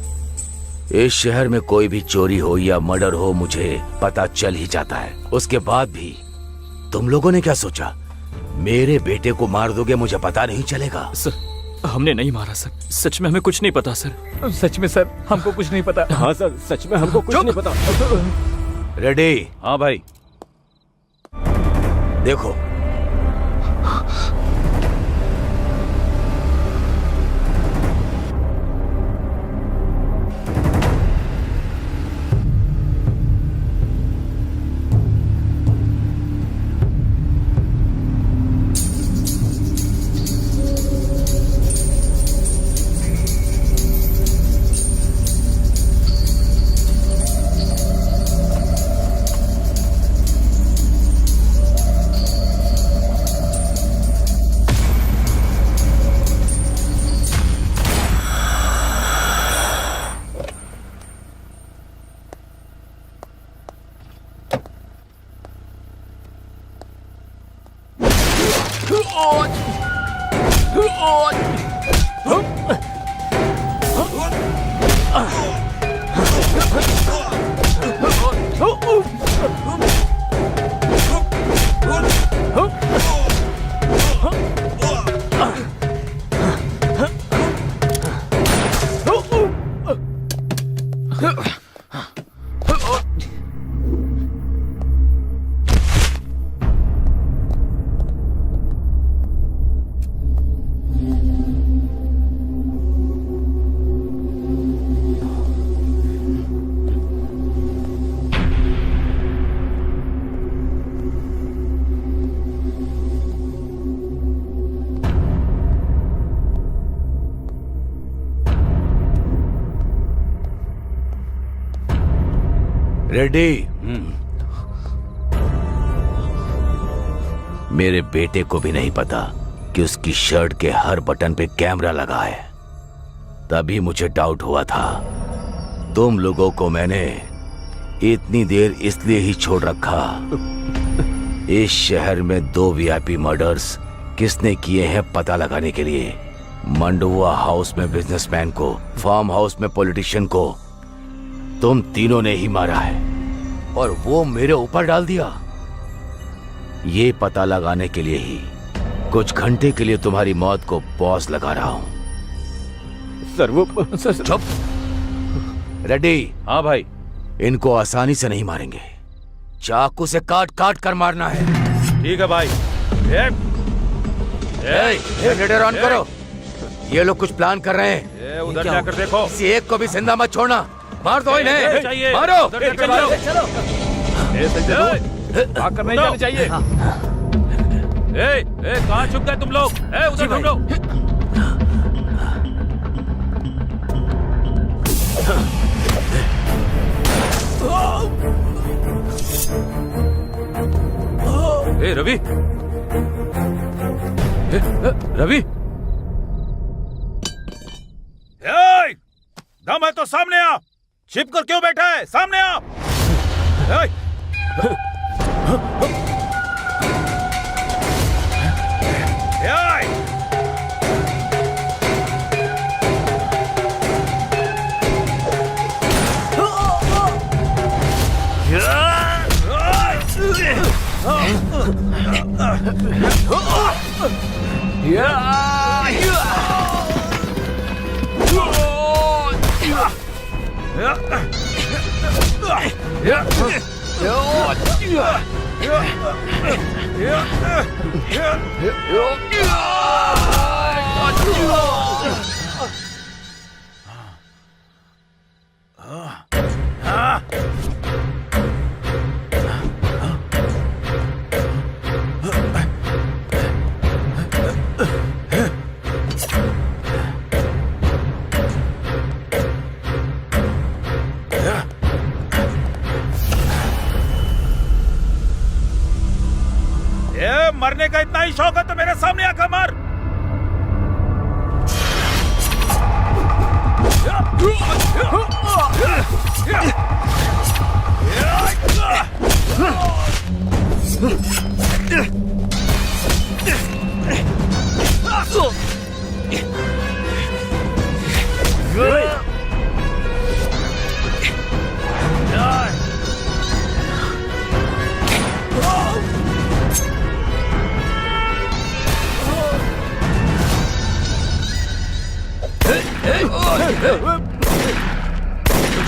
Speaker 9: इस शहर में कोई भी चोरी हो या मर्डर हो, मुझे पता चल ही जाता है। उसके बाद भी तुम लोगों ने क्या सोचा? मेरे बेटे को मार दोगे, मुझे पता नहीं चलेगा?
Speaker 10: सर, हमने नहीं मारा सर। सच में हमें कुछ नहीं पता सर।
Speaker 11: सच में सर, हमको कुछ नहीं पता।
Speaker 6: हाँ सर, सच में हमको कुछ नहीं पता।
Speaker 9: रेडी?
Speaker 3: हाँ भाई।
Speaker 9: देखो, रेडी? मेरे बेटे को भी नहीं पता कि उसकी शर्ट के हर बटन पे कैमरा लगा है। तभी मुझे डाउट हुआ था। तुम लोगों को मैंने इतनी देर इसलिए ही छोड़ रखा। इस शहर में 2 वीआईपी मर्डर्स किसने किए हैं पता लगाने के लिए। मंडुआ हाउस में बिजनेसमैन को, फार्म हाउस में पॉलिटिशियन को तुम तीनों ने ही मारा है, और वो मेरे ऊपर डाल दिया। ये पता लगाने के लिए ही कुछ घंटे के लिए तुम्हारी मौत को पॉज लगा रहा हूं।
Speaker 6: सर वो
Speaker 9: चुप। रेडी?
Speaker 3: हाँ भाई।
Speaker 9: इनको आसानी से नहीं मारेंगे, चाकू से काट काट कर मारना है।
Speaker 3: ठीक है भाई।
Speaker 9: जनरेटर ऑन करो। ये लोग कुछ प्लान कर रहे हैं।
Speaker 3: उधर जाकर देखो।
Speaker 9: किसी एक को भी जिंदा मत छोड़ना। मार दो इन्हें। मारो।
Speaker 11: भाग कर नहीं जाना चाहिए।
Speaker 3: कहाँ छुप गए तुम लोग? उधर ढूंढो। रवि, रवि, दम है तो सामने आ। छिप कर क्यों बैठा है? सामने आ। मरने का इतना ही शौक है तो मेरे सामने आकर मार।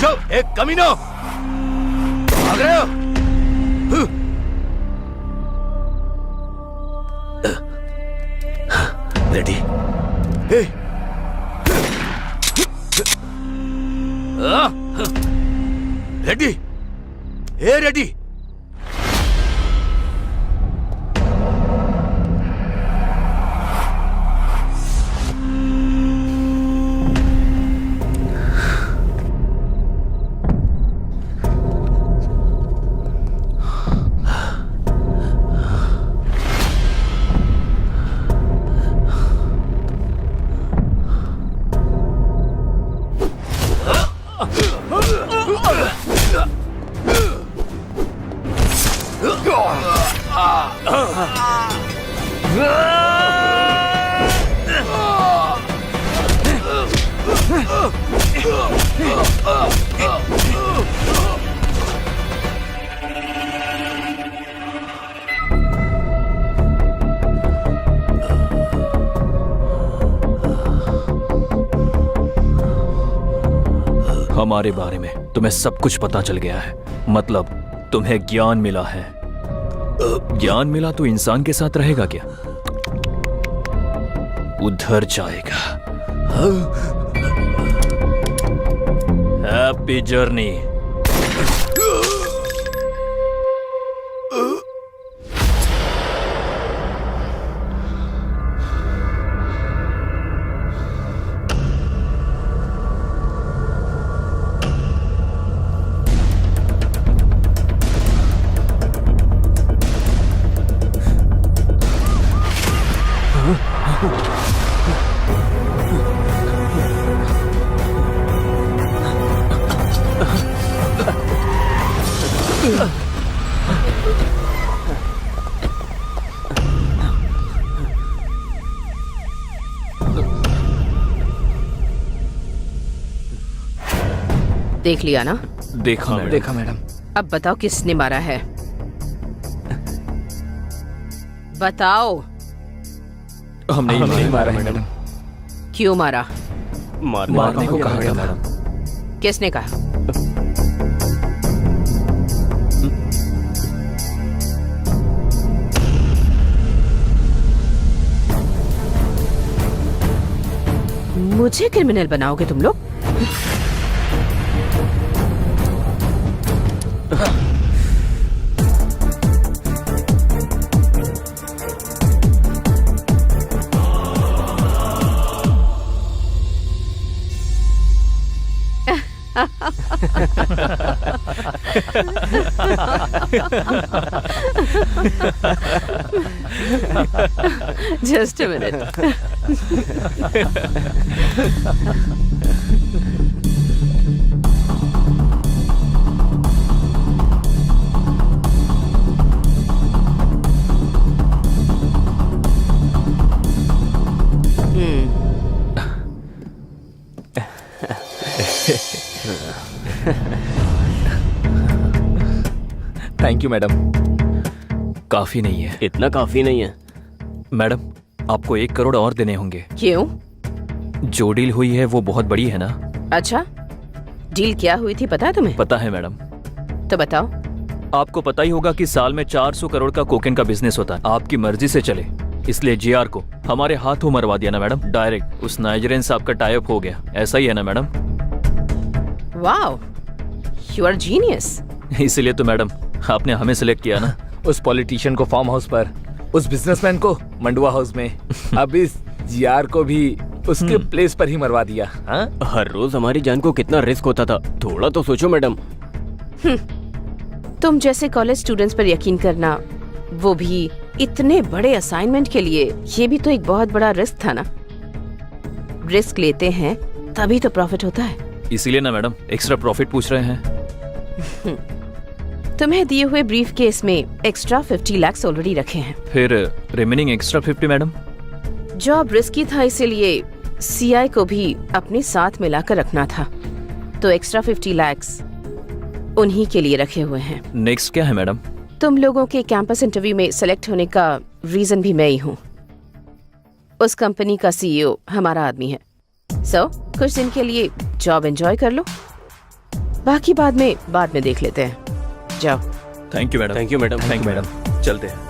Speaker 9: जाओ, एक कमीनो भाग रहे हो? रेडी? रेडी? रेडी?
Speaker 10: हमारे बारे में तुम्हें सब कुछ पता चल गया है। मतलब तुम्हें ज्ञान मिला है। ज्ञान मिला तो इंसान के साथ रहेगा क्या? उधर जाएगा। Happy journey.
Speaker 2: देख लिया ना?
Speaker 10: देखा मैडम।
Speaker 11: देखा मैडम।
Speaker 2: अब बताओ किसने मारा है? बताओ।
Speaker 10: हमने नहीं मारा है मैडम।
Speaker 2: क्यों मारा?
Speaker 10: मारने को कहा गया मैडम।
Speaker 2: किसने कहा? मुझे क्रिमिनल बनाओगे तुम लोग? Just a minute.
Speaker 11: Thank you madam.
Speaker 10: काफी नहीं है।
Speaker 6: इतना काफी नहीं है
Speaker 10: मैडम, आपको 1 करोड़ और देने होंगे।
Speaker 2: क्यों?
Speaker 10: जो डील हुई है वो बहुत बड़ी है ना।
Speaker 2: अच्छा, डील क्या हुई थी पता है तुम्हें?
Speaker 10: पता है मैडम।
Speaker 2: तो बताओ।
Speaker 10: आपको पता ही होगा कि साल में 400 करोड़ का कोकेन का बिजनेस होता है। आपकी मर्जी से चले, इसलिए जीआर को हमारे हाथों मरवा दिया ना मैडम। डायरेक्ट उस नाइजीरियन साहब का टाई अप हो गया। ऐसा ही है ना madam?
Speaker 2: Wow, you are genius.
Speaker 10: इसीलिए तो मैडम आपने हमें सिलेक्ट किया ना।
Speaker 11: उस पॉलिटिशियन को फार्म हाउस पर, उस बिजनेसमैन को मंडुआ हाउस में, अब इस जीआर को भी उसके प्लेस पर ही मरवा दिया। हाँ?
Speaker 6: हर रोज हमारी जान को कितना रिस्क होता था, थोड़ा तो सोचो मैडम।
Speaker 2: तुम जैसे कॉलेज स्टूडेंट्स पर यकीन करना, वो भी इतने बड़े असाइनमेंट के लिए, ये भी तो एक बहुत बड़ा रिस्क था ना। रिस्क लेते हैं तभी तो प्रॉफिट होता है।
Speaker 10: इसीलिए ना मैडम एक्स्ट्रा प्रॉफिट पूछ रहे हैं।
Speaker 2: तुम्हें दिए हुए ब्रीफ केस में एक्स्ट्रा 50 लाख ऑलरेडी रखे हैं।
Speaker 10: फिर remaining extra 50 madam?
Speaker 2: Job risky था, इसीलिए सीआई को भी अपने साथ मिलाकर रखना था, तो एक्स्ट्रा 50 लाख उन्हीं के लिए रखे हुए हैं।
Speaker 10: नेक्स्ट क्या है मैडम?
Speaker 2: तुम लोगों के कैंपस इंटरव्यू में सेलेक्ट होने का रीजन भी मैं ही हूँ। उस कंपनी का सीईओ हमारा आदमी है। सो कुछ दिन के लिए जॉब एंजॉय कर लो, बाकी बाद में देख लेते हैं। जाओ।
Speaker 10: Thank you madam.
Speaker 6: Thank you madam.
Speaker 10: Thank you madam. चलते हैं।